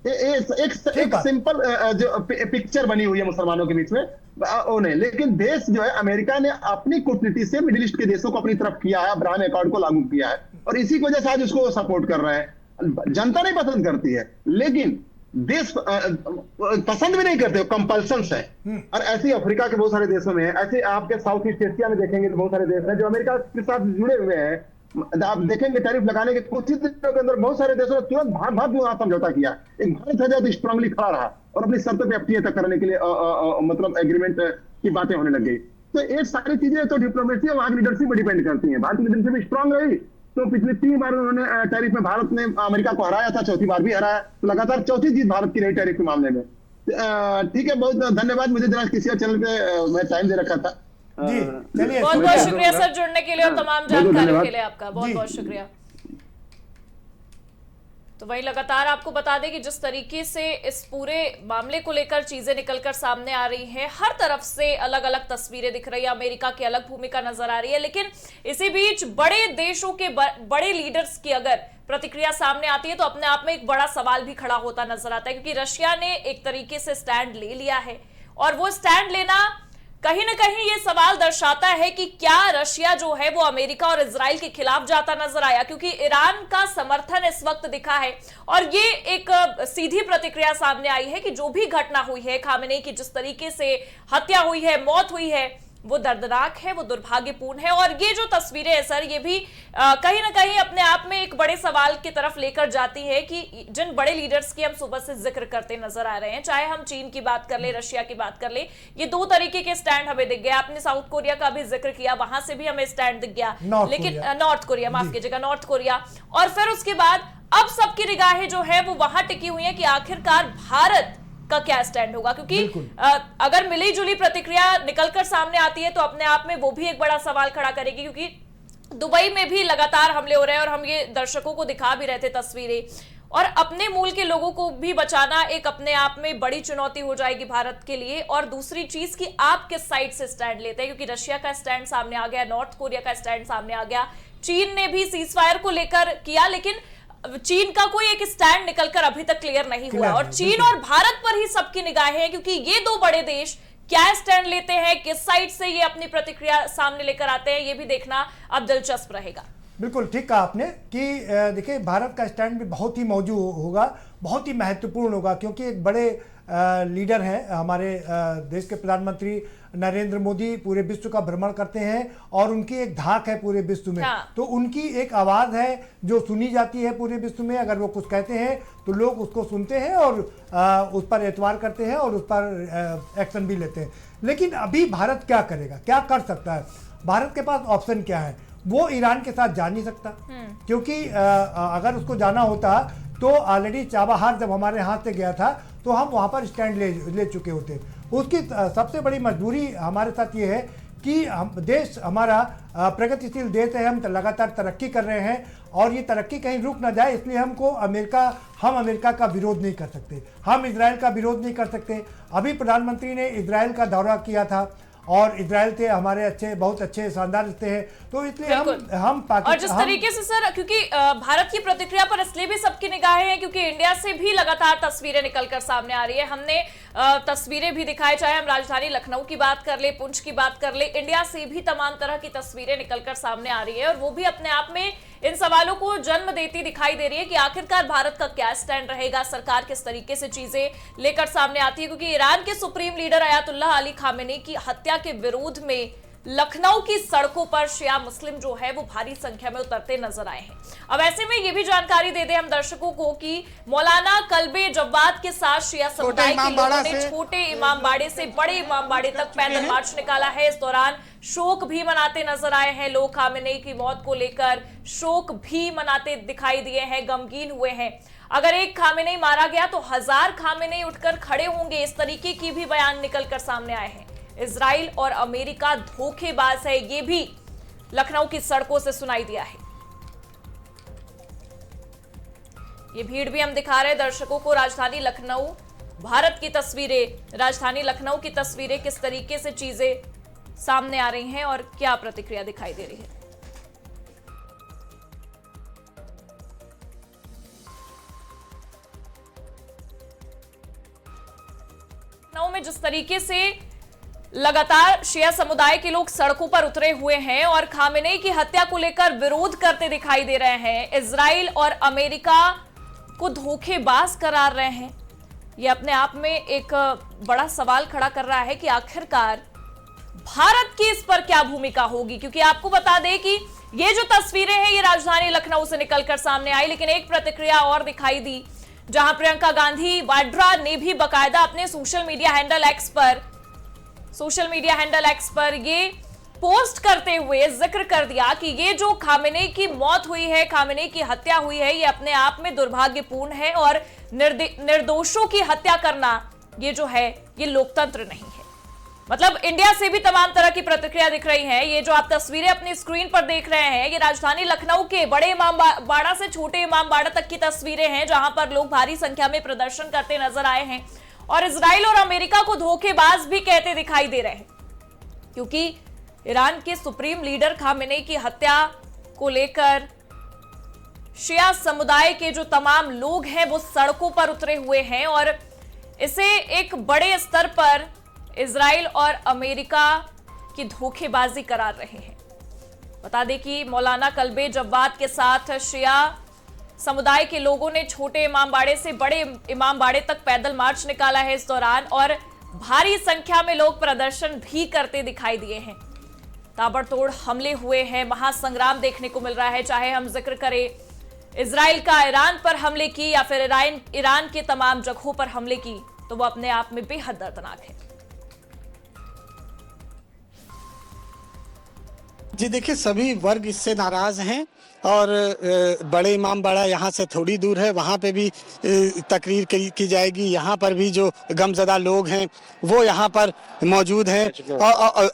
एक सिंपल जो पिक्चर बनी हुई है मुसलमानों के बीच में वो नहीं, लेकिन देश जो है अमेरिका ने अपनी कूटनीति से मिडिल ईस्ट के देशों को अपनी तरफ किया है, अब्राहम अकॉर्ड को लागू किया है, और इसी की वजह से आज उसको सपोर्ट कर रहे हैं। जनता नहीं पसंद करती है, लेकिन देश पसंद भी नहीं करते, कंपल्सन है। और ऐसे अफ्रीका के बहुत सारे देशों में, ऐसे आपके साउथ ईस्ट एशिया में देखेंगे तो बहुत सारे देश हैं जो अमेरिका के साथ जुड़े हुए हैं। आप देखेंगे टैरिफ लगाने के कुछ ही दिनों के अंदर बहुत सारे देशों ने तुरंत भारत समझौता किया। एक भारत है जो स्ट्रांगली खड़ा रहा और अपनी शर्तों पे एफटीए तक करने के लिए मतलब एग्रीमेंट की बातें होने लग गई। तो ये सारी चीजें तो डिप्लोमेसी और वहां की लीडरशिप पर डिपेंड करती है। भारत की लीडरशिप स्ट्रांग रही तो पिछले 3 बार उन्होंने टैरिफ में भारत ने अमेरिका को हराया था, चौथी बार भी हराया, तो लगातार चौथी जीत भारत की रही टैरिफ के मामले में। ठीक है, बहुत धन्यवाद। मुझे जरा किसी और चैनल पे मैं टाइम दे रखा था। जी चलिए, बहुत बहुत शुक्रिया सर जुड़ने के लिए और तमाम जानकारियों के लिए आपका बहुत बहुत शुक्रिया। तो वही लगातार आपको बता दें कि जिस तरीके से इस पूरे मामले को लेकर चीजें निकलकर सामने आ रही हैं, हर तरफ से अलग अलग तस्वीरें दिख रही है, अमेरिका की अलग भूमिका नजर आ रही है, लेकिन इसी बीच बड़े देशों के बड़े लीडर्स की अगर प्रतिक्रिया सामने आती है तो अपने आप में एक बड़ा सवाल भी खड़ा होता नजर आता है, क्योंकि रशिया ने एक तरीके से स्टैंड ले लिया है और वो स्टैंड लेना कहीं ना कहीं ये सवाल दर्शाता है कि क्या रशिया जो है वो अमेरिका और इजराइल के खिलाफ जाता नजर आया, क्योंकि ईरान का समर्थन इस वक्त दिखा है और ये एक सीधी प्रतिक्रिया सामने आई है कि जो भी घटना हुई है, खामेनेई की जिस तरीके से हत्या हुई है, मौत हुई है, वो दर्दनाक है, वो दुर्भाग्यपूर्ण है। और ये जो तस्वीरें है सर, ये भी कहीं ना कहीं अपने आप में एक बड़े सवाल की तरफ लेकर जाती है कि जिन बड़े लीडर्स की हम सुबह से जिक्र करते नजर आ रहे हैं, चाहे हम चीन की बात कर ले, रशिया की बात कर ले, ये दो तरीके के स्टैंड हमें दिख गए। आपने साउथ कोरिया का भी जिक्र किया, वहां से भी हमें स्टैंड दिख गया, लेकिन नॉर्थ कोरिया, माफ कीजिएगा, नॉर्थ कोरिया। और फिर उसके बाद अब सबकी निगाहें जो है वो वहां टिकी हुई है कि आखिरकार भारत का क्या स्टैंड होगा, क्योंकि अगर मिली जुली प्रतिक्रिया निकलकर सामने आती है तो अपने आप में वो भी एक बड़ा सवाल खड़ा करेगी, क्योंकि दुबई में भी लगातार हमले हो रहे हैं और हम ये दर्शकों को दिखा भी रहे थे तस्वीरें, और अपने मूल के लोगों को भी बचाना एक अपने आप में बड़ी चुनौती हो जाएगी भारत के लिए। और दूसरी चीज कि आप किस साइड से स्टैंड लेते हैं, क्योंकि रशिया का स्टैंड सामने आ गया, नॉर्थ कोरिया का स्टैंड सामने आ गया, चीन ने भी सीज फायर को लेकर किया, लेकिन चीन का कोई एक स्टैंड निकलकर अभी तक क्लियर नहीं हुआ और चीन और भारत पर ही सबकी निगाहें हैं, क्योंकि ये दो बड़े देश क्या स्टैंड लेते हैं, किस साइड से ये अपनी प्रतिक्रिया सामने लेकर आते हैं, ये भी देखना अब दिलचस्प रहेगा। बिल्कुल ठीक कहा आपने कि देखिए भारत का स्टैंड भी बहुत ही मौजूद होगा, बहुत ही महत्वपूर्ण होगा, क्योंकि एक बड़े लीडर हैं हमारे देश के प्रधानमंत्री नरेंद्र मोदी, पूरे विश्व का भ्रमण करते हैं और उनकी एक धाक है पूरे विश्व में। तो उनकी एक आवाज़ है जो सुनी जाती है पूरे विश्व में। अगर वो कुछ कहते हैं तो लोग उसको सुनते हैं और उस पर एतवार करते हैं और उस पर एक्शन भी लेते हैं। लेकिन अभी भारत क्या करेगा, क्या कर सकता है? भारत के पास ऑप्शन क्या है? वो ईरान के साथ जा नहीं सकता, क्योंकि अगर उसको जाना होता तो ऑलरेडी चाबहार जब हमारे हाथ से गया था तो हम वहाँ पर स्टैंड ले चुके होते। उसकी सबसे बड़ी मजबूरी हमारे साथ ये है कि हम देश हमारा प्रगतिशील देश है, हम लगातार तरक्की कर रहे हैं और ये तरक्की कहीं रुक ना जाए, इसलिए हम अमेरिका का विरोध नहीं कर सकते, हम इजराइल का विरोध नहीं कर सकते। अभी प्रधानमंत्री ने इजराइल का दौरा किया था और इजराइल से हमारे बहुत अच्छे शानदार रिश्ते हैं, तो इसलिए हम और जिस तरीके से सर, क्योंकि भारत की प्रतिक्रिया पर इसलिए भी सबकी निगाहें हैं क्योंकि इंडिया से भी लगातार तस्वीरें निकलकर सामने आ रही है। हमने तस्वीरें भी दिखाई, चाहे हम राजधानी लखनऊ की बात कर ले, पुंछ की बात कर ले, इंडिया से भी तमाम तरह की तस्वीरें निकलकर सामने आ रही है और वो भी अपने आप में इन सवालों को जन्म देती दिखाई दे रही है कि आखिरकार भारत का क्या स्टैंड रहेगा, सरकार किस तरीके से चीजें लेकर सामने आती है। क्योंकि ईरान के supreme leader Ayatollah Ali Khamenei की हत्या के विरोध में लखनऊ की सड़कों पर शिया मुस्लिम जो है वो भारी संख्या में उतरते नजर आए हैं। अब ऐसे में ये भी जानकारी दे दें हम दर्शकों को कि मौलाना कल्बे जव्वाद के साथ शिया समुदाय के लोगों ने छोटे इमामबाड़े से बड़े इमामबाड़े तक पैदल मार्च निकाला है। इस दौरान शोक भी मनाते नजर आए हैं लोग, खामेनेई की मौत को लेकर शोक भी मनाते दिखाई दिए हैं, गमगीन हुए हैं। अगर एक खामेनेई मारा गया तो 1000 खामेनेई उठकर खड़े होंगे, इस तरीके की भी बयान निकलकर सामने आए हैं। इजराइल और अमेरिका धोखेबाज है, ये भी लखनऊ की सड़कों से सुनाई दिया है। ये भीड़ भी हम दिखा रहे हैं दर्शकों को, राजधानी लखनऊ, भारत की तस्वीरें, राजधानी लखनऊ की तस्वीरें, किस तरीके से चीजें सामने आ रही हैं और क्या प्रतिक्रिया दिखाई दे रही है। लखनऊ में जिस तरीके से लगातार शिया समुदाय के लोग सड़कों पर उतरे हुए हैं और खामेनेई की हत्या को लेकर विरोध करते दिखाई दे रहे हैं, इजराइल और अमेरिका को धोखेबाज करार रहे हैं, यह अपने आप में एक बड़ा सवाल खड़ा कर रहा है कि आखिरकार भारत की इस पर क्या भूमिका होगी। क्योंकि आपको बता दें कि ये जो तस्वीरें हैं ये राजधानी लखनऊ से निकलकर सामने आई, लेकिन एक प्रतिक्रिया और दिखाई दी जहां प्रियंका गांधी वाड्रा ने भी बकायदा अपने सोशल मीडिया हैंडल एक्स पर ये पोस्ट करते हुए जिक्र कर दिया कि ये जो खामेनेई की मौत हुई है, खामेनेई की हत्या हुई है, ये अपने आप में दुर्भाग्यपूर्ण है और निर्दोषों की हत्या करना ये जो है ये लोकतंत्र नहीं है। मतलब इंडिया से भी तमाम तरह की प्रतिक्रिया दिख रही है। ये जो आप तस्वीरें अपनी स्क्रीन पर देख रहे हैं, ये राजधानी लखनऊ के बड़े इमामबाड़ा से छोटे इमामबाड़ा तक की तस्वीरें हैं, जहां पर लोग भारी संख्या में प्रदर्शन करते नजर आए हैं और इजराइल और अमेरिका को धोखेबाज भी कहते दिखाई दे रहे हैं, क्योंकि ईरान के सुप्रीम लीडर खामेनेई की हत्या को लेकर शिया समुदाय के जो तमाम लोग हैं वो सड़कों पर उतरे हुए हैं और इसे एक बड़े स्तर पर इजराइल और अमेरिका की धोखेबाजी करार रहे हैं। बता दें कि मौलाना कल्बे जव्वाद के साथ शिया समुदाय के लोगों ने छोटे इमामबाड़े से बड़े इमामबाड़े तक पैदल मार्च निकाला है इस दौरान और भारी संख्या में लोग प्रदर्शन भी करते दिखाई दिए हैं। ताबड़तोड़ हमले हुए हैं, महासंग्राम देखने को मिल रहा है, चाहे हम जिक्र करें इजराइल का ईरान पर हमले की या फिर ईरान के तमाम जगहों पर हमले की, तो वो अपने आप में बेहद दर्दनाक है। जी देखिए, सभी वर्ग इससे नाराज हैं और बड़े इमामबाड़ा यहाँ से थोड़ी दूर है, वहाँ पे भी तकरीर की जाएगी। यहाँ पर भी जो गमज़दा लोग हैं वो यहाँ पर मौजूद हैं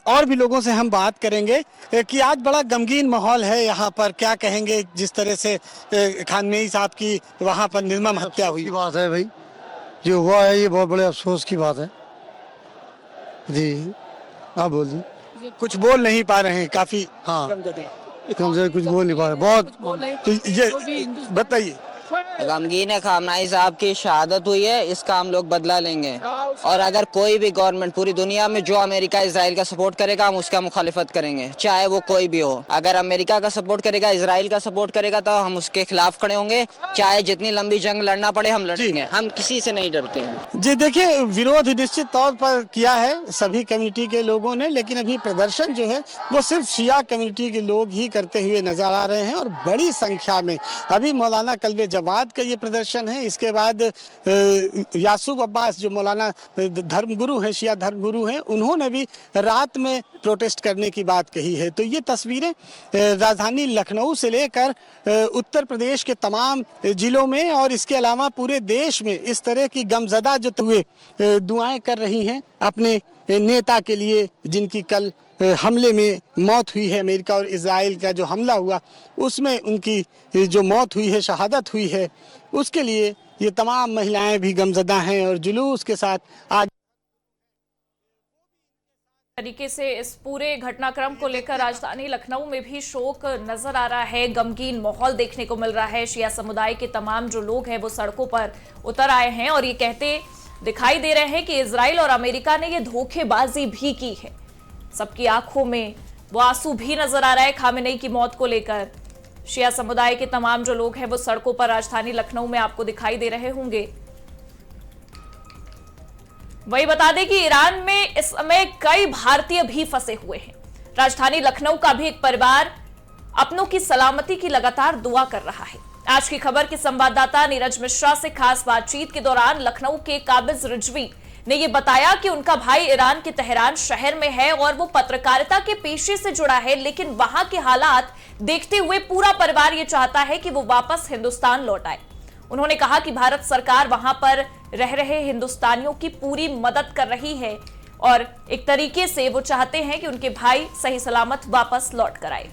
और भी लोगों से हम बात करेंगे कि आज बड़ा गमगीन माहौल है यहाँ पर। क्या कहेंगे जिस तरह से खामेनेई साहब की वहाँ पर निर्मम हत्या हुई? बात है भाई, जो हुआ है ये बहुत बड़े अफसोस की बात है जी। आप बोलिए। कुछ बोल नहीं पा रहे हैं, काफी हाँ कम से कुछ बोल नहीं पा रहे, बहुत। तो ये बताइए। गमगीन है, खामेनेई साहब की शहादत हुई है, इसका हम लोग बदला लेंगे और अगर कोई भी गवर्नमेंट पूरी दुनिया में जो अमेरिका इजराइल का सपोर्ट करेगा हम उसका मुखालिफत करेंगे, चाहे वो कोई भी हो। अगर अमेरिका का सपोर्ट करेगा, इजराइल का सपोर्ट करेगा तो हम उसके खिलाफ खड़े होंगे, चाहे जितनी लंबी जंग लड़ना पड़े हम लड़ेंगे, हम किसी से नहीं डरते हैं। जी देखिए, विरोध निश्चित तौर पर किया है सभी कम्युनिटी के लोगों ने, लेकिन अभी प्रदर्शन जो है वो सिर्फ शिया कम्युनिटी के लोग ही करते हुए नजर आ रहे हैं और बड़ी संख्या में अभी मौलाना कल्बे जव्वाद का ये प्रदर्शन है। इसके बाद यासूब अब्बास जो मौलाना धर्मगुरु हैं, शिया धर्मगुरु हैं, उन्होंने भी रात में प्रोटेस्ट करने की बात कही है। तो ये तस्वीरें राजधानी लखनऊ से लेकर उत्तर प्रदेश के तमाम जिलों में और इसके अलावा पूरे देश में इस तरह की गमज़दा जो हुए दुआएं कर रही हैं अपने नेता के लिए, जिनकी कल हमले में मौत हुई है। अमेरिका और इजराइल का जो हमला हुआ उसमें उनकी जो मौत हुई है, शहादत हुई है, उसके लिए ये तमाम महिलाएं भी गमज़दा हैं और जुलूस के साथ आज तरीके से इस पूरे घटनाक्रम को लेकर राजधानी लखनऊ में भी शोक नजर आ रहा है। गमगीन माहौल देखने को मिल रहा है। शिया समुदाय के तमाम जो लोग हैं वो सड़कों पर उतर आए हैं और ये कहते दिखाई दे रहे हैं कि इजराइल और अमेरिका ने ये धोखेबाजी भी की है। सबकी आंखों में वो आंसू भी नजर आ रहा है खामेनेई की मौत को लेकर। शिया समुदाय के तमाम जो लोग हैं वो सड़कों पर राजधानी लखनऊ में आपको दिखाई दे रहे होंगे। वही बता दें कि ईरान में इस समय कई भारतीय भी फंसे हुए हैं। राजधानी लखनऊ का भी एक परिवार अपनों की सलामती की लगातार दुआ कर रहा है। आज की खबर के संवाददाता नीरज मिश्रा से खास बातचीत के दौरान लखनऊ के काबिज रिजवी ने यह बताया कि उनका भाई ईरान के तेहरान शहर में है और वो पत्रकारिता के पेशे से जुड़ा है, लेकिन वहां के हालात देखते हुए पूरा परिवार ये चाहता है कि वो वापस हिंदुस्तान लौट आए। उन्होंने कहा कि भारत सरकार वहां पर रह रहे हिंदुस्तानियों की पूरी मदद कर रही है और एक तरीके से वो चाहते हैं कि उनके भाई सही सलामत वापस लौट कर आए।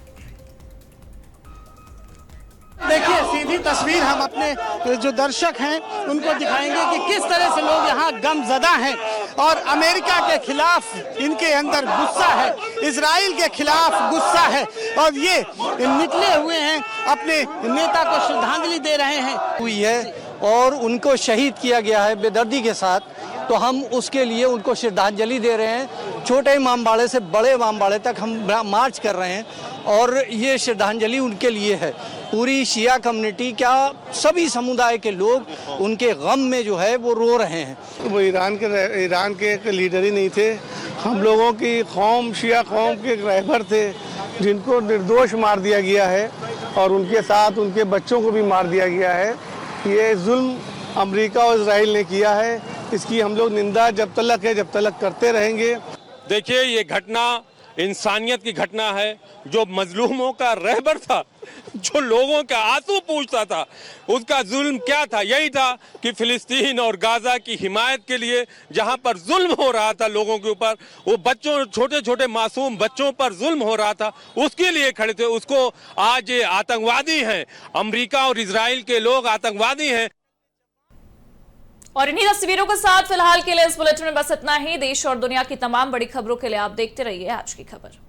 देखिए, सीधी तस्वीर हम अपने जो दर्शक हैं उनको दिखाएंगे कि किस तरह से लोग यहाँ गमज़दा हैं और अमेरिका के खिलाफ इनके अंदर गुस्सा है, इजराइल के खिलाफ गुस्सा है और ये निकले हुए हैं, अपने नेता को श्रद्धांजलि दे रहे हैं। हुई है और उनको शहीद किया गया है बेदर्दी के साथ, तो हम उसके लिए उनको श्रद्धांजलि दे रहे हैं। छोटे इमामबाड़े से बड़े इमामबाड़े तक हम मार्च कर रहे हैं और ये श्रद्धांजलि उनके लिए है। पूरी शिया कम्युनिटी, क्या सभी समुदाय के लोग उनके गम में जो है वो रो रहे हैं। वो ईरान के एक लीडर ही नहीं थे, हम लोगों की कौम, शिया कौम के एक रहबर थे जिनको निर्दोष मार दिया गया है और उनके साथ उनके बच्चों को भी मार दिया गया है। ये जुल्म अमेरिका और इजराइल ने किया है, इसकी हम लोग निंदा जब तक करते रहेंगे। देखिए, ये घटना इंसानियत की घटना है। जो मजलूमों का रहबर था, जो लोगों का आंसू पूछता था, उसका जुल्म क्या था? यही था कि फिलिस्तीन और गाजा की हिमायत के लिए जहां पर जुल्म हो रहा था लोगों के ऊपर, वो बच्चों, छोटे छोटे मासूम बच्चों पर जुल्म हो रहा था, उसके लिए खड़े थे। उसको आज ये आतंकवादी हैं, अमेरिका और इजराइल के लोग आतंकवादी हैं। और इन्हीं तस्वीरों के साथ फिलहाल के लिए इस बुलेटिन में बस इतना ही। देश और दुनिया की तमाम बड़ी खबरों के लिए आप देखते रहिए आज की खबर।